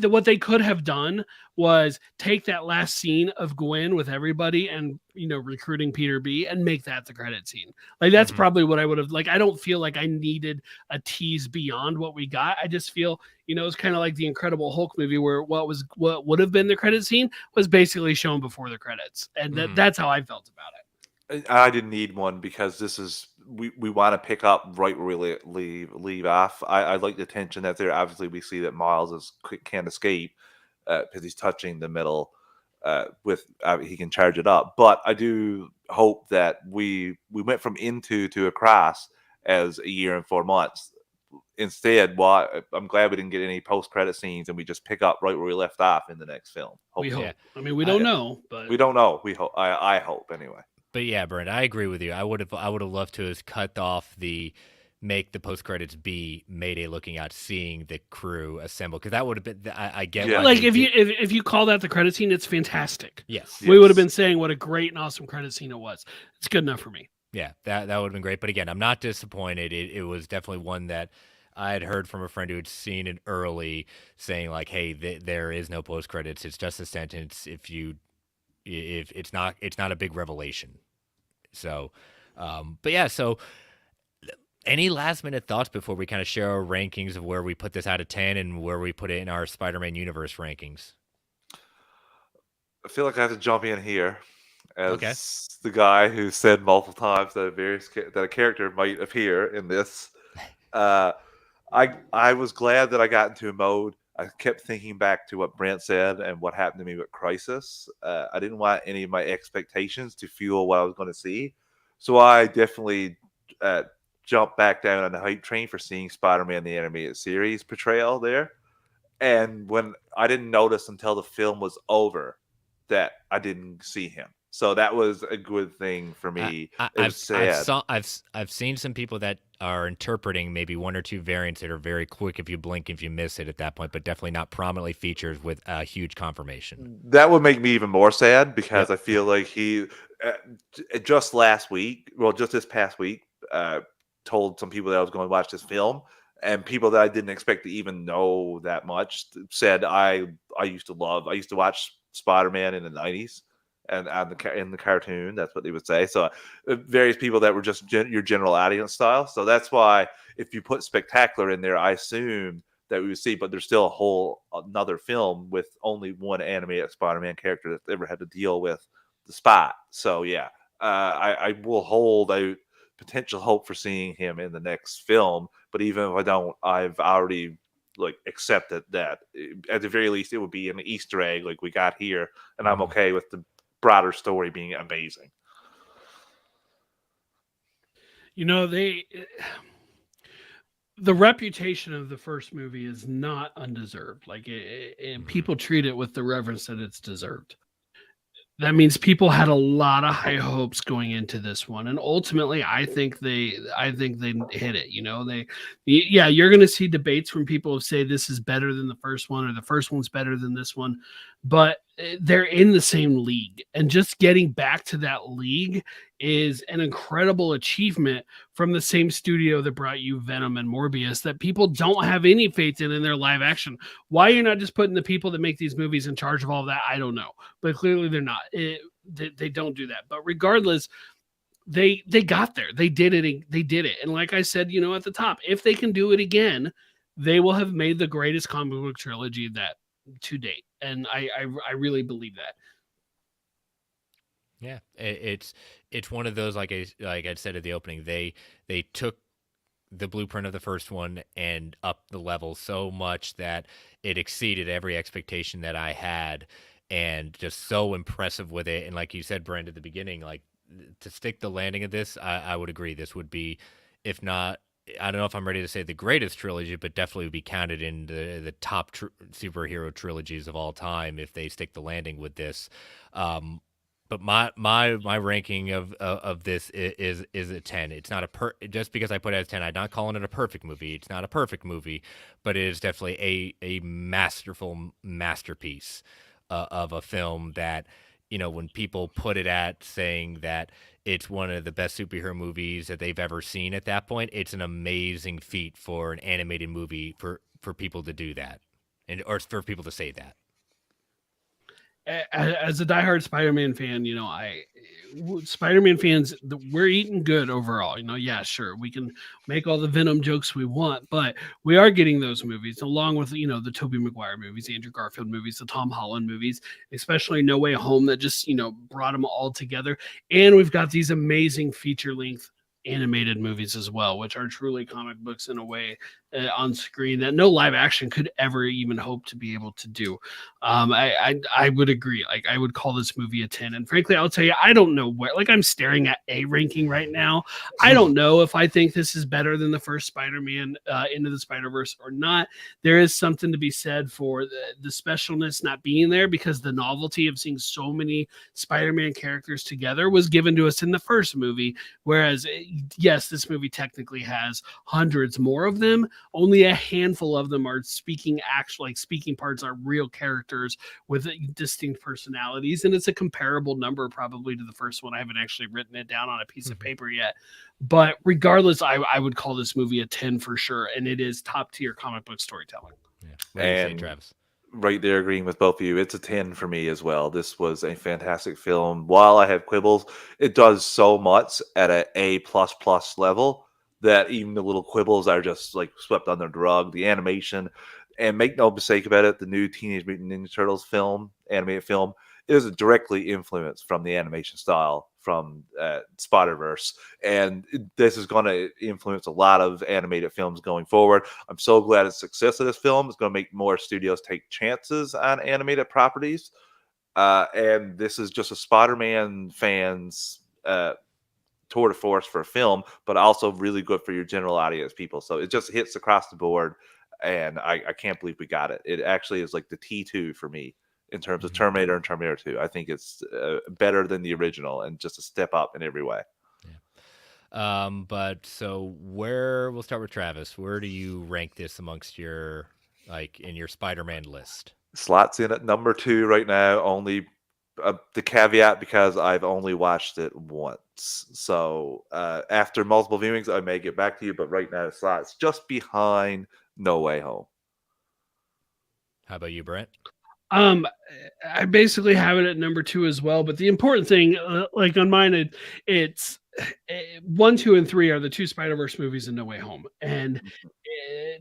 what they could have done was take that last scene of Gwen with everybody and, recruiting Peter B and make that the credit scene. Like, that's probably what I would have, like, I don't feel like I needed a tease beyond what we got. I just feel, it's kind of like the Incredible Hulk movie where what would have been the credit scene was basically shown before the credits. And that's how I felt about it. I didn't need one because this is, we want to pick up right where we leave off. I like the tension that's there. Obviously, we see that Miles can't escape because he's touching the middle with he can charge it up. But I do hope that we went from into to across as a year and 4 months. Instead, I'm glad we didn't get any post-credit scenes and we just pick up right where we left off in the next film. Hopefully. We hope. Yeah. I mean, we don't know, but we don't know. We hope. I hope anyway. But yeah, Brent, I agree with you. I would have loved to have cut off make the post credits be Mayday looking out, seeing the crew assemble, because that would have been. I get. Yeah. Like if you call that the credit scene, it's fantastic. Yes, we would have been saying what a great and awesome credit scene it was. It's good enough for me. Yeah, that would have been great. But again, I'm not disappointed. It was definitely one that I had heard from a friend who had seen it early, saying like, "Hey, there is no post credits. It's just a sentence. If it's not a big revelation." So, but yeah, so any last minute thoughts before we kind of share our rankings of where we put this out of 10 and where we put it in our Spider-Man universe rankings? I feel like I have to jump in here as the guy who said multiple times that a character might appear in this. I was glad that I got into a mode. I kept thinking back to what Brent said and what happened to me with Crisis. I didn't want any of my expectations to fuel what I was going to see. So I definitely jumped back down on the hype train for seeing Spider-Man the Animated Series portrayal there. And when I didn't notice until the film was over that I didn't see him. So that was a good thing for me. I've seen some people that are interpreting maybe 1 or 2 variants that are very quick if you blink, if you miss it at that point, but definitely not prominently featured with a huge confirmation. That would make me even more sad because I feel like he just this past week, told some people that I was going to watch this film, and people that I didn't expect to even know that much said I used to watch Spider-Man in the 90s. And in the cartoon, that's what they would say. So various people that were just your general audience style. So that's why if you put Spectacular in there, I assume that we would see, but there's still another film with only one animated Spider-Man character that's ever had to deal with the spot. So yeah, I will hold out potential hope for seeing him in the next film. But even if I don't, I've already accepted that at the very least it would be an Easter egg like we got here, and I'm okay with the broader story being amazing. The reputation of the first movie is not undeserved. People treat it with the reverence that it's deserved. That means people had a lot of high hopes going into this one, and ultimately, I think they hit it. You're going to see debates from people who say this is better than the first one, or the first one's better than this one. But they're in the same league, and just getting back to that league is an incredible achievement from the same studio that brought you Venom and Morbius that people don't have any faith in their live action. Why you're not just putting the people that make these movies in charge of all of that, I don't know, but clearly they're not. They don't do that. But regardless, they got there. They did it. They did it. And like I said, at the top, if they can do it again, they will have made the greatest comic book trilogy that to date. And I really believe that. Yeah, it's one of those, like I said at the opening, they took the blueprint of the first one and up the level so much that it exceeded every expectation that I had, and just so impressive with it. And like you said, Brent, at the beginning, like, to stick the landing of this, I would agree. This would be, if not, I don't know if I'm ready to say the greatest trilogy, but definitely would be counted in the top superhero trilogies of all time if they stick the landing with this. But my ranking of this is a 10. It's not just because I put it as 10. I'm not calling it a perfect movie. It's not a perfect movie, but it is definitely a masterful masterpiece of a film that, when people put it at saying that it's one of the best superhero movies that they've ever seen at that point, it's an amazing feat for an animated movie for people to do that, or for people to say that. As a diehard Spider-Man fan, Spider-Man fans, we're eating good overall. Yeah, sure, we can make all the Venom jokes we want, but we are getting those movies along with the Tobey Maguire movies, the Andrew Garfield movies, the Tom Holland movies, especially No Way Home that just brought them all together, and we've got these amazing feature-length animated movies as well, which are truly comic books in a way on screen that no live action could ever even hope to be able to do. I would agree. Like, I would call this movie a 10. And frankly, I'll tell you, I don't know where. Like, I'm staring at a ranking right now. I don't know if I think this is better than the first Spider-Man Into the Spider-Verse or not. There is something to be said for the specialness not being there, because the novelty of seeing so many Spider-Man characters together was given to us in the first movie. Whereas, yes, this movie technically has hundreds more of them. Only a handful of them are speaking parts are real characters with distinct personalities, and it's a comparable number probably to the first one. I haven't actually written it down on a piece of paper yet, but regardless, I would call this movie a 10 for sure, and it is top tier comic book storytelling. Yeah. What do you say, Travis? Right there, agreeing with both of you. It's a 10 for me as well. This was a fantastic film. While I have quibbles, it does so much at a A++ level that even the little quibbles are just like swept under the rug. The animation, and make no mistake about it, the new Teenage Mutant Ninja Turtles animated film, is directly influenced from the animation style from Spider-Verse. And this is going to influence a lot of animated films going forward. I'm so glad it's success of this film. It's going to make more studios take chances on animated properties. And this is just a Spider-Man fans tour de force for a film, but also really good for your general audience people. So it just hits across the board. And I can't believe we got it. It actually is like the T2 for me in terms of Terminator and Terminator 2. I think it's better than the original and just a step up in every way. Yeah. But so we'll start with Travis. Where do you rank this amongst your, in your Spider-Man list? Slots in at number 2 right now. Only the caveat because I've only watched it once. So after multiple viewings, I may get back to you. But right now, slots just behind No Way Home. How about you, Brent? I basically have it at number 2 as well. But the important thing, like on mine, it's 1, 2, and 3 are the 2 Spider-Verse movies in No Way Home, and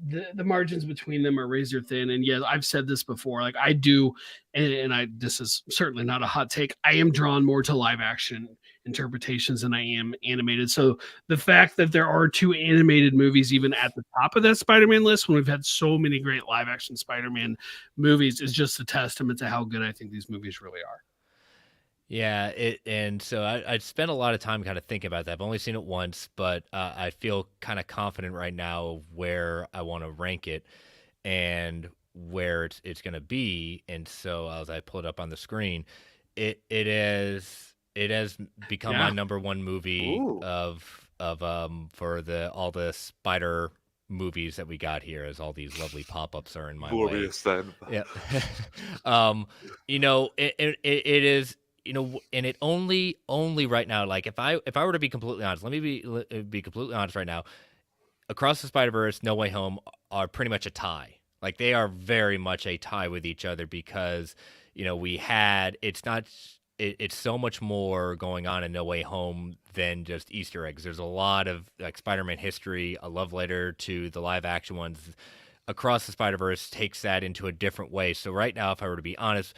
the margins between them are razor thin. And yeah, I've said this before. Like, I do, and this is certainly not a hot take. I am drawn more to live action interpretations than I am animated. So the fact that there are 2 animated movies even at the top of that Spider-Man list when we've had so many great live action Spider-Man movies is just a testament to how good I think these movies really are. Yeah, and so I spent a lot of time kind of thinking about that. I've only seen it once, but I feel kind of confident right now of where I want to rank it and where it's going to be. And so as I pull it up on the screen, it has become my number 1 movie Ooh. of for all the Spider movies that we got here, as all these lovely pop-ups are in my way. Morbius, then. Yeah. It is, and it only right now, like if I were to be completely honest, let me be completely honest right now. Across the Spider-Verse, No Way Home are pretty much a tie. Like they are very much a tie with each other because, it's so much more going on in No Way Home than just Easter eggs. There's a lot of like Spider-Man history, a love letter to the live action ones. Across the Spider-Verse takes that into a different way. So right now, if I were to be honest,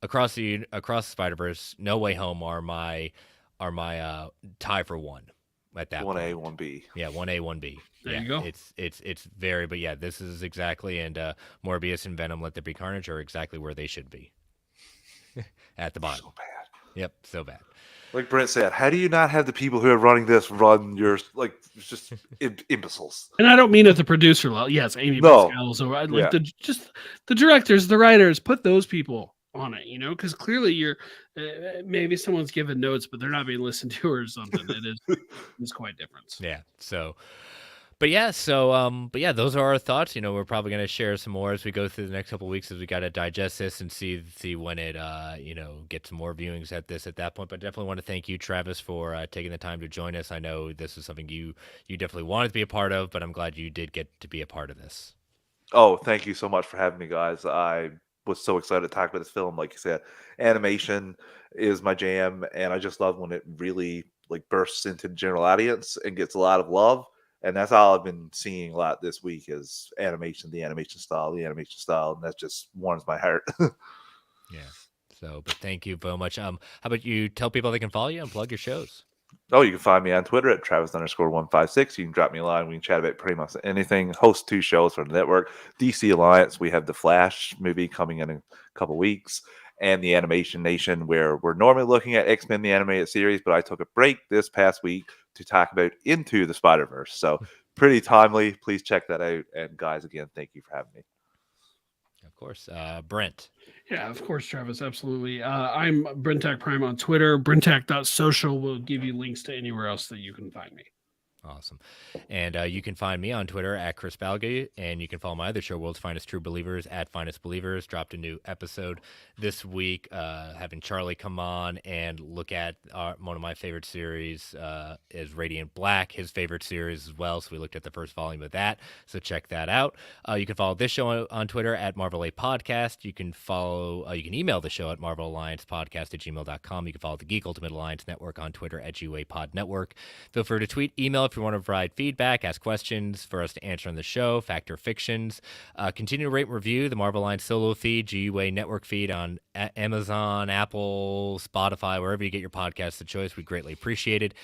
across the Spider-Verse, No Way Home are my tie for one at that 1A, point. 1B. Yeah, 1A, 1B. There you go. It's very, but yeah, this is exactly, and Morbius and Venom Let There Be Carnage are exactly where they should be. At the bottom. So bad. Yep, so bad. Like Brent said, how do you not have the people who are running this run your, like, just imbeciles? And I don't mean at the producer level. Yes, Amy Pascal. So I'd like the directors, the writers, put those people on it, because clearly you're maybe someone's given notes, but they're not being listened to or something. It's quite different. Yeah. So, but yeah, those are our thoughts. We're probably going to share some more as we go through the next couple of weeks, as we got to digest this and see when it, get some more viewings at that point. But definitely want to thank you, Travis, for taking the time to join us. I know this is something you definitely wanted to be a part of, but I'm glad you did get to be a part of this. Oh, thank you so much for having me, guys. I was so excited to talk about this film. Like you said, animation is my jam, and I just love when it really like bursts into the general audience and gets a lot of love. And that's all I've been seeing a lot this week is animation, the animation style, and that just warms my heart. Yeah. So, but thank you very much. How about you tell people they can follow you and plug your shows? Oh, you can find me on Twitter at Travis_156. You can drop me a line. We can chat about pretty much anything. Host 2 shows for the network. DC Alliance, we have the Flash movie coming in a couple weeks, and the Animation Nation, where we're normally looking at X-Men the animated series, but I took a break this past week to talk about Into the Spider-Verse. So pretty timely. Please check that out. And guys, again, thank you for having me. Of course. Brent. Yeah, of course, Travis. Absolutely. I'm Brentak Prime on Twitter. Brentak.social will give you links to anywhere else that you can find me. Awesome. And you can find me on Twitter at Chris Balgay, and you can follow my other show, World's Finest True Believers, at Finest Believers. Dropped a new episode this week, having Charlie come on and look at one of my favorite series is Radiant Black, his favorite series as well. So we looked at the first volume of that. So check that out. You can follow this show on Twitter at Marvel A Podcast. You can you can email the show at marvelalliancepodcast@gmail.com. You can follow the Geek Ultimate Alliance Network on Twitter at GUAPod Network. Feel free to tweet, email if you want to provide feedback, ask questions for us to answer on the show, fact or fictions. Continue to rate and review the Marvel Line solo feed, GUA network feed on Amazon, Apple, Spotify, wherever you get your podcasts of choice. We greatly appreciate it.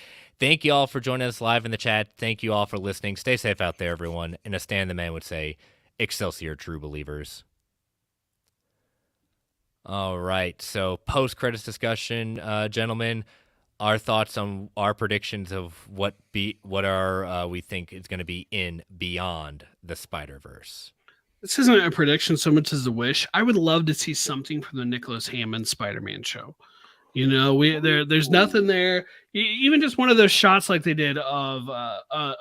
Thank you all for joining us live in the chat. Thank you all for listening. Stay safe out there, everyone. And as Stan the Man would say, Excelsior, true believers. All right. So post-credits discussion, gentlemen. Our thoughts on our predictions of what we think is going to be in Beyond the Spider-Verse. This isn't a prediction so much as a wish. I would love to see something from the Nicholas Hammond Spider-Man show. There's nothing there. Even just one of those shots like they did of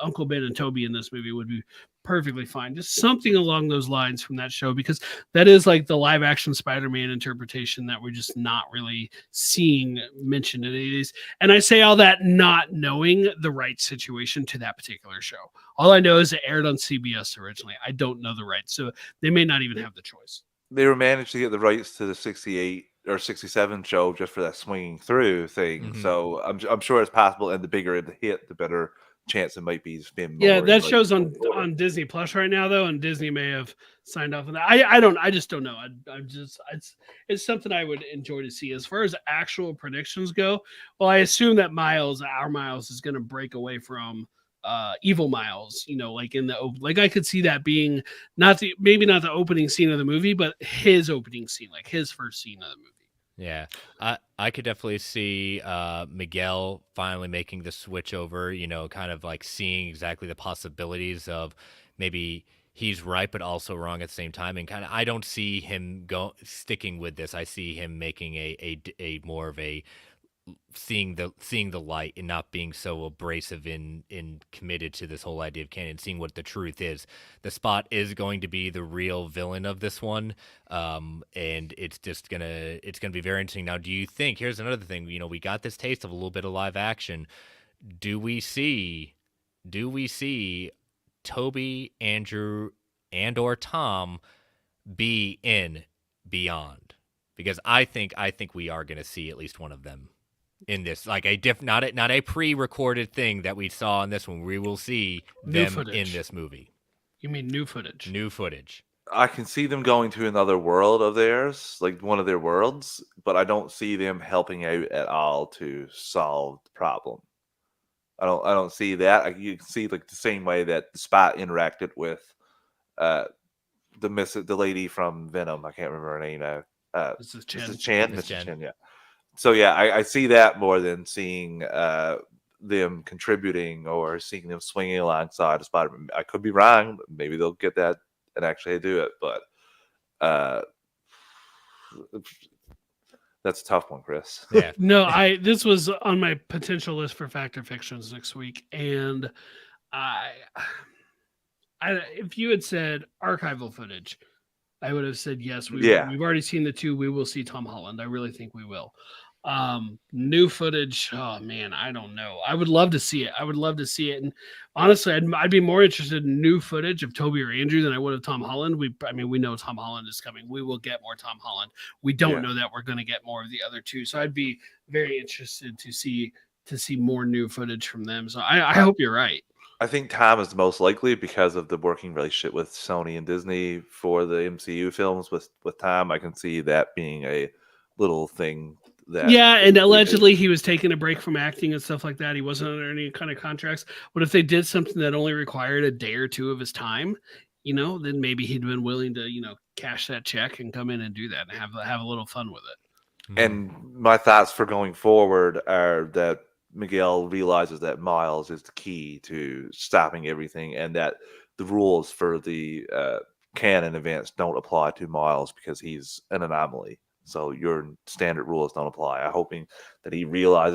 Uncle Ben and Toby in this movie would be perfectly fine. Just something along those lines from that show, because that is like the live action Spider-Man interpretation that we're just not really seeing mentioned in these. And I say all that not knowing the right situation to that particular show. All I know is it aired on CBS originally. I don't know the rights, so they may not even have the choice. They were managed to get the rights to the 68 or 67 show just for that swinging through thing. Mm-hmm. So I'm sure it's possible, and the bigger the hit, the better chance it might be to spin more. Yeah, that show's on Disney Plus right now, though, and Disney may have signed off on that. I just don't know. It's something I would enjoy to see. As far as actual predictions go, well, I assume that our Miles is going to break away from Evil Miles, like I could see that being maybe not the opening scene of the movie, but his opening scene, like his first scene of the movie. Yeah, I could definitely see Miguel finally making the switch over, kind of like seeing exactly the possibilities of maybe he's right but also wrong at the same time, and kind of I don't see him sticking with this. I see him making a more of a seeing the light and not being so abrasive in committed to this whole idea of canon, seeing what the truth is. The Spot is going to be the real villain of this one, and it's gonna be very interesting. Now, do you think? Here's another thing. We got this taste of a little bit of live action. Do we see Toby, Andrew, and or Tom be in Beyond? Because I think we are going to see at least one of them in this, like not a pre-recorded thing that we saw in this one. We will see them in this movie. You mean new footage? New footage. I can see them going to another world of theirs, like one of their worlds, but I don't see them helping out at all to solve the problem. I don't see that. You can see like the same way that the Spot interacted with the lady from Venom. I can't remember her name now. Mrs. Chen. Mrs. Chen, yeah. So yeah, I see that more than seeing them contributing or seeing them swinging alongside a Spider-Man. I could be wrong. Maybe they'll get that and actually do it, but that's a tough one, Chris. Yeah. No, this was on my potential list for Fact or Fictions next week, and I if you had said archival footage, I would have said yes. We've already seen the two. We will see Tom Holland. I really think we will. New footage. Oh man, I don't know. I would love to see it. And honestly, I'd be more interested in new footage of Toby or Andrew than I would of Tom Holland. We know Tom Holland is coming. We will get more Tom Holland. We don't know that we're going to get more of the other two. So I'd be very interested to see more new footage from them. So I hope you're right. I think Tom is the most likely because of the working relationship with Sony and Disney for the MCU films. With Tom, I can see that being a little thing. And allegedly he was taking a break from acting and stuff like that. He wasn't under any kind of contracts. But if they did something that only required a day or two of his time, then maybe he'd been willing to, cash that check and come in and do that and have a little fun with it. And my thoughts for going forward are that Miguel realizes that Miles is the key to stopping everything, and that the rules for the canon events don't apply to Miles because he's an anomaly. So your standard rules don't apply. I'm hoping that he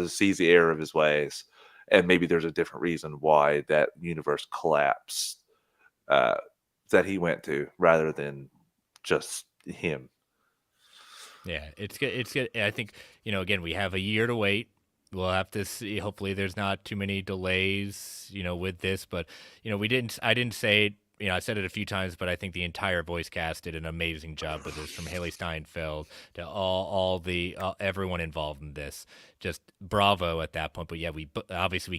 sees the error of his ways, and maybe there's a different reason why that universe collapsed that he went to, rather than just him. Yeah, it's good. It's good. I think, again, we have a year to wait. We'll have to see. Hopefully there's not too many delays, with this. But, I didn't say it. I said it a few times, but I think the entire voice cast did an amazing job with this, from Haley Steinfeld to everyone involved in this. Just bravo at that point. But yeah, we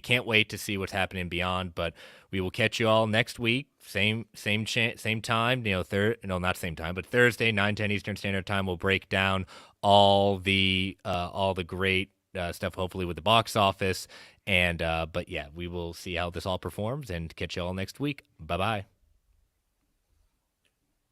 can't wait to see what's happening beyond. But we will catch you all next week, same time. Not same time, but Thursday, 9:10 Eastern Standard Time. We'll break down all the great stuff, hopefully with the box office. And but yeah, we will see how this all performs and catch you all next week. Bye bye.